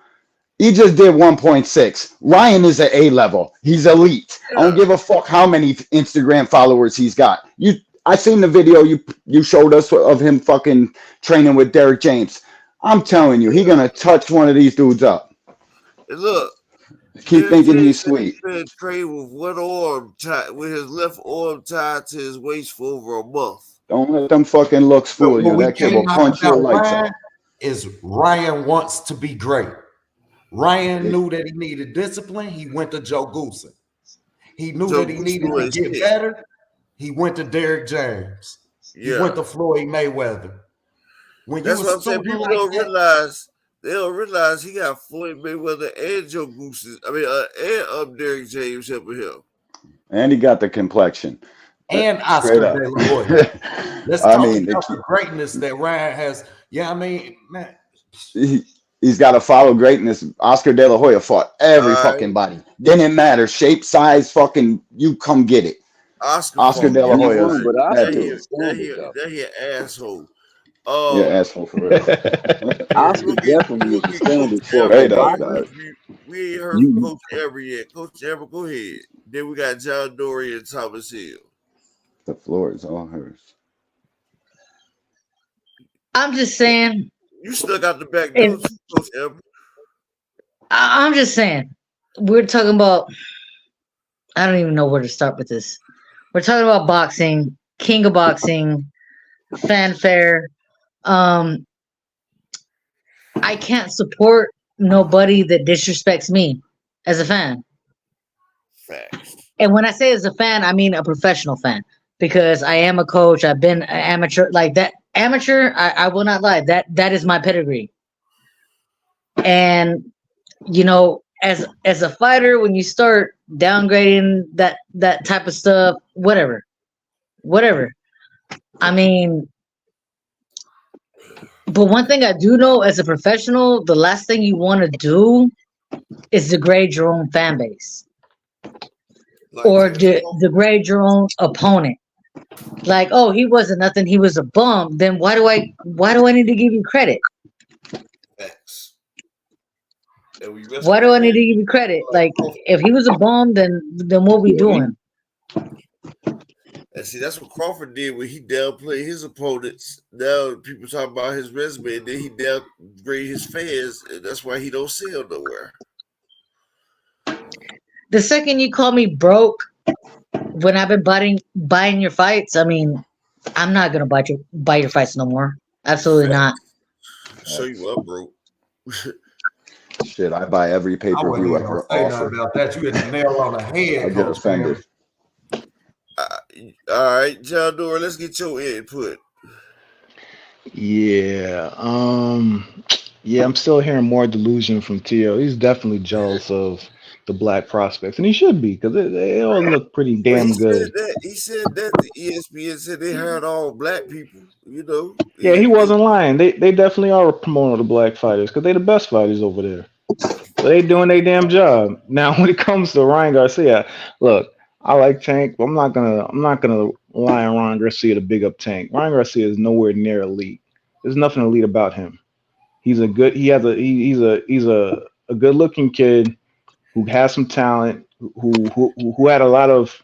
He just did 1.6. Ryan is at A level. He's elite. I don't give a fuck how many Instagram followers he's got. I seen the video you showed us of him fucking training with Derek James. I'm telling you, he gonna touch one of these dudes up. And look, keep thinking he's sweet. He's trained with one arm tied, with his left arm tied to his waist for over a month. Don't let them fucking looks fool you. That kid will punch your lights out. Is Ryan wants to be great. Ryan knew that he needed discipline. He went to Joe Goosen. He knew that he needed to get better. He went to Derek James. He went to Floyd Mayweather. That's what I'm saying. People don't realize. They don't realize he got Floyd Mayweather and Joe Goosen. I mean, and Derek James helping him. And he got the complexion. And Oscar De La Hoya. Let's talk about the greatness that Ryan has. Yeah, I mean, man. He's got to follow greatness. Oscar De La Hoya fought every fucking body. Didn't matter. Shape, size, fucking, you come get it. Oscar De La Hoya. That he an asshole. Yeah, asshole for real. Oscar definitely is the standard for we ain't heard from Coach Ever yet. Coach Ever, go ahead. Then we got John Dory and Thomas Hill. The floor is all hers. I'm just saying. You still got the back door, Coach Ever. I'm just saying. We're talking about. I don't even know where to start with this. We're talking about boxing. king of boxing, fanfare. I can't support nobody that disrespects me as a fan. Facts. And when I say as a fan, I mean a professional fan because I am a coach. I've been an amateur like that. Amateur, I will not lie. That is my pedigree. And you know, as a fighter, when you start downgrading that type of stuff, whatever. I mean, but one thing I do know as a professional, the last thing you want to do is degrade your own fan base or degrade your own opponent. Like, oh, he wasn't nothing, he was a bum. Then why do I need to give you credit? Facts. Why do I need to give you credit? Like, if he was a bum, then what we doing? And see, that's what Crawford did when he downplayed his opponents. Now people talk about his resume, and then he downgrade his fans, and that's why he don't sell nowhere. The second you call me broke when I've been buying your fights, I mean, I'm not gonna buy your fights no more. Absolutely not. Show you up, bro. Shit, I buy every pay I per wasn't view even gonna ever say nothing offered. about that. You hit the nail on the head. I get Coach offended. All right, John Doerr, let's get your input. Yeah. Yeah, I'm still hearing more delusion from Tio. He's definitely jealous of the black prospects, and he should be because they all look pretty damn good. He said that the ESPN said they hired all black people. You know. Yeah, he wasn't lying. They definitely are promoting the black fighters because they're the best fighters over there. So they doing their damn job. Now, when it comes to Ryan Garcia, look, I like Tank, but I'm not gonna lie on Ryan Garcia to big up Tank. Ryan Garcia is nowhere near elite. There's nothing elite about him. He's a good good looking kid who has some talent, who had a lot of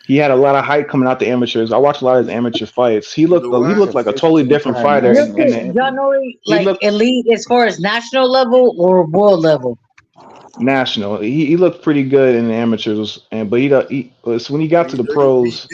hype coming out the amateurs. I watched a lot of his amateur fights. He looked like a totally different fighter. Y'all know, like elite as far as national level or world level? National. He looked pretty good in the amateurs, so when he got to the pros,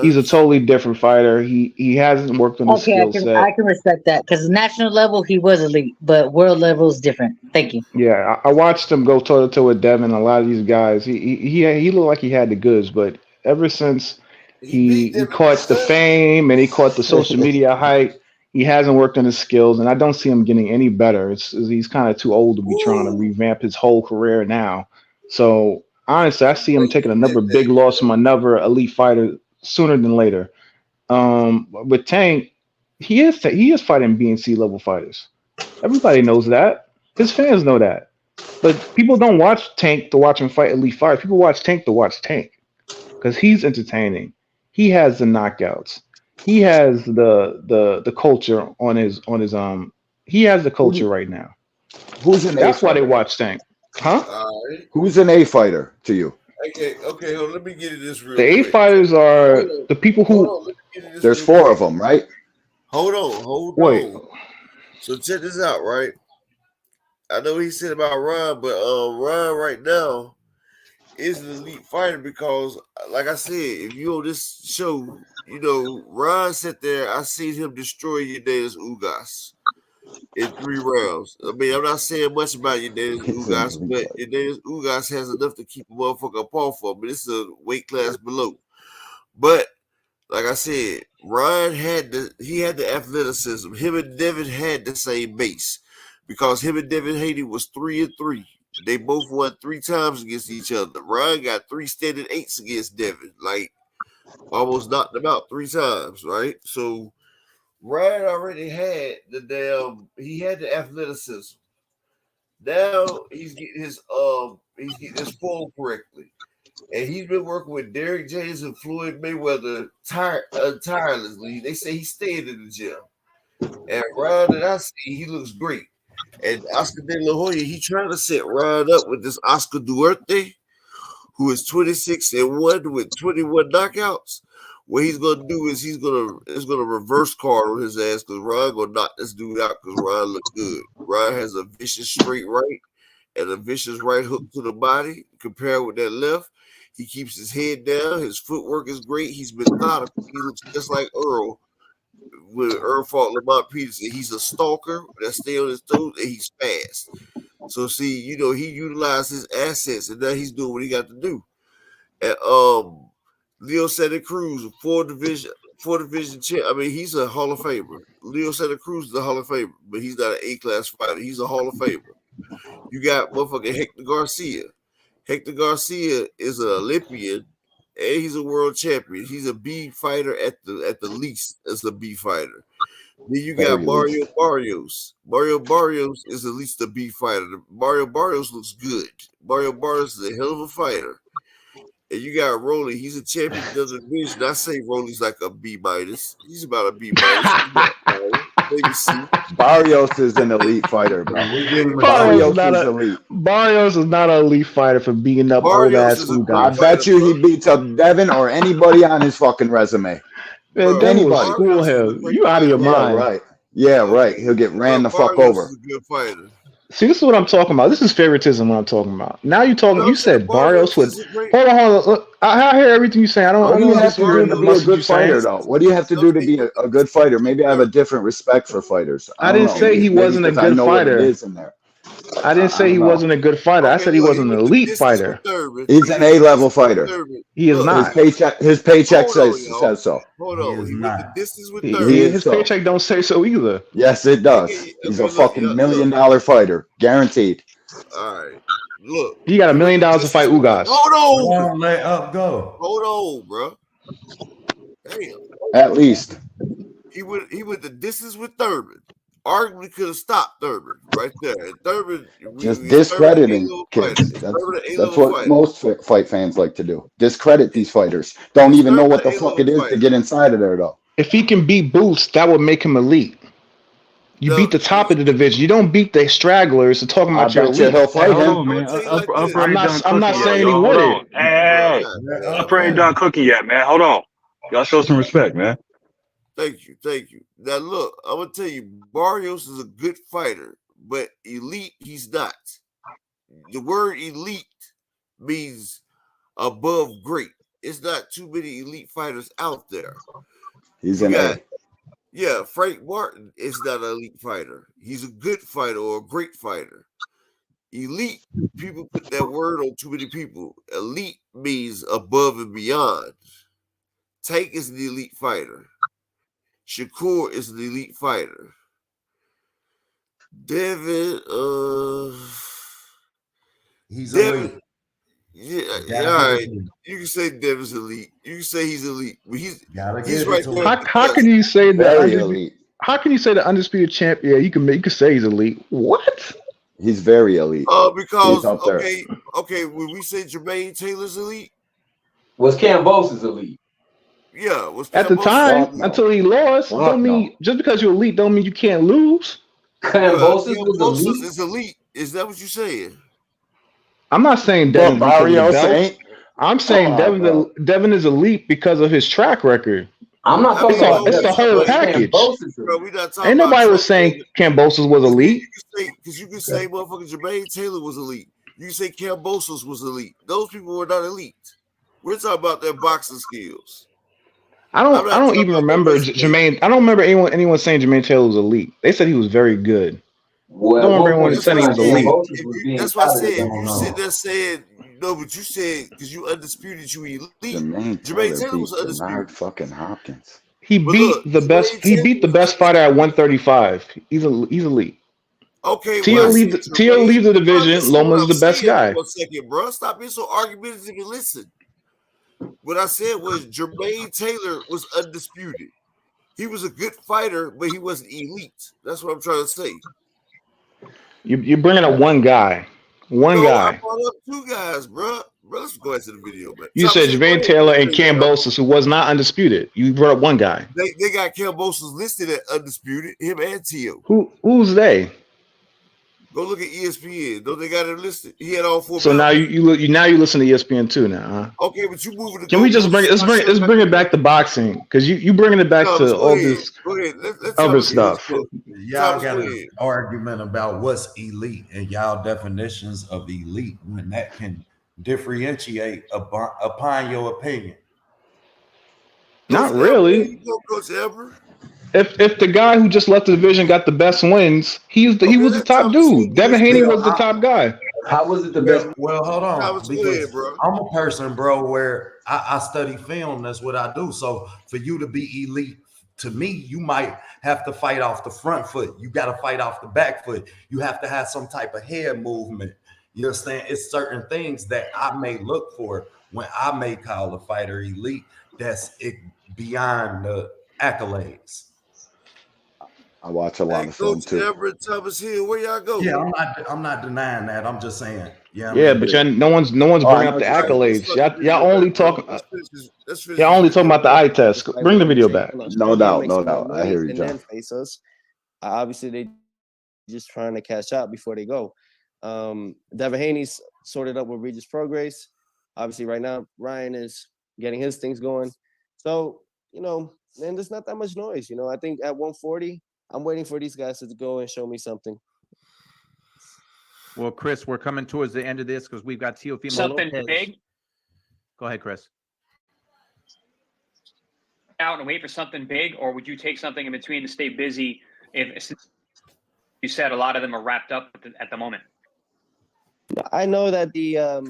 he's a totally different fighter. He hasn't worked on his skill set. I can respect that because national level he was elite, but world level is different. Thank you. Yeah, I watched him go toe to toe with Devin. A lot of these guys, he looked like he had the goods, but ever since he caught the fame and he caught the social media hype, he hasn't worked on his skills, and I don't see him getting any better. He's kind of too old to be trying to revamp his whole career now. So honestly, I see him taking another big loss from another elite fighter sooner than later. With Tank, he is fighting BNC level fighters. Everybody knows that. His fans know that. But people don't watch Tank to watch him fight elite fighters. People watch Tank to watch Tank because he's entertaining. He has the knockouts. He has the culture on his he has the culture right now. Who's an That's A why they fighter? watch Tank. Huh? Who's an A fighter to you? Okay, hold on, let me get it this real The A quick. fighters are the people who There's 4 of them, right? Hold on. Wait. So check this out, right? I know he said about Ron, but Ron right now is an elite fighter because, like I said, if you on this show, you know, Ron sat there, I seen him destroy Yanez Ugas in 3 rounds. I mean, I'm not saying much about Yanez Ugas, but Yanez Ugas has enough to keep a motherfucker up off of, but it's a weight class below. But like I said, Ron had the athleticism. Him and Devin had the same base because him and Devin Haney was 3-3. They both won 3 times against each other. Ron got 3 standing 8s against Devin, like almost knocked him out 3 times, right? So Ron already had he had the athleticism. Now he's getting his form correctly. And he's been working with Derrick James and Floyd Mayweather tirelessly. They say he's staying in the gym. And Ron that I see, he looks great. And Oscar De La Hoya, he trying to set Ron up with this Oscar Duarte, who is 26-1 with 21 knockouts. What he's gonna do is he's gonna reverse card on his ass because Ron gonna knock this dude out because Ron look good. Ron has a vicious straight right and a vicious right hook to the body compared with that left. He keeps his head down. His footwork is great. He's methodical. He looks just like Earl. When Earl fought Lamont Peterson, he's a stalker that stay on his toes, and he's fast. So see, you know, he utilized his assets, and now he's doing what he got to do. And Leo Santa Cruz, four division champ. I mean, he's a Hall of Famer. Leo Santa Cruz is a Hall of Famer, but he's not an A-class fighter. He's a Hall of Famer. You got motherfucking Hector Garcia. Hector Garcia is an Olympian, and he's a world champion. He's a B fighter at the least as a B fighter. Then you got Mario Barrios. Mario Barrios is at least a B fighter. Mario Barrios looks good. Mario Barrios is a hell of a fighter. And you got Rolly. He's a champion of the division. I say Rolly's like a B minus. He's about a B minus. Maybe C. Barrios is an elite fighter, bro. Barrios is elite. Barrios is not an elite fighter for beating up old ass I bet you he beats up Devin or anybody on his fucking resume. Man, anybody. School him. You out of your mind. Right. Yeah, right. He'll get ran the fuck over. Is a good fighter. See, this is what I'm talking about. This is favoritism. What I'm talking about. Now you talking. You said Barrios with. Hold on. Look, I hear everything you say. I don't. What do you have to do to be a good fighter, saying. though? What do you have to do to be a good fighter? Maybe I have a different respect for fighters. I didn't say he wasn't a good fighter. I didn't say he wasn't a good fighter. I said he wasn't an elite fighter. He's an A-level fighter. He is not. His paycheck says so. Hold on. His paycheck don't say so either. Yes, it does. He's a fucking $1 million fighter, guaranteed. All right. Look. He got $1 million to fight Ugas. Hold on. Don't let up go. Hold on, bro. Damn. At least. He went the distance with Thurman. Arguably could have stopped Thurman right there. And Thurman just discrediting kids. That's what most fight fans like to do. Discredit these fighters. Don't even know what the fuck it is to get inside of there, though. If he can beat Boots, that would make him elite. You beat the top of the division. You don't beat the stragglers. To talking about your elite. He'll fight him. I'm not saying he would. Hey, Upper ain't done cooking yet, man. Hold on. Y'all show some respect, man. Thank you. Now look, I'm gonna tell you, Barrios is a good fighter, but elite he's not. The word elite means above great. It's not too many elite fighters out there. He's an A. Yeah, Frank Martin is not an elite fighter. He's a good fighter or a great fighter. Elite, people put that word on too many people. Elite means above and beyond. Tank is an elite fighter. Shakur is an elite fighter. Devin, he's elite. Yeah, all right. You can say Devin's elite. You can say he's elite. But he's right there. How can you say Very that? elite. How can you say the undisputed champ? Yeah, you can say he's elite. What? He's very elite. Because He's up there. okay. When we say Jermaine Taylor's elite, was Kambosos elite? Yeah, was at the time until he lost. Don't mean just because you're elite don't mean you can't lose. Kambosos is elite. Is that what you're saying? I'm not saying Devin. Barrios ain't. I'm saying Devin is elite because of his track record. I'm not talking about it's the whole package. Bro, we not talking Ain't nobody was saying Kambosos was elite. Because you can say motherfucking Jermaine Taylor was elite. You can say Kambosos was elite. Those people were not elite. We're talking about their boxing skills. I don't even remember Jermaine. I don't remember anyone saying Jermaine Taylor was elite. They said he was very good. I don't remember anyone saying he was elite. That's what I said. You sit there saying no, but you said because you undisputed, you elite. Jermaine Taylor was undisputed. Fucking Hopkins. He beat the best. He beat the best fighter at 135. He's elite. Okay, Tio leave the division. Loma's the best guy. 1 second, bro. Stop being so argumentative and listen. What I said was Jermaine Taylor was undisputed. He was a good fighter, but he wasn't elite. That's what I'm trying to say. You're bringing up one guy. One guy. I brought up two guys, bro. Let's go into the video, man. You said Jermaine Taylor and Kambosos, who was not undisputed. You brought up one guy. They got Kambosos listed at undisputed, him and Tio. Who's they? Go look at ESPN. Don't they got it listed? He had all four. So now you listen to ESPN too now, huh? Okay, but you moving. Can we just bring it? Let's bring it back to boxing because you bringing it back to all this other stuff. Y'all got an argument about what's elite and y'all definitions of elite when that can differentiate upon your opinion? Not Coach Ever, there really. you go, Coach Ever. If the guy who just left the division got the best wins, he was the top Thomas, dude. Devin Haney was the I- top guy. How was it the Well, best? well, hold on, Thomas, go because ahead, bro. I'm a person, bro, where I study film. That's what I do. So for you to be elite, to me, you might have to fight off the front foot. You got to fight off the back foot. You have to have some type of head movement. You understand? It's certain things that I may look for when I may call a fighter elite. That's it beyond the accolades. I watch a lot of film Coach too. Everett, Thomas Hill, where y'all go? Yeah, I'm not denying that. I'm just saying. Yeah. Yeah, but no one's bringing up the accolades. Y'all only talking. Y'all only talking about the eye test. Bring the video back. No doubt. I hear you, and John. then face us. Obviously, they just trying to cash out before they go. Devin Haney's sorted up with Regis Prograis. Obviously, right now Ryan is getting his things going. So man, there's not that much noise. I think at 140, I'm waiting for these guys to go and show me something. Well, Chris, we're coming towards the end of this because we've got Teofimo Something Lopez. big. Go ahead, Chris. Out and wait for something big, or would you take something in between to stay busy? If you said a lot of them are wrapped up at the moment. I know that I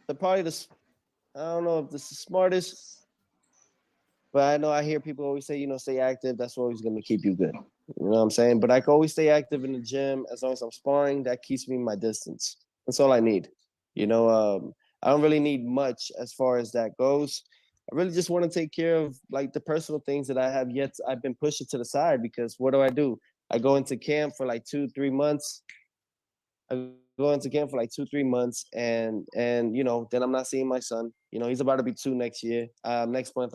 don't know if this is the smartest, but I know I hear people always say, stay active. That's always going to keep you good. You know what I'm saying? But I can always stay active in the gym as long as I'm sparring. That keeps me my distance. That's all I need. I don't really need much as far as that goes. I really just want to take care of like the personal things that I've been pushing to the side, because what do? I go into camp for like 2-3 months. And then I'm not seeing my son. He's about to be 2 next month.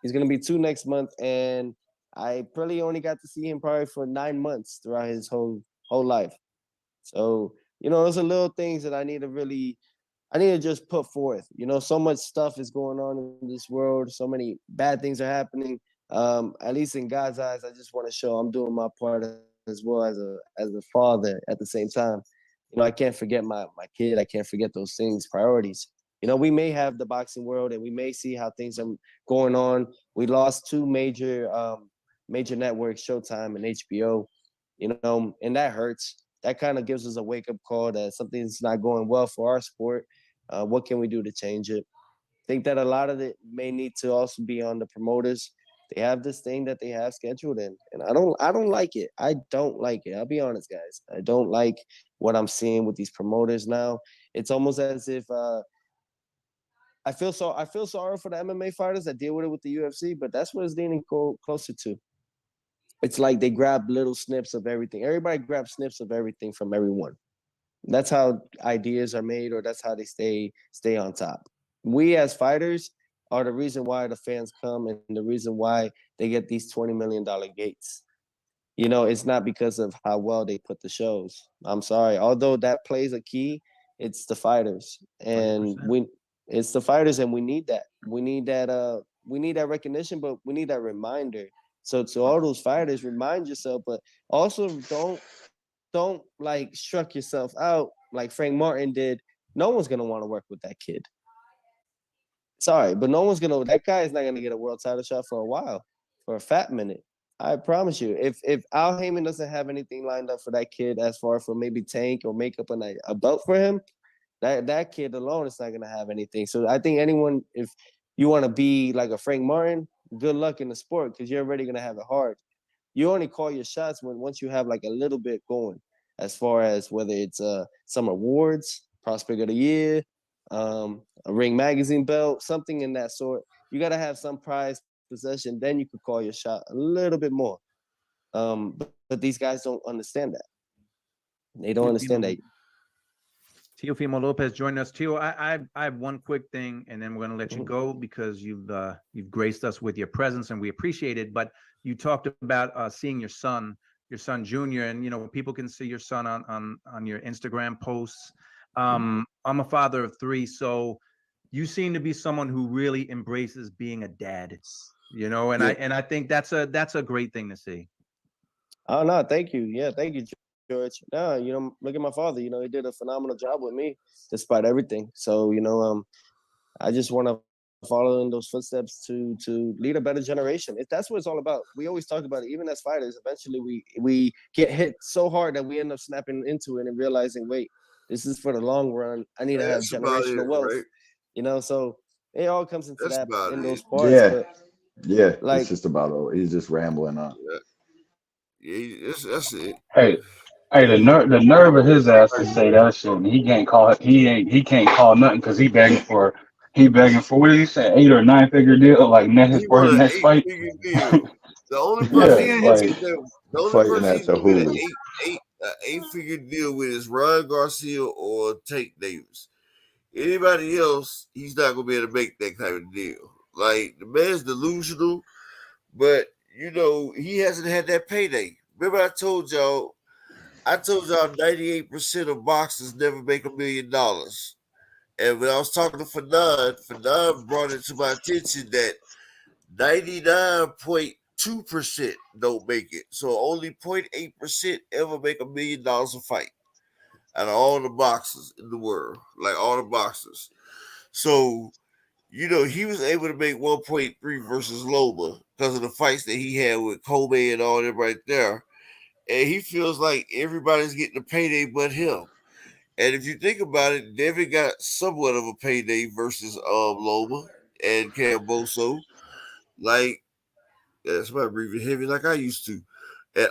He's gonna be 2 next month, and I probably only got to see him probably for 9 months throughout his whole life. So those are little things that I need to just put forth. So much stuff is going on in this world. So many bad things are happening. At least in God's eyes, I just want to show I'm doing my part as well as a father at the same time. I can't forget my kid. I can't forget those things, priorities. We may have the boxing world and we may see how things are going on. We lost 2 major networks, Showtime and HBO, and that hurts. That kind of gives us a wake-up call that something's not going well for our sport. What can we do to change it? I think that a lot of it may need to also be on the promoters. They have this thing that they have scheduled in, and I don't like it. I don't like it. I'll be honest, guys. I don't like what I'm seeing with these promoters now. It's almost as if I feel sorry for the MMA fighters that deal with it with the UFC, but that's what it's leaning closer to. It's like they grab little snips of everything. Everybody grabs snips of everything from everyone. That's how ideas are made, or that's how they stay on top. We as fighters are the reason why the fans come and the reason why they get these $20 million gates. It's not because of how well they put the shows. I'm sorry. Although that plays a key, it's the fighters. And 100%. It's the fighters, and we need that. We need that recognition, but we need that reminder. So to all those fighters, remind yourself, but also don't like struck yourself out like Frank Martin did. No one's gonna want to work with that kid. Sorry, but that guy is not gonna get a world title shot for a while, for a fat minute. I promise you. If Al Heyman doesn't have anything lined up for that kid, as far for maybe Tank or make up a belt for him, that kid alone is not gonna have anything. So I think anyone, if you want to be like a Frank Martin, good luck in the sport, because you're already gonna have it hard. You only call your shots once you have like a little bit going, as far as whether it's some awards, Prospect of the Year, a Ring Magazine belt, something in that sort. You got to have some prize possession, then you could call your shot a little bit more. But these guys don't understand that. They don't understand that. Teofimo Lopez joined us. Teo, I have one quick thing, and then we're going to let you go because you've graced us with your presence, and we appreciate it. But you talked about seeing your son Junior, and people can see your son on your Instagram posts. I'm a father of 3, so you seem to be someone who really embraces being a dad. And I think that's a great thing to see. Oh no, thank you. Yeah, thank you, George. No, you know, look at my father. You know, he did a phenomenal job with me despite everything. So, you know, I just want to follow in those footsteps to lead a better generation. That's what it's all about. We always talk about it, even as fighters. Eventually, we get hit so hard that we end up snapping into it and realizing, wait, this is for the long run. I need to have That's about generational it, wealth. right? You know, so it all comes into That's that about in it. those parts. Yeah, But yeah. like, It's just about he's just rambling on. Yeah, that's it. Hey, the nerve of his ass to say that shit. And he can't call it. He can't call nothing because he begging for what did he say? 8 or 9 figure deal like He for want his an next fight. 8-figure deal. The only Yeah, person he's like Fighting at gonna get an Cejudo. 8-figure deal with is Ryan Garcia or Tank Davis. Anybody else, he's not gonna be able to make that kind of deal. Like the man's delusional, but you know he hasn't had that payday. Remember, I told y'all 98% of boxers never make $1 million. And when I was talking to Fanon brought it to my attention that 99.2% don't make it. So only 0.8% ever make $1 million a fight out of all the boxers in the world, like all the boxers. So, you know, he was able to make 1.3 versus Loma because of the fights that he had with Kobe and all them right there. And he feels like everybody's getting a payday but him. And if you think about it, Devin got somewhat of a payday versus Loma and Camboso. Like, that's why I'm breathing heavy like I used to. And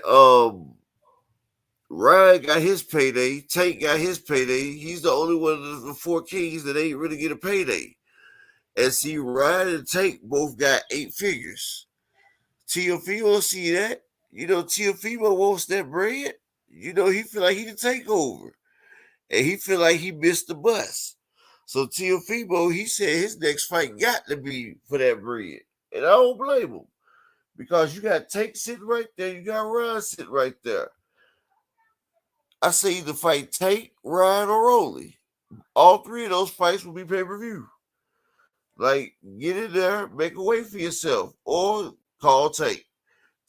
Ryan got his payday. Tank got his payday. He's the only one of the 4 kings that ain't really get a payday. And see, Ryan and Tank both got 8 figures. Teofimo see that. You know, Teofimo wants that bread. You know, he feel like he can take over. And he feel like he missed the bus. So Teofimo, he said his next fight got to be for that bread. And I don't blame him. Because you got Tank sitting right there, you got Ryan sitting right there. I say either fight Tank, Ryan, or Rolly. All 3 of those fights will be pay-per-view. Like, get in there, make a way for yourself, or call Tank.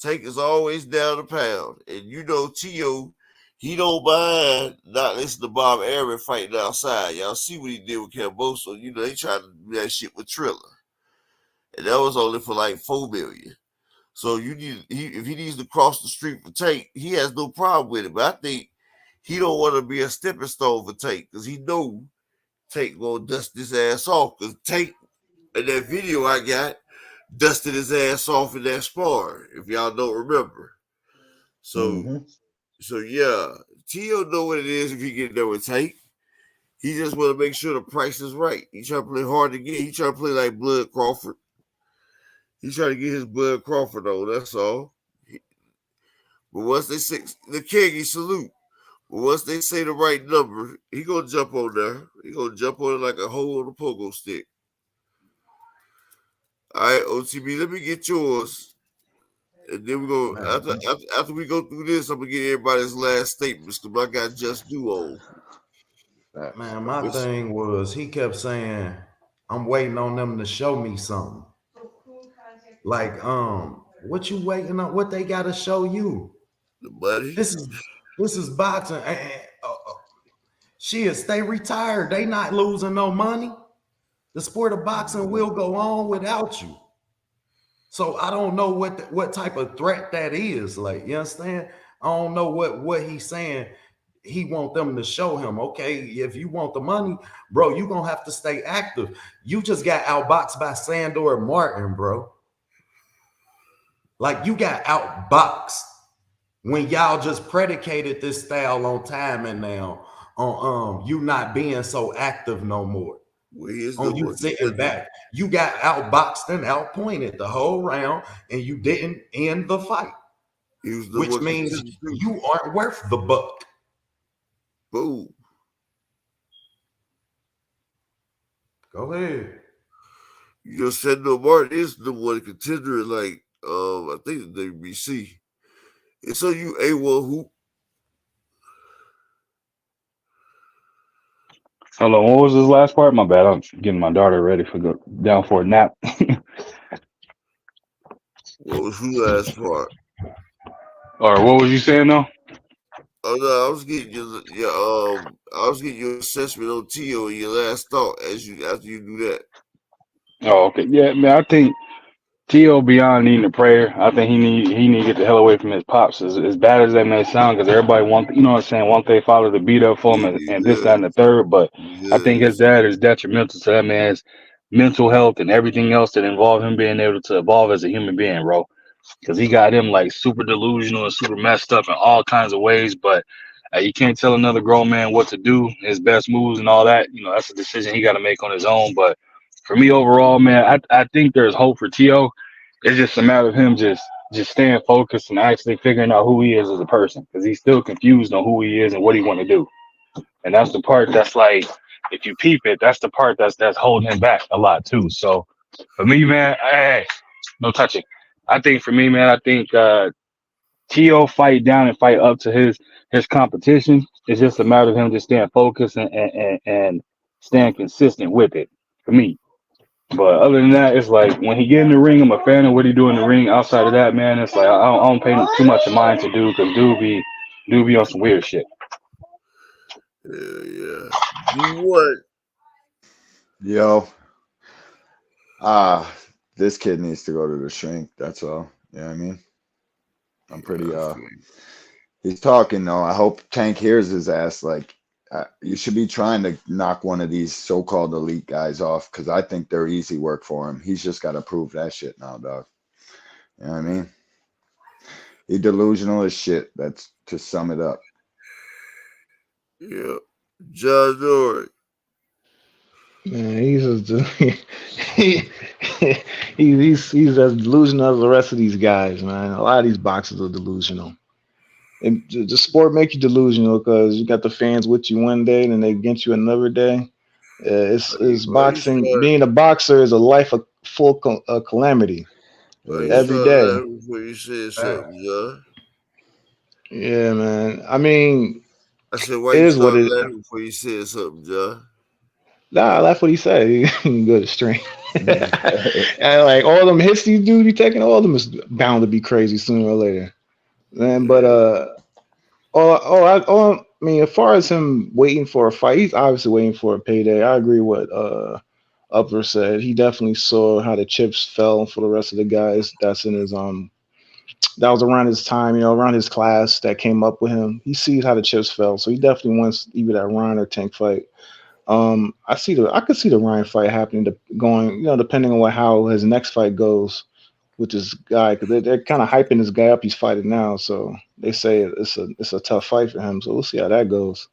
Tank is always down a pound. And you know Tio, he don't mind not listening to Bob Arum fighting outside. Y'all see what he did with Camboso. You know, they tried to do that shit with Triller. And that was only for like $4 million. So if he needs to cross the street for Tank, he has no problem with it. But I think he don't want to be a stepping stone for Tank because he know Tank gonna dust his ass off. Because Tank, in that video I got, dusted his ass off in that spar, if y'all don't remember. So, so yeah, Tio know what it is if he get there with Tank. He just want to make sure the price is right. He trying to play hard to get. He trying to play like Blood Crawford. He's trying to get his Blood Crawford on, that's all. But once they say the Keggy salute, but once they say the right number, he gonna jump on there. He gonna jump on it like a hole on a pogo stick. All right, OTB, let me get yours. And then we're gonna after we go through this, I'm gonna get everybody's last statements because I got Just Duo. Man, my thing was he kept saying, I'm waiting on them to show me something. Like, what you waiting on? What they gotta show you? The money. This is boxing. Shit, stay retired. They not losing no money. The sport of boxing will go on without you. So I don't know what type of threat that is. Like, you understand? I don't know what he's saying. He want them to show him, okay, if you want the money, bro, you gonna have to stay active. You just got outboxed by Sandor Martin, bro. Like, you got outboxed when y'all just predicated this style on timing now, on you not being so active no more. On you sitting back. You got outboxed and outpointed the whole round, and you didn't end the fight. Which means you aren't worth the buck. Boom. Go ahead. You know, Sandor Martin is the one contender, like I think the WBC. And so you A1 Hoop. Hello, what was his last part? My bad. I'm getting my daughter ready down for a nap. What was your last part? Or what was you saying though? Oh no, I was getting I was getting your assessment on Tio and your last thought after you do that. Oh, okay. Yeah, man. I think T.O. beyond needing a prayer. I think he need to get the hell away from his pops. As bad as that may sound, because everybody want, you know what I'm saying, want their father to beat up for him and this, that, and the third. But I think his dad is detrimental to that man's mental health and everything else that involve him being able to evolve as a human being, bro. Because he got him like super delusional and super messed up in all kinds of ways. But you can't tell another grown man what to do, his best moves and all that. You know, that's a decision he got to make on his own. But for me overall, man, I think there's hope for T.O. It's just a matter of him just staying focused and actually figuring out who he is as a person, because he's still confused on who he is and what he want to do. And that's the part that's like, if you peep it, that's the part that's holding him back a lot too. So for me, man, hey, no touching. I think for me, man, I think T.O. fight down and fight up to his competition. It's just a matter of him just staying focused and staying consistent with it for me. But other than that, it's like when he get in the ring, I'm a fan of what he do in the ring. Outside of that, man, it's like I don't pay too much of mind to do, because dude be on some weird shit. Yeah. What? Yo. This kid needs to go to the shrink. That's all. You know what I mean? I'm pretty he's talking though. I hope Tank hears his ass. Like, you should be trying to knock one of these so-called elite guys off, because I think they're easy work for him. He's just got to prove that shit now, dog. You know what I mean? He delusional as shit. That's to sum it up. Yeah. John Dory. Man, he's as delusional as the rest of these guys, man. A lot of these boxers are delusional. And the sport makes you delusional because you got the fans with you one day and then they against you another day. It's boxing. Being a boxer is a life of full calamity every day. Before you said something, John. Yeah, man. I mean, I said, why you started laughing before you said something, John? Nah, that's what he said. He can go to string. And like all them hits these dudes be taking, all of them is bound to be crazy sooner or later. Man, but I mean, as far as him waiting for a fight, he's obviously waiting for a payday. I agree with Upper said. He definitely saw how the chips fell for the rest of the guys that's in his that was around his time, you know, around his class that came up with him. He sees how the chips fell, so he definitely wants either that Ryan or Tank fight. I could see the Ryan fight happening, going, you know, depending on how his next fight goes with this guy, because they're kind of hyping this guy up. He's fighting now, so they say it's a tough fight for him. So we'll see how that goes.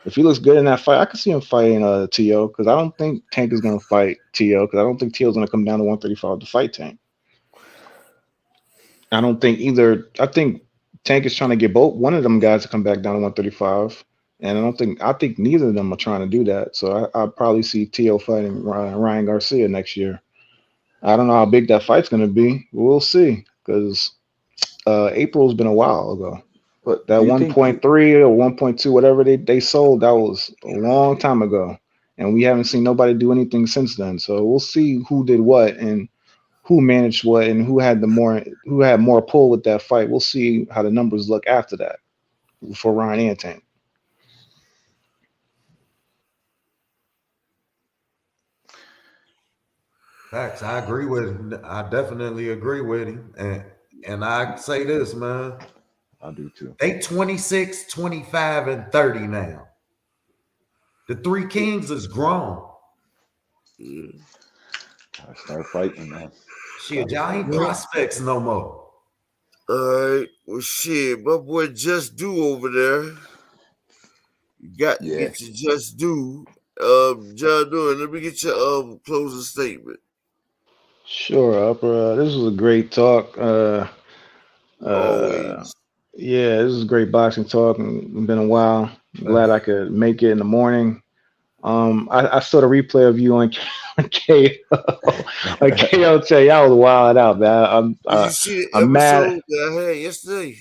If he looks good in that fight, I could see him fighting T.O. because I don't think Tank is going to fight T.O. because I don't think T.O. is going to come down to 135 to fight Tank. I don't think either. I think Tank is trying to get one of them guys to come back down to 135, and I think neither of them are trying to do that. So I'll probably see T.O. fighting Ryan Garcia next year. I don't know how big that fight's going to be. We'll see, because April's been a while ago. But that 1.3 or 1.2, whatever they sold, that was a long time ago. And we haven't seen nobody do anything since then. So we'll see who did what and who managed what and who had more pull with that fight. We'll see how the numbers look after that for Ryan and Tank. Facts. I agree with him. I definitely agree with him. And I say this, man. I do too. They 26, 25, and 30 now. The Three Kings is grown. I start fighting, man. Shit, y'all ain't prospects no more. All right. Well, shit, my boy Just Do over there. You got to get your Just Do. John Doe, let me get your closing statement. Sure, Upper. This was a great talk. Always. Yeah, this is great boxing talk. It's been a while. I'm glad I could make it in the morning. I saw the replay of you on KO. On KO, y'all was wild out, man. Did you see the I'm mad. episode that I had yesterday?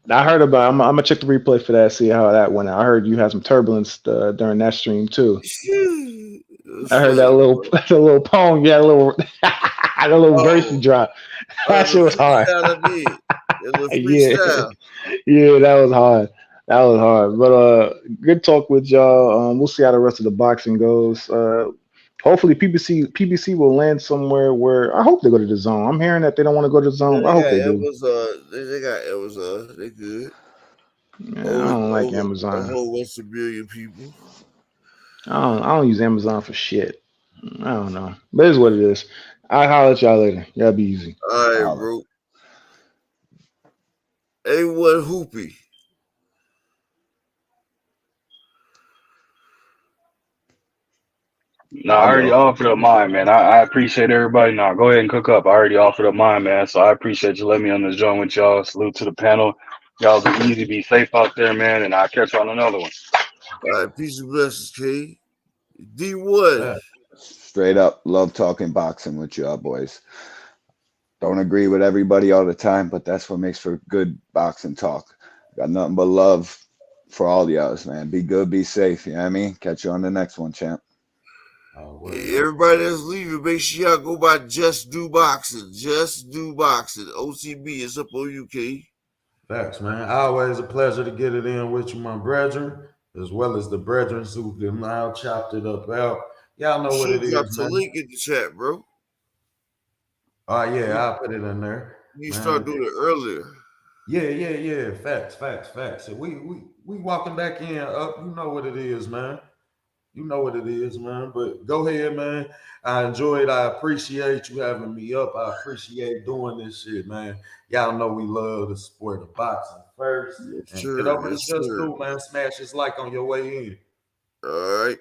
I heard about it. I'm gonna check the replay for that, see how that went. I heard you had some turbulence during that stream too. I heard that little poem. You had a little verse you dropped. That shit was hard. Yeah, Yeah, that was hard. That was hard, but good talk with y'all. We'll see how the rest of the boxing goes. Hopefully, PBC will land somewhere where I hope they go to the zone. I'm hearing that they don't want to go to the zone. I hope they do. They got Amazon. They good. Yeah, I don't like Amazon. A whole 1 billion people. I don't use Amazon for shit. I don't know, but it's what it is. I'll holler at y'all later. Y'all be easy. All right, bro. A1 Hoopy. No, I already offered up mine, man. I appreciate everybody. No, go ahead and cook up. I already offered up mine, man. So I appreciate you letting me on this joint with y'all. Salute to the panel. Y'all be easy, be safe out there, man. And I'll catch you on another one. All right, peace and blessings, K. D1. Straight up, love talking boxing with y'all boys. Don't agree with everybody all the time, but that's what makes for good boxing talk. Got nothing but love for all y'all, man. Be good, be safe. You know what I mean? Catch you on the next one, champ. Everybody that's leaving, make sure y'all go by Just Do Boxing. Just Do Boxing. OCB is up on UK. Facts, man. Always a pleasure to get it in with you, my brethren, as well as the brethren who can now chopped it up out. Y'all know what it is. Drop the link in the chat, bro. Oh, yeah, I'll put it in there. You start doing it earlier. Yeah. Facts. We walking back in up. You know what it is, man. But go ahead, man. I enjoyed. I appreciate you having me up. I appreciate doing this shit, man. Y'all know we love the sport of boxing first. Sure, get over to Just Do, man. Smash this like on your way in. All right.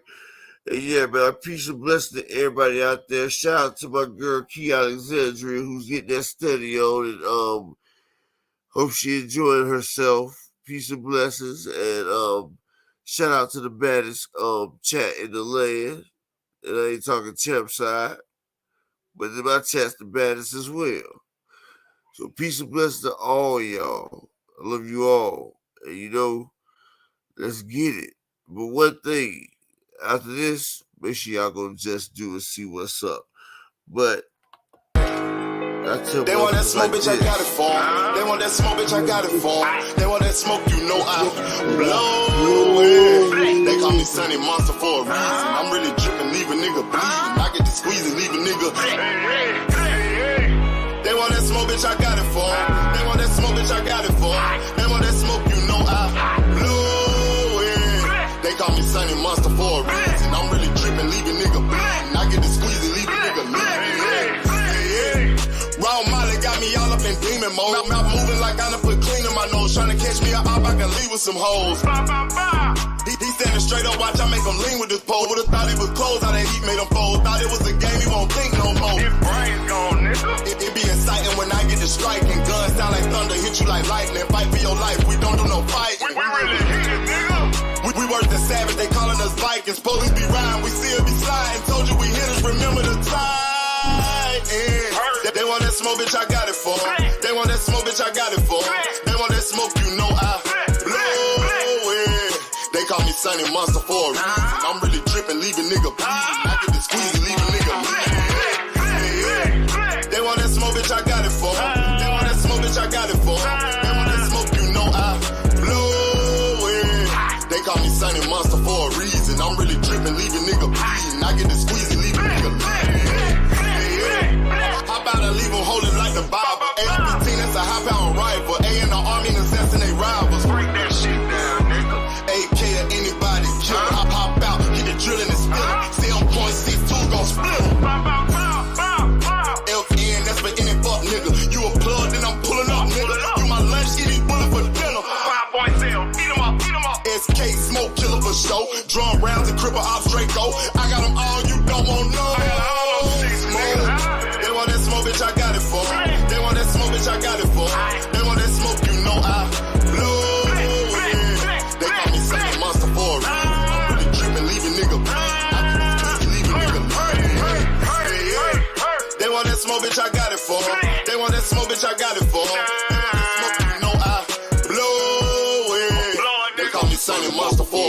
Yeah, man. Peace and blessing to everybody out there. Shout out to my girl Key Alexandria, who's getting that study on, and hope she enjoying herself. Peace and blessings, and shout out to the baddest chat in the land. And I ain't talking champ side, but my chat's the baddest as well. So peace and blessings to all y'all. I love you all. And let's get it. But one thing, after this, make sure y'all go Just Do and see what's up. But they want that smoke, bitch, I got it for 'em. They want that smoke, bitch, I got it for 'em. They want that smoke, I blow it. They call me Sunny Monster for a reason. I'm really dripping, leave a nigga bleeding. I get to squeeze and leave a nigga. They want that smoke, bitch, I got it for 'em. They want that smoke, bitch, I got it for 'em. They want that smoke, I blow it. They call me Sunny Monster for a reason. I'm really dripping, leave a nigga bleeding. I get to squeeze and leave a nigga bleeding. Raw Molly got me all up in demon mode. Mouth moving like I done put clean in my nose. Trying to catch me up, I can leave with some hoes. He standing straight up, watch I make him lean with this pole. Would've thought he was close, how that heat made him fold. Thought it was a game, he won't think no more. His brain's gone, nigga. It be exciting when I get to striking. Guns sound like thunder, hit you like lightning. Fight for your life, we don't do no fighting. We really hit it, nigga. We worse than savage, they calling us Vikings. Police be riding, we still be sliding. Told you we hit us, remember the time. They want that smoke, bitch, I got it for 'em. They want that smoke, bitch, I got it for 'em. They want that smoke, I blow it. They call me Sunny Monster for a reason. I'm really dripping, leave a nigga bleeding. I get the squeeze and leave a nigga bleeding. They want that smoke, bitch, I got it for 'em. They want that smoke, bitch, I got it for 'em. They want that smoke, I blow it. They call me Sunny Monster for a reason. I'm really dripping, leave a nigga bleeding. I get the squeeze and leave a nigga bleeding. How about I leave them holding like the Bible? AR-15, that's a high-pound rifle. A in the army and assassinate rivals. Break that shit down, nigga. AK to anybody kill. Hop out, get the drilling and spilling. 7.62 gon' split 'em. LPN, that's for any fuck nigga. You a plug, then I'm pulling up, nigga. You my lunch, eat these bullets for dinner. 5 boys sell, eat 'em up. SK, smoke killer for show. Drum rounds and cripple ops Draco. I got them all, you don't want no. They want that smoke, bitch, I got it for 'em. They want that smoke, bitch, I got it for 'em. They want that smoke, I blow it. They call me Sunny Monster for a reason. I'm really dripping, leave a nigga bleeding. I get this pussy, leave a nigga bleeding. They want that smoke, bitch, I got it for 'em. They want that smoke, bitch, I got it for 'em. They want that smoke, I blow it. They call me Sunny Monster for